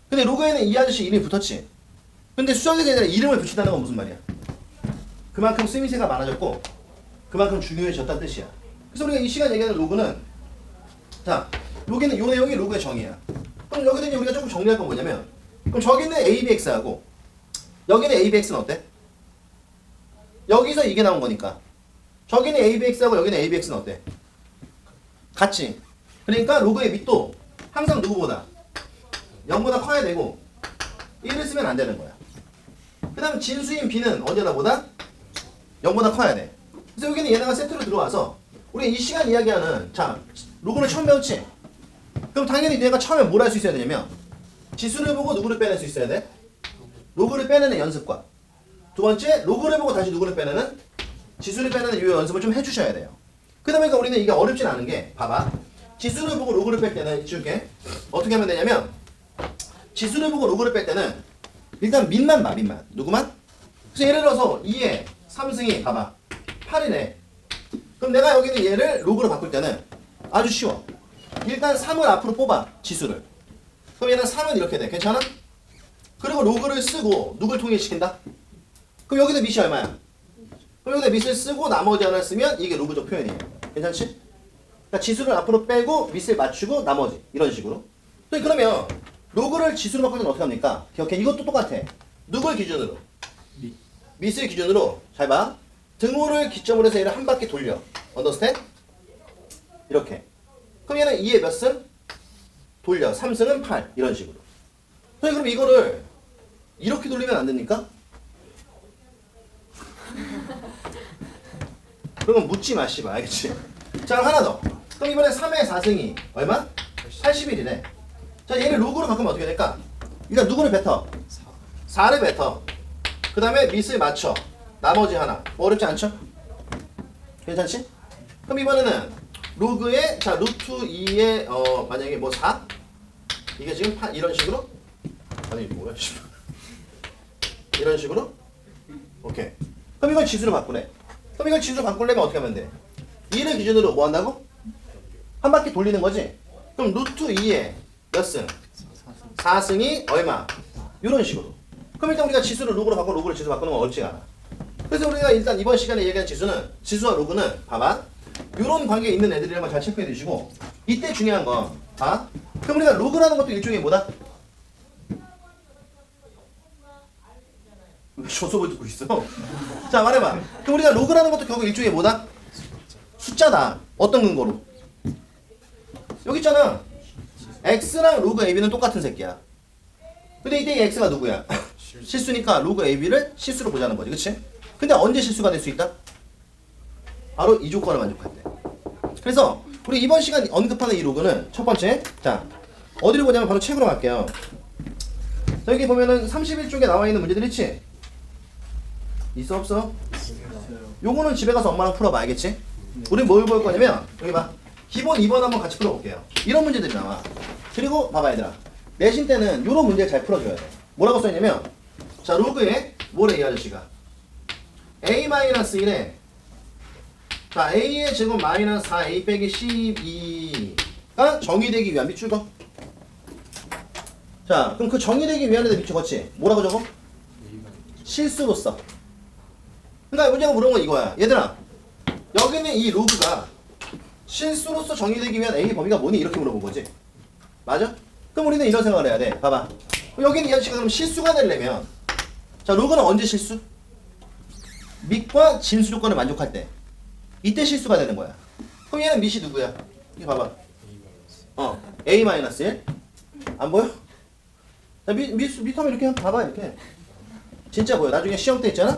근데 로그에는 이 아저씨 이름이 붙었지. 근데 수학에서 얘들아 이름을 붙인다는 건 무슨 말이야? 그만큼 쓰임새가 많아졌고 그만큼 중요해졌다는 뜻이야. 그래서 우리가 이 시간 얘기하는 로그는, 자 여기는 요 내용이 로그의 정의야. 그럼 여기는 이제 우리가 조금 정리할 건 뭐냐면, 그럼 저기는 ABX하고 여기는 ABX는 어때? 여기서 이게 나온 거니까 저기는 ABX하고 여기는 ABX는 어때? 같지. 그러니까 로그의 밑도 항상 누구보다 0보다 커야 되고 1을 쓰면 안 되는 거야. 그 다음 진수인 B는 언제나 보다 0보다 커야 돼. 그래서 여기는 얘네가 세트로 들어와서 우리 이 시간 이야기하는, 자 로그를 처음 배웠지? 그럼 당연히 내가 처음에 뭘 할 수 있어야 되냐면 지수를 보고 누구를 빼낼 수 있어야 돼? 로그를 빼내는 연습과, 두 번째 로그를 보고 다시 누구를 빼내는? 지수를 빼내는 이 연습을 좀 해주셔야 돼요. 그러다 보니까 우리는 이게 어렵진 않은 게, 봐봐, 지수를 보고 로그를 뺄 때는 이쪽에 어떻게 하면 되냐면, 지수를 보고 로그를 뺄 때는 일단 밑만 봐, 밑만. 누구만? 그래서 예를 들어서 2에 3승이 봐봐 8이네. 그럼 내가 여기는 얘를 로그로 바꿀 때는 아주 쉬워. 일단 3을 앞으로 뽑아, 지수를. 그럼 얘는 3은 이렇게 돼. 괜찮아? 그리고 로그를 쓰고 누굴 통일시킨다? 그럼 여기도 밑이 얼마야? 그럼 여기다 밑을 쓰고 나머지 하나 쓰면 이게 로그적 표현이에요. 괜찮지? 그러니까 지수를 앞으로 빼고 밑을 맞추고 나머지 이런 식으로. 또 그러면 로그를 지수로 바꾸면 어떻게 합니까? 기억해. 이것도 똑같아. 누굴 기준으로? 밑을 기준으로. 잘 봐. 등호를 기점으로 해서 얘를 한 바퀴 돌려. 언더스탠? 이렇게. 그럼 얘는 2에 몇 승? 돌려. 3승은 8. 이런 식으로. 그럼 이거를 이렇게 돌리면 안 됩니까? 그러면 묻지 마시고, 알겠지? 자, 하나 더. 그럼 이번에 3의 4승이 얼마? 81이래. 자, 얘를 로그로 바꾸면 어떻게 될까? 일단 누구를 뱉어? 4를 뱉어. 그 다음에 밑을 맞춰. 나머지 하나. 뭐 어렵지 않죠? 괜찮지? 그럼 이번에는 로그에, 자, 루트 2에 만약에 뭐 4? 이게 지금 이런 식으로? 아니 이게 뭐야? 이런 식으로? 오케이. 그럼 이걸 지수로 바꾸래. 그럼 이걸 지수로 바꾸려면 어떻게 하면 돼? 2를 기준으로 뭐 한다고? 한 바퀴 돌리는 거지? 그럼 루트 2에 몇 승? 4승이 얼마? 이런 식으로. 그럼 일단 우리가 지수를 로그로 바꾸고 로그를 지수로 바꾸는 건 어렵지가 않아. 그래서 우리가 일단 이번 시간에 얘기한 지수는, 지수와 로그는 봐봐, 이런 관계에 있는 애들이란 걸 잘 체크해 두시고, 이때 중요한 건 봐. 그럼 우리가 로그라는 것도 일종의 뭐다? 왜 조소볼 듣고 있어? 자 말해봐. 그럼 우리가 로그라는 것도 결국 일종의 뭐다? 숫자다. 어떤 근거로? 여기 있잖아. x랑 로그 ab는 똑같은 새끼야. 근데 이때 이 x가 누구야? 실수니까 로그 ab를 실수로 보자는 거지, 그치? 근데 언제 실수가 될 수 있다? 바로 이 조건을 만족할 때. 그래서 우리 이번 시간 언급하는 이 로그는 첫 번째, 자 어디를 보냐면 바로 책으로 갈게요. 자, 여기 보면은 31쪽에 나와 있는 문제들 있지? 있어 없어? 요거는 집에 가서 엄마랑 풀어봐, 알겠지? 우리 뭘 볼 거냐면 여기 봐. 기본 2번 한번 같이 풀어볼게요. 이런 문제들이 나와. 그리고 봐봐 얘들아. 내신 때는 요런 문제를 잘 풀어줘야 돼. 뭐라고 써있냐면 자 로그에 뭐래 이 아저씨가 a-1에 자 a의 제곱 마이너스 4a 빼기 12가 정의되기 위한 밑줄 거. 자 그럼 그 정의되기 위한 데 밑줄 걷지. 뭐라고 적어? 실수로써. 그러니까 문제가 물어본 건 이거야. 얘들아 여기는 이 로그가 실수로서 정의되기 위한 a 범위가 뭐니? 이렇게 물어본 거지. 맞아? 그럼 우리는 이런 생각을 해야 돼. 봐봐. 여기는 이 아저씨가 그럼 실수가 되려면 자 로그는 언제 실수? 밑과 진수 조건을 만족할 때 이때 실수가 되는 거야. 그럼 얘는 밑이 누구야? 이거 봐봐. a-1 안 보여? 자, 밑 하면 이렇게 한번 봐봐. 이렇게 진짜 보여. 나중에 시험 때 있잖아?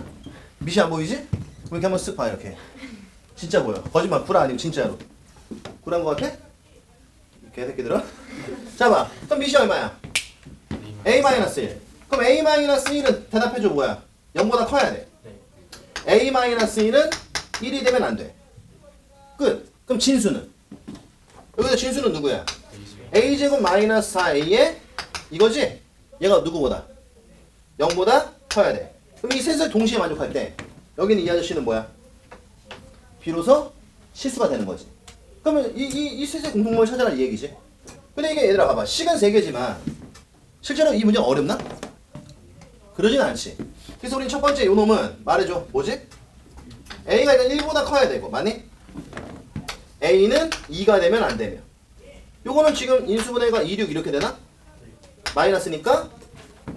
밑이 안 보이지? 이렇게 한번 쓱 봐. 이렇게 진짜 보여. 거짓말 구라 아니고 진짜로 구라인 거 같아? 개새끼들아. 자 봐. 그럼 밑이 얼마야? a-1. 그럼 a-1은 대답해줘. 뭐야? 0보다 커야 돼. a-1은 1이 되면 안 돼. 끝. 그럼 진수는? 여기서 진수는 누구야? a제곱 마이너스 4a에 이거지? 얘가 누구보다? 0보다 커야 돼. 그럼 이 셋을 동시에 만족할 때 여기는 이 아저씨는 뭐야? 비로소 실수가 되는 거지. 그러면 이 셋의 공통점을 찾아라 이 얘기지. 근데 이게 얘들아 봐봐. 식은 3개지만 실제로 이 문제가 어렵나? 그러진 않지. 그래서 우린 첫 번째 요 놈은 말해줘. 뭐지? a가 일단 1보다 커야 되고 맞니? a는 2가 되면 안 되면 요거는 지금 인수분해가 2, 6 이렇게 되나? 마이너스니까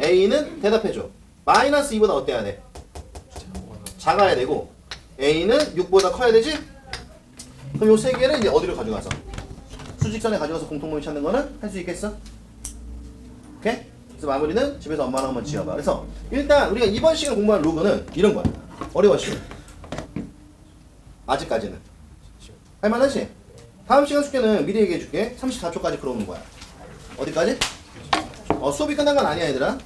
a는 대답해줘. 마이너스 2보다 어때야 돼? 작아야 되고 a는 6보다 커야 되지? 그럼 요 세 개를 이제 어디로 가져가서 수직선에 가져가서 공통점을 찾는 거는 할 수 있겠어? 오케이? 그래서 마무리는 집에서 엄마랑 한번 지어봐. 그래서 일단 우리가 이번 시간 공부한 로그는 이런 거야. 어려워 쉬워. 아직까지는 할만하지? 다음 시간 숙제는 미리 얘기해 줄게. 34초까지 풀어오는 거야. 어디까지? 수업이 끝난 건 아니야 얘들아.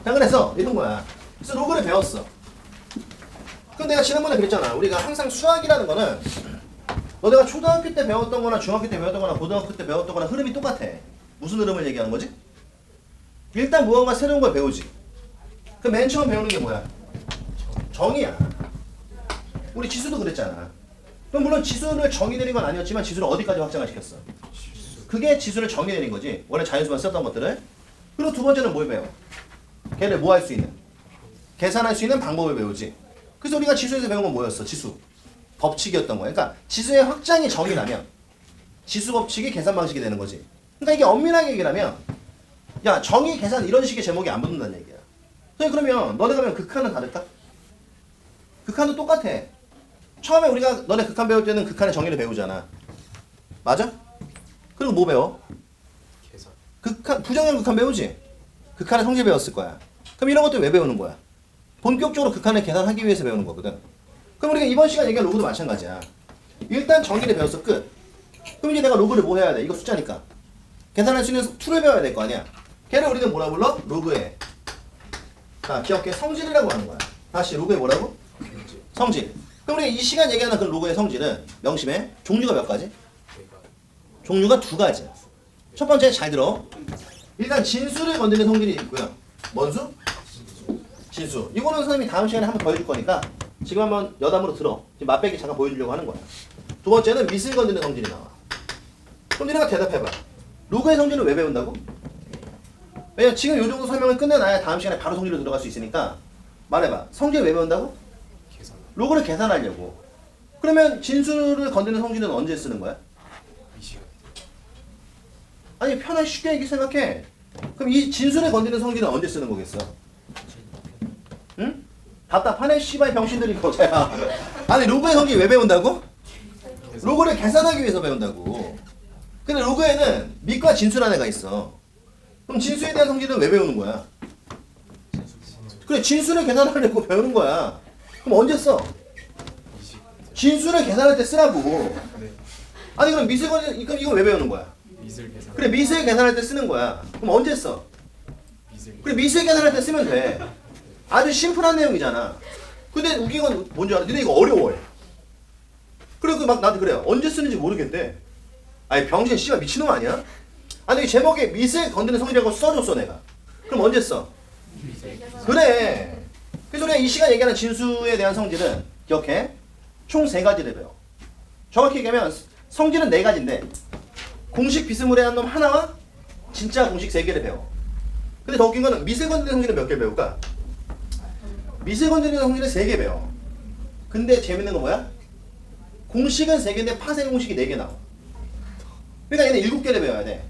자 그래서 이런 거야. 그래서 로그를 배웠어. 그럼 내가 지난번에 그랬잖아. 우리가 항상 수학이라는 거는 너네가 초등학교 때 배웠던 거나 중학교 때 배웠던 거나 고등학교 때 배웠던 거나 흐름이 똑같아. 무슨 흐름을 얘기하는 거지? 일단 무언가 새로운 걸 배우지. 그 맨 처음 배우는 게 뭐야? 정의야. 우리 지수도 그랬잖아. 그럼 물론 지수를 정의 내린 건 아니었지만 지수를 어디까지 확장을 시켰어? 그게 지수를 정의 내린 거지. 원래 자연수만 썼던 것들을. 그리고 두 번째는 뭘 배워? 걔를 뭐 할 수 있는? 계산할 수 있는 방법을 배우지. 그래서 우리가 지수에서 배운 건 뭐였어? 지수. 법칙이었던 거야. 그러니까 지수의 확장이 정의 나면 지수 법칙이 계산 방식이 되는 거지. 그러니까 이게 엄밀하게 얘기를 하면 야 정의 계산 이런 식의 제목이 안 붙는다는 얘기야. 그러면 너네가 배운 극한은 다를까? 극한도 똑같아. 처음에 우리가 너네 극한 배울 때는 극한의 정의를 배우잖아. 맞아? 그리고 뭐 배워? 계산. 극한, 부정형 극한 배우지? 극한의 성질 배웠을 거야. 그럼 이런 것들 왜 배우는 거야? 본격적으로 극한을 계산하기 위해서 배우는 거거든. 그럼 우리가 이번 시간 얘기한 로그도 마찬가지야. 일단 정의를 배웠어. 끝. 그럼 이제 내가 로그를 뭐 해야 돼? 이거 숫자니까. 계산할 수 있는 툴을 배워야 될 거 아니야. 걔를 우리는 뭐라 불러? 로그의 자 기억해. 성질이라고 하는 거야. 다시 로그의 뭐라고? 성질. 그럼 우리가 이 시간 얘기하는 그 로그의 성질은 명심해. 종류가 몇 가지? 종류가 두 가지야. 첫 번째 잘 들어. 일단 진수를 건드리는 성질이 있고요. 뭔 수? 진수. 이거는 선생님이 다음 시간에 한번 더 해줄 거니까 지금 한번 여담으로 들어. 지금 맛배기 잠깐 보여주려고 하는 거야. 두 번째는 밑을 건드리는 성질이 나와. 그럼 니네가 대답해봐. 로그의 성질은 왜 배운다고? 왜냐면 지금 요 정도 설명을 끝내놔야 다음 시간에 바로 성질로 들어갈 수 있으니까 말해봐. 성질 왜 배운다고? 계산. 로그를 계산하려고. 그러면 진수를 건드리는 성질은 언제 쓰는 거야? 이 시간. 아니 편하게 쉽게 얘기 생각해. 그럼 이 진수를 건드리는 성질은 언제 쓰는 거겠어? 응? 답답하네 씨발 병신들이 거자야. 아니 로그의 성질 왜 배운다고? 로그를 계산하기 위해서 배운다고. 근데 로그에는 밑과 진수라는 애가 있어. 그럼 진수에 대한 성질은 왜 배우는 거야? 그래 진수를 계산하려고 배우는 거야. 그럼 언제 써? 진수를 계산할 때 쓰라고. 네. 아니 그럼 미술 그럼 이건 왜 배우는 거야? 미술 계산. 그래 미술 계산할 때 쓰는 거야. 그럼 언제 써? 미술. 그래 미술 계산할 때 쓰면 돼. 아주 심플한 내용이잖아. 근데 웃긴 건 뭔지 알아? 니네 이거 어려워해. 그리고 막 나한테 그래요. 언제 쓰는지 모르겠대. 아니 병신 씨발 미친놈 아니야? 아니 제목에 미술 건드는 성질이라고 써줬어 내가. 그럼 언제 써? 그래. 그래서 우리가 이 시간 얘기하는 진수에 대한 성질은 기억해. 총 3가지를 배워. 정확히 얘기하면 성질은 4가지인데 공식 비스무리한 놈 하나와 진짜 공식 3개를 배워. 근데 더 웃긴 거는 미세 건드리는 성질은 몇 개 배울까? 미세 건드리는 성질은 3개 배워. 근데 재밌는 건 뭐야? 공식은 3개인데 파생 공식이 4개 나와. 그러니까 얘는 7개를 배워야 돼.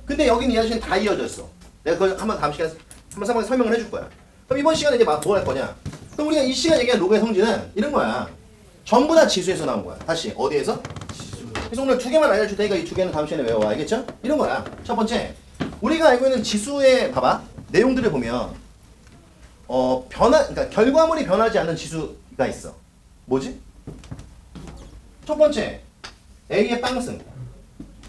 근데 여기는 이 아저씨는 다 이어져 있어. 내가 그걸 한번 다음 시간에 한번 설명을 해줄 거야. 그럼 이번 시간에 이제 뭐 할 거냐? 그럼 우리가 이 시간 얘기한 로그의 성질은 이런 거야. 전부 다 지수에서 나온 거야. 다시 어디에서? 그래서 오늘 2개만 알려줄 테니까 이 2개는 다음 시간에 외워. 알겠죠? 이런 거야. 첫 번째, 우리가 알고 있는 지수의 봐봐 내용들을 보면 그러니까 결과물이 변하지 않는 지수가 있어. 뭐지? 첫 번째, A의 빵승.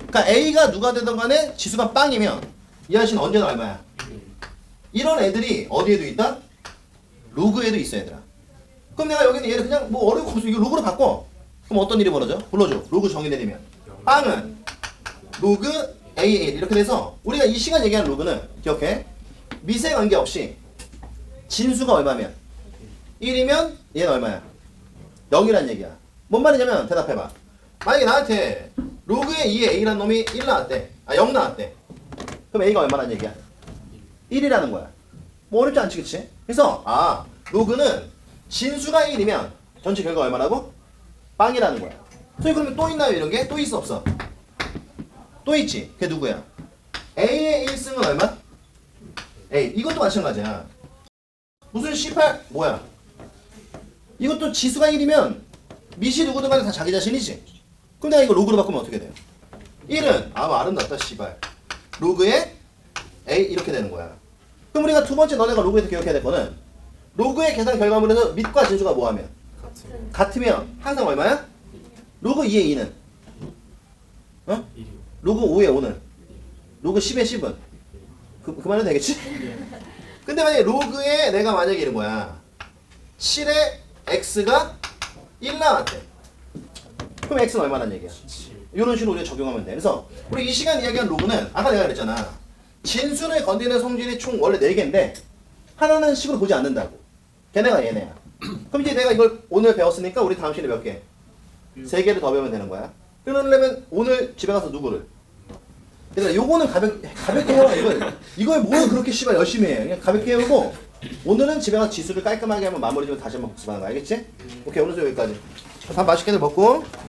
그러니까 A가 누가 되든 간에 지수가 빵이면 이 아저씨는 언제나 얼마야? 이런 애들이 어디에도 있다? 로그에도 있어 얘들아. 그럼 내가 여기는 얘를 그냥 뭐 어려운 거 없어. 이거 로그로 바꿔. 그럼 어떤 일이 벌어져? 불러줘. 로그 정의 내리면 빵은 로그 A1 이렇게 돼서 우리가 이 시간 얘기하는 로그는 기억해. 미세 관계없이 진수가 얼마면 1이면 얘는 얼마야? 0이란 얘기야. 뭔 말이냐면 대답해봐. 만약에 나한테 로그에 2에 A라는 놈이 1 나왔대. 0 나왔대. 그럼 A가 얼마란 얘기야? 1이라는 거야. 뭐 어렵지 않지 그치? 그래서 로그는 진수가 1이면 전체 결과 얼마라고? 빵이라는 거야. 소위 그러면 또 있나요 이런 게? 또 있어 없어? 또 있지. 그게 누구야? A의 1승은 얼마? A. 이것도 마찬가지야. 무슨 C8 뭐야? 이것도 지수가 1이면 밑이 누구든 간에 다 자기 자신이지. 그럼 내가 이거 로그로 바꾸면 어떻게 돼요? 1은 아름답다 씨발. 로그에 A 이렇게 되는 거야. 그럼 우리가 두 번째 너네가 로그에서 기억해야 될 거는 로그의 계산 결과물에서 밑과 진수가 뭐하면? 같으면 항상 얼마야? 로그 2의 2는? 어? 로그 5의 5는? 로그 10의 10은? 그만해도 되겠지? 근데 만약에 로그에 내가 만약에 이런 거야. 7의 x가 1 나왔대. 그럼 x는 얼마란 얘기야? 이런 식으로 우리가 적용하면 돼. 그래서 우리 이 시간 이야기한 로그는 아까 내가 그랬잖아. 진수를 건드리는 성질이 총 원래 4개인데 하나는 식으로 보지 않는다고. 걔네가 얘네야. 그럼 이제 내가 이걸 오늘 배웠으니까 우리 다음 시간에 몇 개? 3개를 더 배우면 되는 거야. 그러려면 오늘 집에 가서 누구를? 얘들아 요거는 가볍게 해와. 이걸 뭘 그렇게 씨발 열심히 해. 그냥 가볍게 해오고 오늘은 집에 가서 지수를 깔끔하게 한번 마무리 좀 다시 한번 복습하는 거 알겠지? 오케이 오늘 좀 여기까지. 밥 맛있게들 먹고